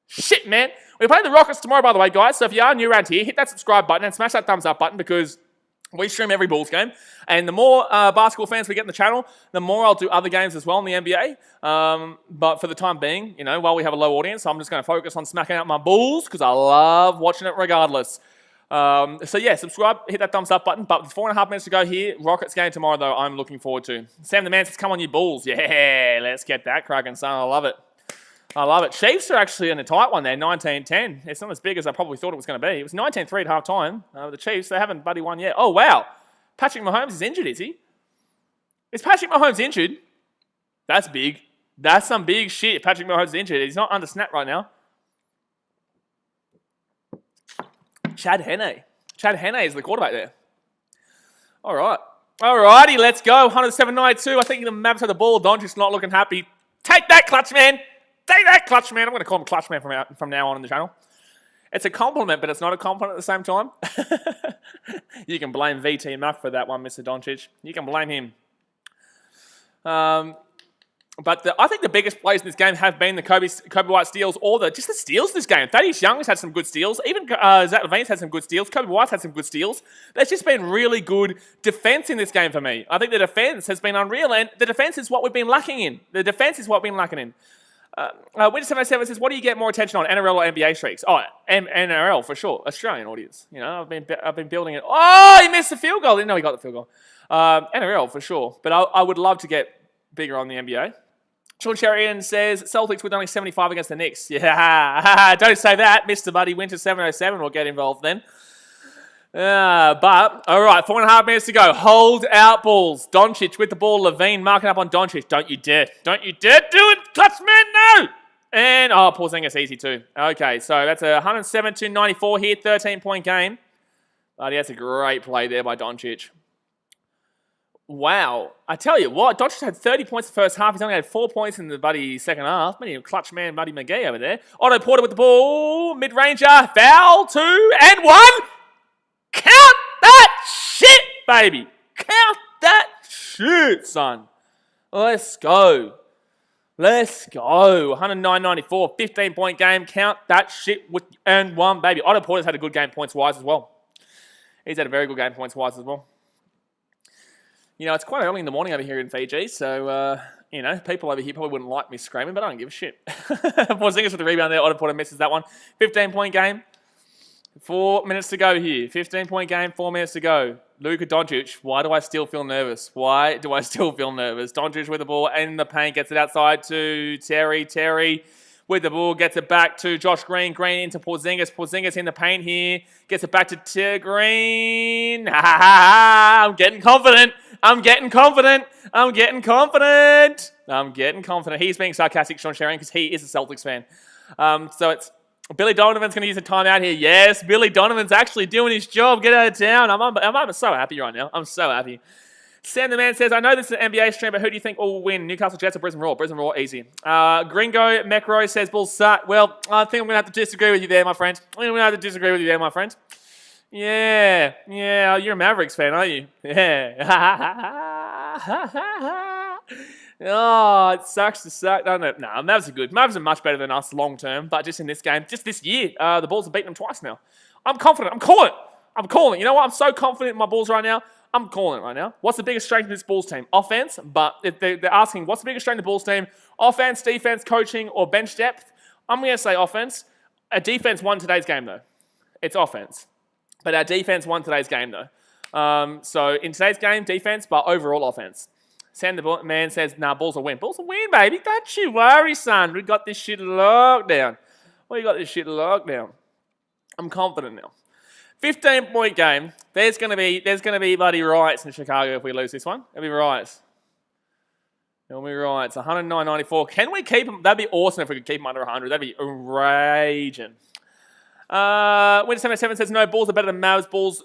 Shit, man. We're playing the Rockets tomorrow, by the way, guys. So if you are new around here, hit that subscribe button and smash that thumbs up button because we stream every Bulls game. And the more basketball fans we get in the channel, the more I'll do other games as well in the NBA. But for the time being, you know, while we have a low audience, I'm just going to focus on smacking out my Bulls because I love watching it regardless. So yeah, subscribe, hit that thumbs up button. But with 4.5 minutes to go here, Rockets game tomorrow though, I'm looking forward to. Sam the man says, come on you Bulls. Yeah, let's get that cracking, son. I love it. Chiefs are actually in a tight one there, 19-10. It's not as big as I probably thought it was going to be. It was 19-3 at half-time. The Chiefs, they haven't bloody won yet. Oh, wow. Patrick Mahomes is injured, is he? Is Patrick Mahomes injured? That's big. That's some big shit. Patrick Mahomes is injured. He's not under snap right now. Chad Henne. Chad Henne is the quarterback there. All right. Alrighty, let's go. 107-92. I think the Mavs have the ball. Doncic's not looking happy. Take that, clutch man. Take that, Clutch Man. I'm going to call him Clutch Man from now on in the channel. It's a compliment, but it's not a compliment at the same time. You can blame VT Muck for that one, Mr. Doncic. You can blame him. But I think the biggest plays in this game have been the Kobe White steals, or just the steals this game. Thaddeus Young's had some good steals. Even Zach LaVine's had some good steals. Kobe White's had some good steals. There's just been really good defense in this game for me. I think the defense has been unreal, and the defense is what we've been lacking in. Winter77 says, what do you get more attention on, NRL or NBA streaks? Oh, NRL for sure. Australian audience. You know, I've been building it. Oh, he missed the field goal. Didn't know he got the field goal. NRL for sure. But I would love to get bigger on the NBA. Sean Sheridan says, Celtics with only 75 against the Knicks. Yeah, don't say that. Mr. Buddy Winter 707 will get involved then. But, all right, 4.5 minutes to go. Hold out balls. Doncic with the ball. LaVine marking up on Doncic. Don't you dare. Don't you dare do it. Clutch man, no. And, Porzingis easy too. Okay, so that's a 107-94 here, 13-point game. Buddy, that's a great play there by Doncic. Wow. I tell you what, Doncic had 30 points in the first half. He's only had 4 points in the Buddy second half. Maybe Clutch man, Buddy McGee over there. Otto Porter with the ball. Mid-ranger. Foul. 2 and 1. Count that shit, baby. Count that shit, son. Let's go. Let's go. 109-94. 15-point game. Count that shit with and 1, baby. Otto Porter's had a good game points-wise as well. He's had a very good game points-wise as well. You know, it's quite early in the morning over here in Fiji, so, you know, people over here probably wouldn't like me screaming, but I don't give a shit. Porzingis with the rebound there. Otto Porter misses that one. 15-point game. 4 minutes to go here. 15-point game, 4 minutes to go. Luka Doncic, why do I still feel nervous? Why do I still feel nervous? Doncic with the ball in the paint, gets it outside to Terry. Terry with the ball, gets it back to Josh Green. Green into Porzingis. Porzingis in the paint here. Gets it back to Green. I'm getting confident. I'm getting confident. He's being sarcastic, Sean Sheridan, because he is a Celtics fan. So it's Billy Donovan's going to use a timeout here. Yes, Billy Donovan's actually doing his job. Get out of town. I'm so happy right now. I'm so happy. Sam the Man says, I know this is an NBA stream, but who do you think will win? Newcastle Jets or Brisbane Roar? Brisbane Roar, easy. Gringo Mecro says, Bulls suck. Well, I think I'm going to have to disagree with you there, my friend. Yeah, you're a Mavericks fan, aren't you? Yeah. Oh, it sucks to suck, doesn't it? No, Mavs are good. Mavs are much better than us long term, but just in this game, just this year, the Bulls have beaten them twice now. I'm confident. I'm calling. You know what? I'm so confident in my Bulls right now. I'm calling it right now. What's the biggest strength of this Bulls team? Offense, but if they're asking what's the biggest strength of the Bulls team? Offense, defense, coaching, or bench depth? I'm going to say offense. Our defense won today's game, though. It's offense. But our defense won today's game, though. So in today's game, defense, but overall offense. Sam the Man says, nah, Bulls will win. Bulls will win, baby. Don't you worry, son. We got this shit locked down. I'm confident now. 15-point game. There's gonna be bloody riots in Chicago if we lose this one. There'll be riots. It's 109-94. Can we keep them? That'd be awesome if we could keep them under 100. That'd be raging. Winter77 says, no, Bulls are better than Mavs. Bulls,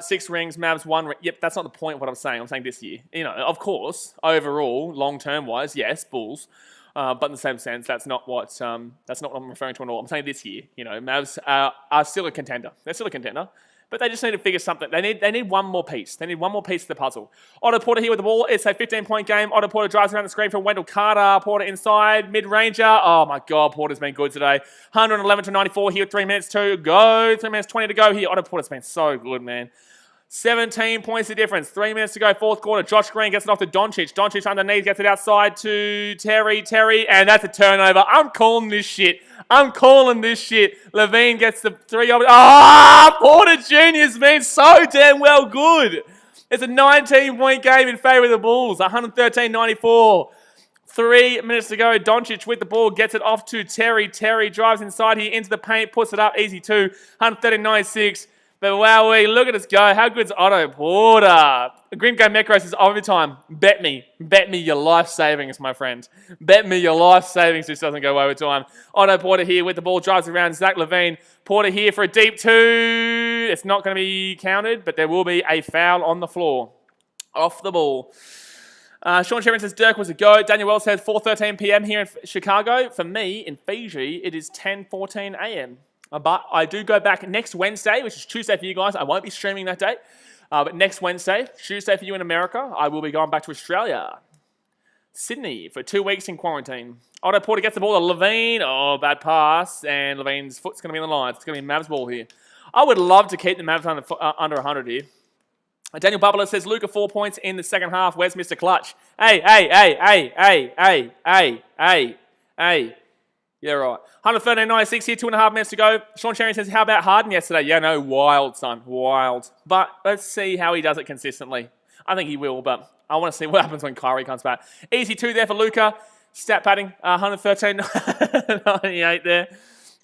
6 rings, Mavs 1 ring. Yep, that's not the point of what I'm saying. I'm saying this year. You know, of course, overall, long-term wise, yes, Bulls. But in the same sense, that's not what I'm referring to at all. I'm saying this year, you know, Mavs are still a contender. They're still a contender. But they just need to figure something. They need one more piece. They need one more piece of the puzzle. Otto Porter here with the ball. It's a 15-point game. Otto Porter drives around the screen for Wendell Carter. Porter inside, mid-ranger. Oh my God, Porter's been good today. 111-94 here with 3 minutes to go. 3 minutes 20 to go here. Otto Porter's been so good, man. 17 points of difference. 3 minutes to go, fourth quarter. Josh Green gets it off to Doncic. Doncic underneath, gets it outside to Terry. And that's a turnover. I'm calling this shit. LaVine gets the 3 of it. Porter Jr.'s been so damn well good. It's a 19-point game in favor of the Bulls. 113-94. 3 minutes to go. Doncic with the ball, gets it off to Terry. Terry drives inside here into the paint, puts it up easy too. 113-96. But wowee, look at us go. How good's Otto Porter? Grim Game Mecro says overtime. Bet me your life savings, my friend. Bet me your life savings this doesn't go overtime. Otto Porter here with the ball, drives around Zach LaVine. Porter here for a deep 2. It's not going to be counted, but there will be a foul on the floor. Off the ball. Sean Sherman says Dirk was a go. Daniel Wells says 4:13 p.m. here in Chicago. For me, in Fiji, it is 10:14 a.m. But I do go back next Wednesday, which is Tuesday for you guys. I won't be streaming that day. But next Wednesday, Tuesday for you in America, I will be going back to Australia. Sydney for 2 weeks in quarantine. Otto Porter gets the ball to Levine. Oh, bad pass. And Levine's foot's going to be on the line. It's going to be Mavs ball here. I would love to keep the Mavs under 100 here. Daniel Bubler says, Luka 4 points in the second half. Where's Mr. Clutch? Hey. Yeah, right. 113.96 here, 2.5 minutes to go. Sean Cherry says, how about Harden yesterday? Yeah, no, wild, son, wild. But let's see how he does it consistently. I think he will, but I want to see what happens when Kyrie comes back. Easy 2 there for Luka. Stat padding, 113.98 there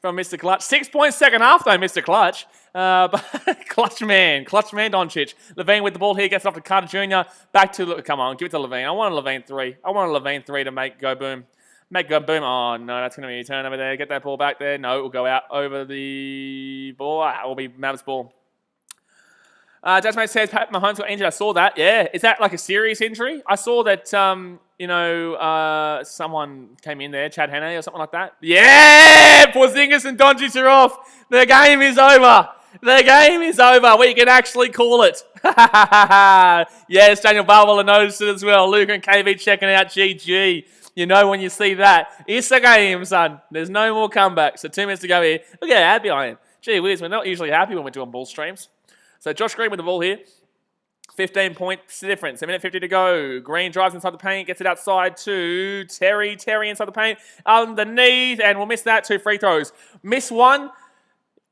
from Mr. Clutch. 6 points second half, though, Mr. Clutch. But Clutch man Doncic. Levine with the ball here, gets it off to Carter Jr. Back to, come on, give it to Levine. I want a Levine 3. I want a Levine 3 to make go boom. Make go boom. Oh, no, that's going to be a turnover there. Get that ball back there. No, it will go out over the ball. It will be Mavs ball. Jasmine says, Pat Mahomes got injured. I saw that. Yeah. Is that like a serious injury? I saw that, someone came in there, Chad Henne or something like that. Yeah! Porzingis and Doncic are off. The game is over. The game is over. We can actually call it. Yes, Daniel Barwell noticed it as well. Luke and KV checking out GG. You know when you see that. It's the game, son. There's no more comebacks. So 2 minutes to go here. Look how happy I am. Gee whiz, we're not usually happy when we're doing ball streams. So Josh Green with the ball here. 15 points difference. 1:50 to go. Green drives inside the paint. Gets it outside to Terry. Terry inside the paint. Underneath. And we'll miss that. 2 free throws. Miss one.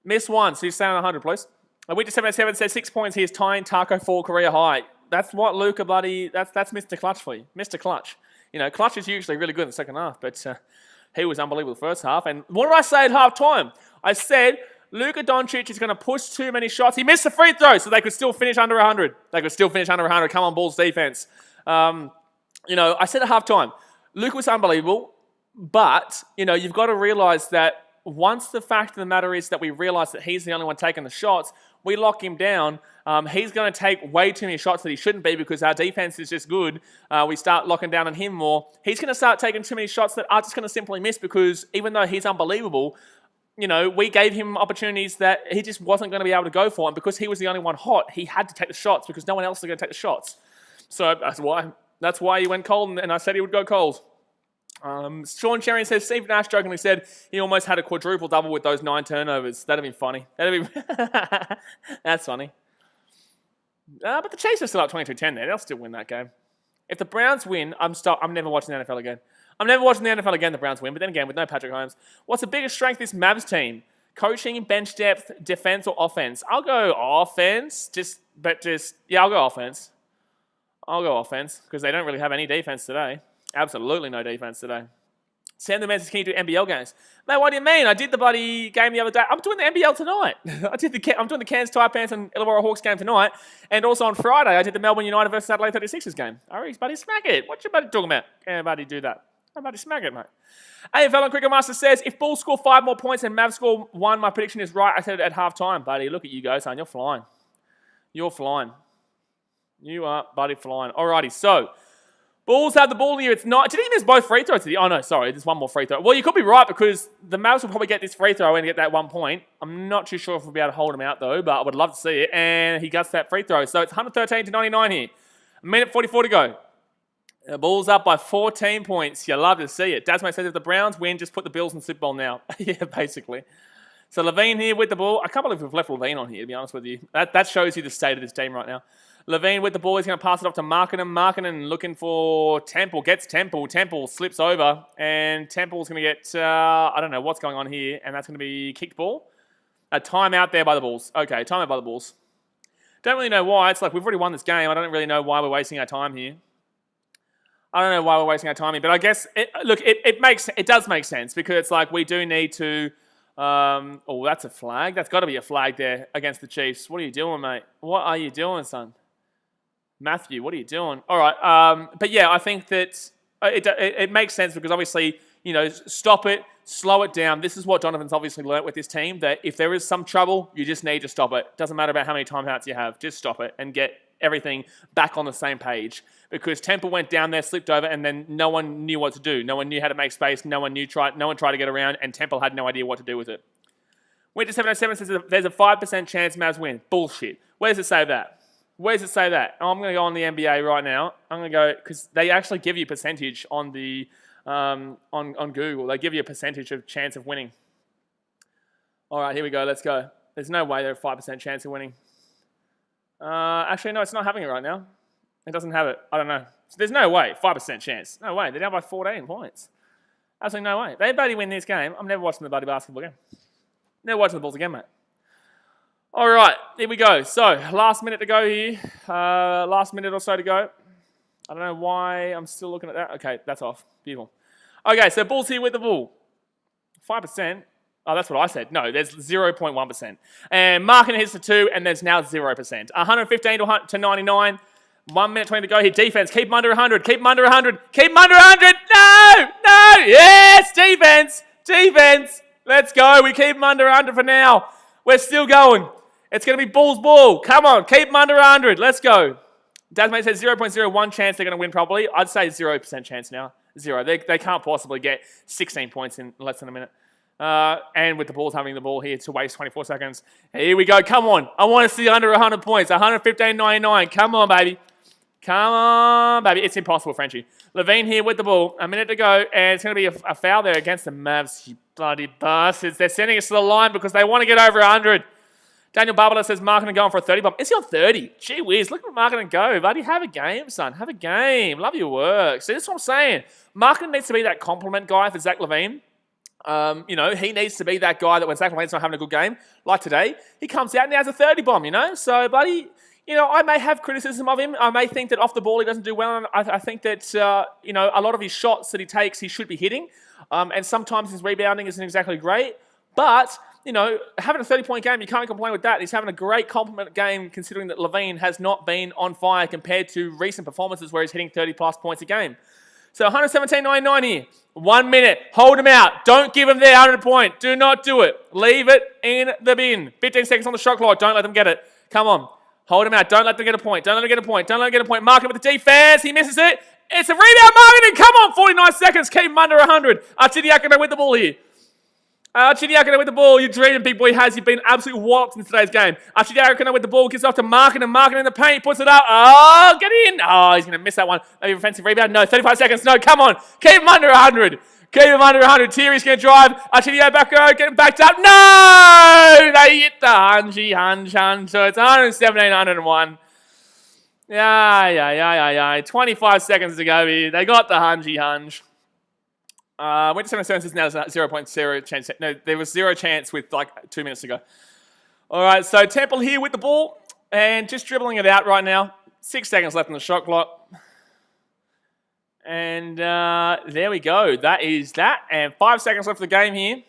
So he's staying on 100, please. Winter 77 says 6 points. He is tying Taco for career high. That's what Luka bloody... That's Mr. Clutch for you. Mr. Clutch. You know, Clutch is usually really good in the second half, but he was unbelievable the first half. And what did I say at halftime? I said Luka Doncic is going to push too many shots. He missed the free throw, so they could still finish under 100. Come on, Bulls defense. I said at halftime, Luka was unbelievable, but, you've got to realize that once the fact of the matter is that we realize that he's the only one taking the shots, we lock him down. He's going to take way too many shots that he shouldn't be because our defense is just good. We start locking down on him more. He's going to start taking too many shots that are just going to simply miss because even though he's unbelievable, we gave him opportunities that he just wasn't going to be able to go for. And because he was the only one hot, he had to take the shots because no one else was going to take the shots. So that's why he went cold, and I said he would go cold. Sean Cherry says, Steve Nash jokingly said he almost had a quadruple double with those 9 turnovers. That'd be funny. That's funny. But the Chiefs are still up 22-10 there. They'll still win that game. If the Browns win, I'm never watching the NFL again. I'm never watching the NFL again, the Browns win. But then again, with no Patrick Mahomes. What's the biggest strength of this Mavs team? Coaching, bench depth, defense, or offense? I'll go offense. I'll go offense. I'll go offense because they don't really have any defense today. Absolutely no defense today. Sam the man says, can you do NBL games? Mate, what do you mean? I did the bloody game the other day. I'm doing the NBL tonight. I'm doing the Cairns Taipans and Illawarra Hawks game tonight. And also on Friday, I did the Melbourne United versus Adelaide 36ers game. All right, buddy, smack it. What you buddy talking about? Can't buddy do that. Buddy, smack it, mate. AFL and Cricket Master says, if Bulls score 5 more points and Mavs score 1, my prediction is right. I said it at halftime, buddy. Look at you go, son. You're flying. You're flying. You are, buddy, flying. Alrighty, so... Bulls have the ball here. It's not. Did he miss both free throws? Oh, no, sorry. There's one more free throw. Well, you could be right because the Mavs will probably get this free throw and get that 1 point. I'm not too sure if we'll be able to hold him out, though, but I would love to see it. And he gets that free throw. So it's 113-99 here. 1:44 to go. The Bulls up by 14 points. You love to see it. Dasmo says if the Browns win, just put the Bills in the Super Bowl now. Yeah, basically. So Levine here with the ball. I can't believe we've left Levine on here, to be honest with you. That shows you the state of this team right now. Levine with the ball. He's going to pass it off to Markkinen. Markkinen looking for Temple. Gets Temple. Temple slips over. And Temple's going to get, I don't know what's going on here. And that's going to be kicked ball. A timeout there by the Bulls. Okay, timeout by the Bulls. Don't really know why. It's like we've already won this game. I don't really know why we're wasting our time here. But I guess, it does make sense. Because it's like we do need to... that's a flag. That's got to be a flag there against the Chiefs. What are you doing, mate? What are you doing, son? Matthew, what are you doing? All right. But yeah, I think that it makes sense because obviously, stop it, slow it down. This is what Donovan's obviously learnt with this team, that if there is some trouble, you just need to stop it. Doesn't matter about how many timeouts you have. Just stop it and get everything back on the same page. Because Temple went down there, slipped over, and then no one knew what to do. No one knew how to make space. No one tried to get around, and Temple had no idea what to do with it. Winter 707 says there's a 5% chance Mavs win. Bullshit. Where does it say that? Where does it say that? Oh, I'm going to go on the NBA right now. I'm going to go, because they actually give you a percentage on the on Google. They give you a percentage of chance of winning. All right, here we go. Let's go. There's no way there's a 5% chance of winning. Actually, no, it's not having it right now. It doesn't have it. I don't know. So there's no way. 5% chance. No way. They're down by 14 points. Absolutely no way. They bloody win this game. I'm never watching the bloody basketball game. Never watching the Bulls again, mate. All right, here we go. So, last minute to go here. Last minute or so to go. I don't know why I'm still looking at that. Okay, that's off. Beautiful. Okay, so Bulls here with the ball. 5%. Oh, that's what I said. No, there's 0.1%. And Markin hits the 2, and there's now 0%. 115 to 99. 1 minute 20 to go here. Defense, keep them under 100. Keep them under 100. Keep them under 100. No! Yes! Defense! Let's go. We keep them under 100 for now. We're still going. It's going to be Bulls ball. Come on, keep them under 100. Let's go. Dasmate says 0.01 chance they're going to win probably. I'd say 0% chance now. 0. They can't possibly get 16 points in less than a minute. And with the Bulls having the ball here to waste 24 seconds. Here we go. Come on. I want to see under 100 points. 115.99. Come on, baby. Come on, baby. It's impossible, Frenchie. Levine here with the ball. A minute to go. And it's going to be a foul there against the Mavs. You bloody bastards. They're sending us to the line because they want to get over 100. Daniel Barbara says Markin going for a 30 bomb. Is he on 30? Gee whiz. Look at Markin go, buddy. Have a game, son. Have a game. Love your work. See, that's what I'm saying. Markin needs to be that compliment guy for Zach LaVine. He needs to be that guy that when Zach LaVine's not having a good game, like today, he comes out and he has a 30 bomb, So, buddy, I may have criticism of him. I may think that off the ball he doesn't do well. I think that, a lot of his shots that he takes, he should be hitting. And sometimes his rebounding isn't exactly great. But, having a 30-point game, you can't complain with that. He's having a great compliment game considering that LaVine has not been on fire compared to recent performances where he's hitting 30-plus points a game. So 117.99 here. 1 minute. Hold him out. Don't give him their 100 point. Do not do it. Leave it in the bin. 15 seconds on the shot clock. Don't let them get it. Come on. Hold him out. Don't let them get a point. Don't let them get a point. Don't let them get a point. Mark it with the defense. He misses it. It's a rebound. Marketing. Come on. 49 seconds. Keep him under 100. Archidiakono with the ball here. Archidiakono with the ball. You're dreaming, big boy. Has he been absolutely walloped in today's game? Archidiakono with the ball. Gets off to Markin and Markin in the paint. Puts it up. Oh, get in. Oh, he's going to miss that one. Maybe offensive rebound. No, 35 seconds. No, come on. Keep him under 100. Keep him under 100. Thierry's going to drive. Archidio back go. Get him backed up. No! They hit the hunch. So it's 117, 101. Yeah. 25 seconds to go here. They got the hunch. Winter 707 is now 0.0 chance. No, there was 0 chance with like 2 minutes ago. All right, so Temple here with the ball and just dribbling it out right now. 6 seconds left on the shot clock. And there we go. That is that. And 5 seconds left of the game here.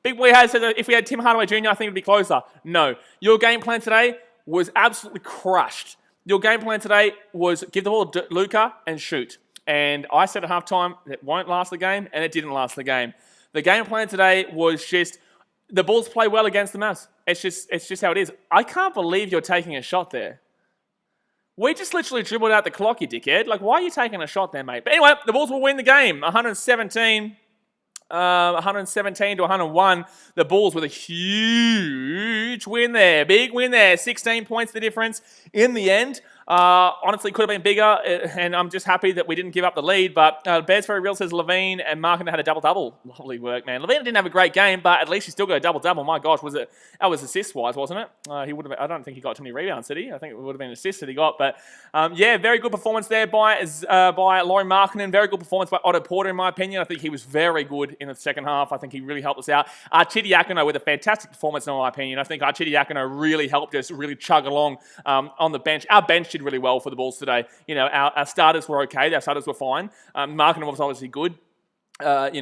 Big Boy has said that if we had Tim Hardaway Jr., I think it would be closer. No. Your game plan today was absolutely crushed. Your game plan today was give the ball to Luka and shoot. And I said at halftime, it won't last the game, and it didn't last the game. The game plan today was just, the Bulls play well against the Mavs. It's just how it is. I can't believe you're taking a shot there. We just literally dribbled out the clock, you dickhead. Like, why are you taking a shot there, mate? But anyway, the Bulls will win the game. 117 to 101. The Bulls with a huge win there. Big win there. 16 points the difference in the end. Honestly, could have been bigger, and I'm just happy that we didn't give up the lead. But Bears Very Real says Levine and Markin had a double-double. Lovely work, man. Levine didn't have a great game, but at least he still got a double-double. My gosh, that was assist-wise, wasn't it? He would have. I don't think he got too many rebounds, did he? I think it would have been assists that he got. But very good performance there by Lauri Markkanen. Very good performance by Otto Porter, in my opinion. I think he was very good in the second half. I think he really helped us out. Archidiakono with a fantastic performance, in my opinion. I think Archidiakono really helped us really chug along on the bench. Our bench did really well for the Bulls today. Our starters were okay. Our starters were fine. Markkanen was obviously good. Zach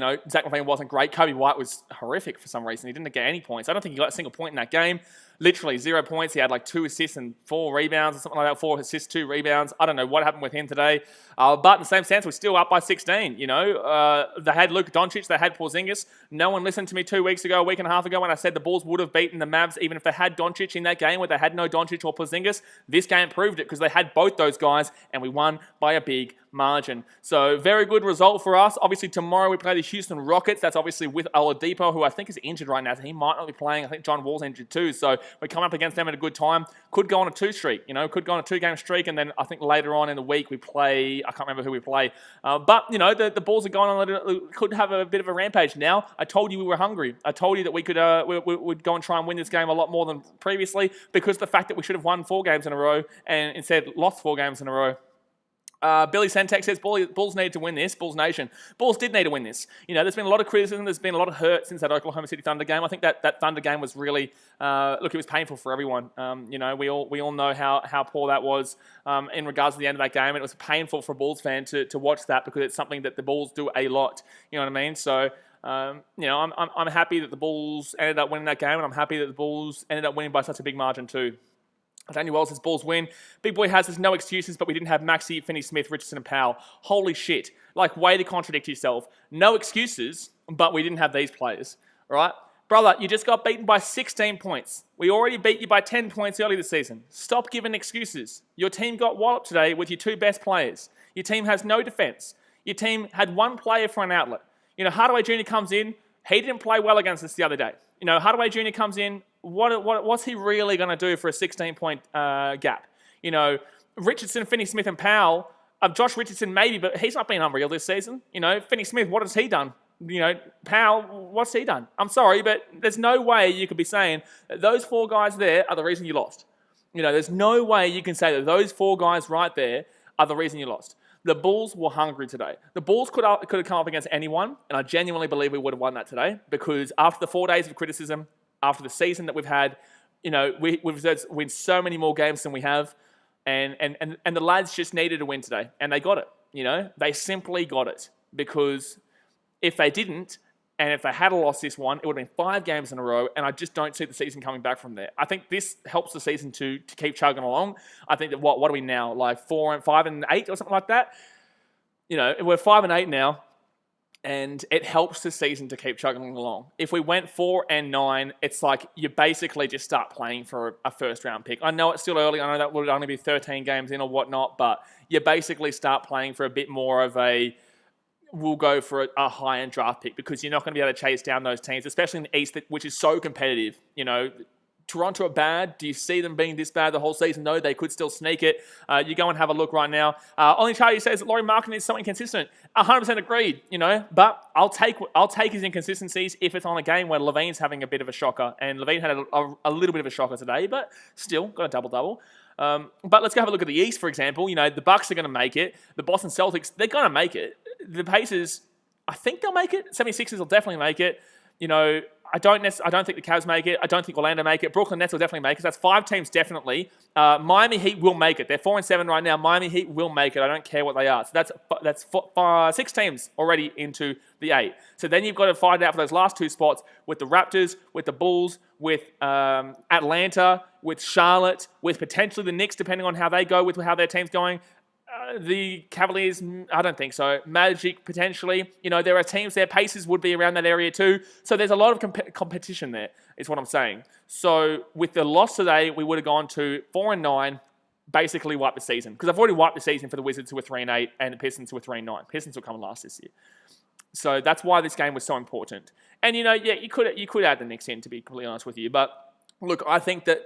LaVine wasn't great. Kobe White was horrific for some reason. He didn't get any points. I don't think he got a single point in that game. literally 0 points. He had like 2 assists and 4 rebounds or something like that. 4 assists, 2 rebounds. I don't know what happened with him today. But in the same sense, we're still up by 16. You know, they had Luka Doncic, they had Porzingis. No one listened to me 2 weeks ago, a week and a half ago, when I said the Bulls would have beaten the Mavs even if they had Doncic in that game where they had no Doncic or Porzingis. This game proved it because they had both those guys and we won by a big margin. So very good result for us. Obviously tomorrow we play the Houston Rockets. That's obviously with Oladipo, who I think is injured right now, so he might not be playing. I think John Wall's injured too, so we come up against them at a good time. Could go on a 2 streak, you know, could go on a 2-game streak, and then I think later on in the week we play, I can't remember who we play, but you know, the Bulls are going on, could have a bit of a rampage now. I told you we were hungry. I told you that we could we would go and try and win this game a lot more than previously, because the fact that we should have won 4 games in a row and instead lost 4 games in a row. Billy Sentek says, Bulls need to win this. Bulls Nation. Bulls did need to win this. You know, there's been a lot of criticism. There's been a lot of hurt since that Oklahoma City Thunder game. I think that Thunder game was really, look, it was painful for everyone. You know, we all know how poor that was in regards to the end of that game. And it was painful for a Bulls fan to watch that, because it's something that the Bulls do a lot. You know what I mean? So, you know, I'm happy that the Bulls ended up winning that game, and I'm happy that the Bulls ended up winning by such a big margin too. Daniel Wells says, Bulls win. Big Boy has no excuses, but we didn't have Maxey, Finney-Smith, Richardson, and Powell. Holy shit. Like, way to contradict yourself. No excuses, but we didn't have these players. All right? Brother, you just got beaten by 16 points. We already beat you by 10 points early this season. Stop giving excuses. Your team got walloped today with your 2 best players. Your team has no defense. Your team had 1 player for an outlet. You know, Hardaway Jr. comes in. He didn't play well against us the other day. You know, Hardaway Jr. comes in. What's he really going to do for a 16-point gap? You know, Richardson, Finney-Smith, and Powell. Josh Richardson maybe, but he's not been unreal this season. You know, Finney-Smith, what has he done? You know, Powell, what's he done? I'm sorry, but there's no way you could be saying that those 4 guys there are the reason you lost. You know, there's no way you can say that those 4 guys right there are the reason you lost. The Bulls were hungry today. The Bulls could have come up against anyone, and I genuinely believe we would have won that today, because after the 4 days of criticism, after the season that we've had, you know, we've win so many more games than we have, and the lads just needed to win today, and they got it. You know, they simply got it, because if they didn't, and if they had lost this one, it would have been 5 games in a row, and I just don't see the season coming back from there. I think this helps the season to keep chugging along. I think that what are we now, like 5 and 8 or something like that? You know, we're 5 and 8 now. And it helps the season to keep chugging along. If we went 4 and 9, it's like you basically just start playing for a first-round pick. I know it's still early. I know that would only be 13 games in or whatnot, but you basically start playing for a bit more of a, we'll go for a high-end draft pick, because you're not going to be able to chase down those teams, especially in the East, which is so competitive. You know, Toronto are bad. Do you see them being this bad the whole season? No, they could still sneak it. You go and have a look right now. Only Charlie says that Lauri Markkanen is so inconsistent. 100% agreed, you know, but I'll take his inconsistencies if it's on a game where Levine's having a bit of a shocker, and Levine had a little bit of a shocker today, but still got a double-double. But let's go have a look at the East, for example. You know, the Bucks are going to make it. The Boston Celtics, they're going to make it. The Pacers, I think they'll make it. 76ers will definitely make it. You know, I don't think the Cavs make it. I don't think Orlando make it. Brooklyn Nets will definitely make it. That's 5 teams definitely. Miami Heat will make it. They're 4 and 7 right now. Miami Heat will make it. I don't care what they are. So that's 6 teams already into the 8. So then you've got to find out for those last 2 spots with the Raptors, with the Bulls, with Atlanta, with Charlotte, with potentially the Knicks, depending on how they go with how their team's going. The Cavaliers, I don't think so. Magic, potentially. You know, there are teams there. Pacers would be around that area too. So there's a lot of competition there, is what I'm saying. So with the loss today, we would have gone to 4 and 9, basically wiped the season. Because I've already wiped the season for the Wizards, who were 3 and 8, and the Pistons, who were 3 and 9. Pistons will come last this year. So that's why this game was so important. And, you know, yeah, you could add the Knicks in, to be completely honest with you. But look, I think this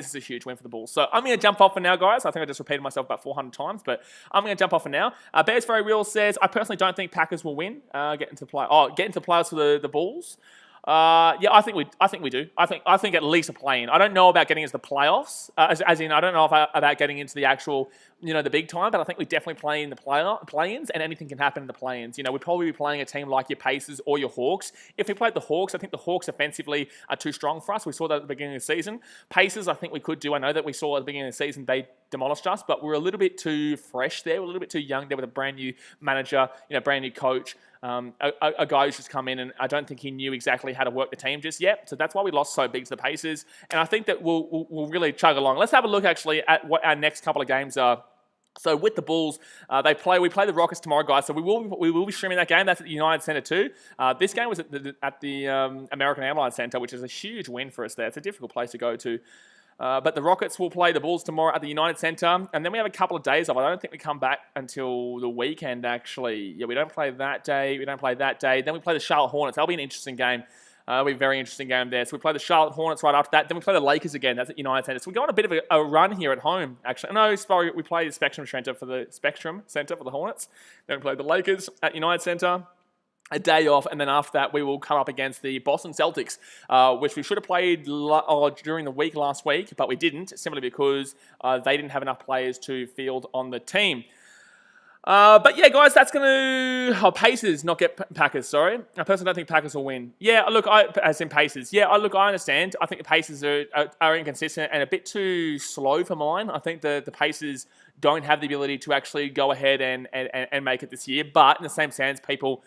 is a huge win for the Bulls. So I'm going to jump off for now, guys. I think I just repeated myself about 400 times, but I'm going to jump off for now. Bears Very Real says, I personally don't think Packers will win. Get into playoffs for the Bulls. Yeah, I think we do. I think at least a play-in. I don't know about getting into the playoffs, as in I don't know about getting into the actual, you know, the big time, but I think we definitely play in the play-ins, and anything can happen in the play-ins. You know, we'd probably be playing a team like your Pacers or your Hawks. If we played the Hawks, I think the Hawks offensively are too strong for us. We saw that at the beginning of the season. Pacers, I think we could do. I know that we saw at the beginning of the season they demolished us, but we're a little bit too fresh there. We're a little bit too young there with a brand new manager, brand new coach, a guy who's just come in, and I don't think he knew exactly how to work the team just yet. So that's why we lost so big to the Pacers. And I think that we'll really chug along. Let's have a look actually at what our next couple of games are. So with the Bulls, we play the Rockets tomorrow, guys. So we will be streaming that game. That's at the United Center too. This game was at the American Airlines Center, which is a huge win for us there. It's a difficult place to go to. But the Rockets will play the Bulls tomorrow at the United Center, and then we have a couple of days off. I don't think we come back until the weekend, actually. Yeah, we don't play that day. Then we play the Charlotte Hornets. That'll be an interesting game. It'll be a very interesting game there. So we play the Charlotte Hornets right after that. Then we play the Lakers again. That's at United Center. So we go on a bit of a run here at home, actually. No, sorry, we play the Spectrum Center for the Hornets. Then we play the Lakers at United Center. A day off, and then after that, we will come up against the Boston Celtics, which we should have played during the week last week, but we didn't, simply because they didn't have enough players to field on the team. But yeah, guys, that's going to... Pacers, not get Packers, sorry. I personally don't think Packers will win. Yeah, look, as in Pacers. Yeah, I understand. I think the Pacers are inconsistent and a bit too slow for mine. I think the Pacers don't have the ability to actually go ahead and make it this year. But in the same sense, people,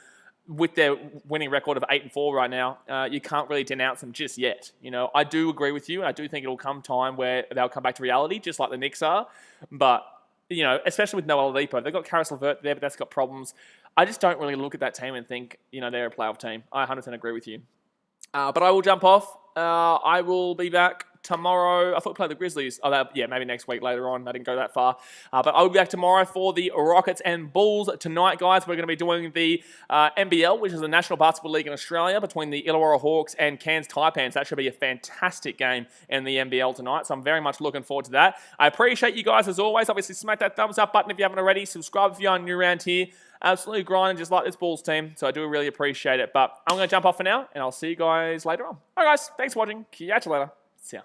with their winning record of 8-4 right now, you can't really denounce them just yet. I do agree with you, and I do think it'll come time where they'll come back to reality, just like the Knicks are. But especially with no Oladipo. They've got Karis LeVert there, but that's got problems. I just don't really look at that team and think, they're a playoff team. I 100% agree with you. But I will jump off. I will be back tomorrow. I thought we'd play the Grizzlies. Maybe next week later on. I didn't go that far. But I'll be back tomorrow for the Rockets and Bulls. Tonight, guys, we're going to be doing the NBL, which is the National Basketball League in Australia, between the Illawarra Hawks and Cairns Taipans. That should be a fantastic game in the NBL tonight, so I'm very much looking forward to that. I appreciate you guys as always. Obviously, smack that thumbs up button if you haven't already. Subscribe if you're new around here. Absolutely grinding just like this Bulls team, so I do really appreciate it. But I'm going to jump off for now, and I'll see you guys later on. All right, guys, thanks for watching. Catch you later. See ya.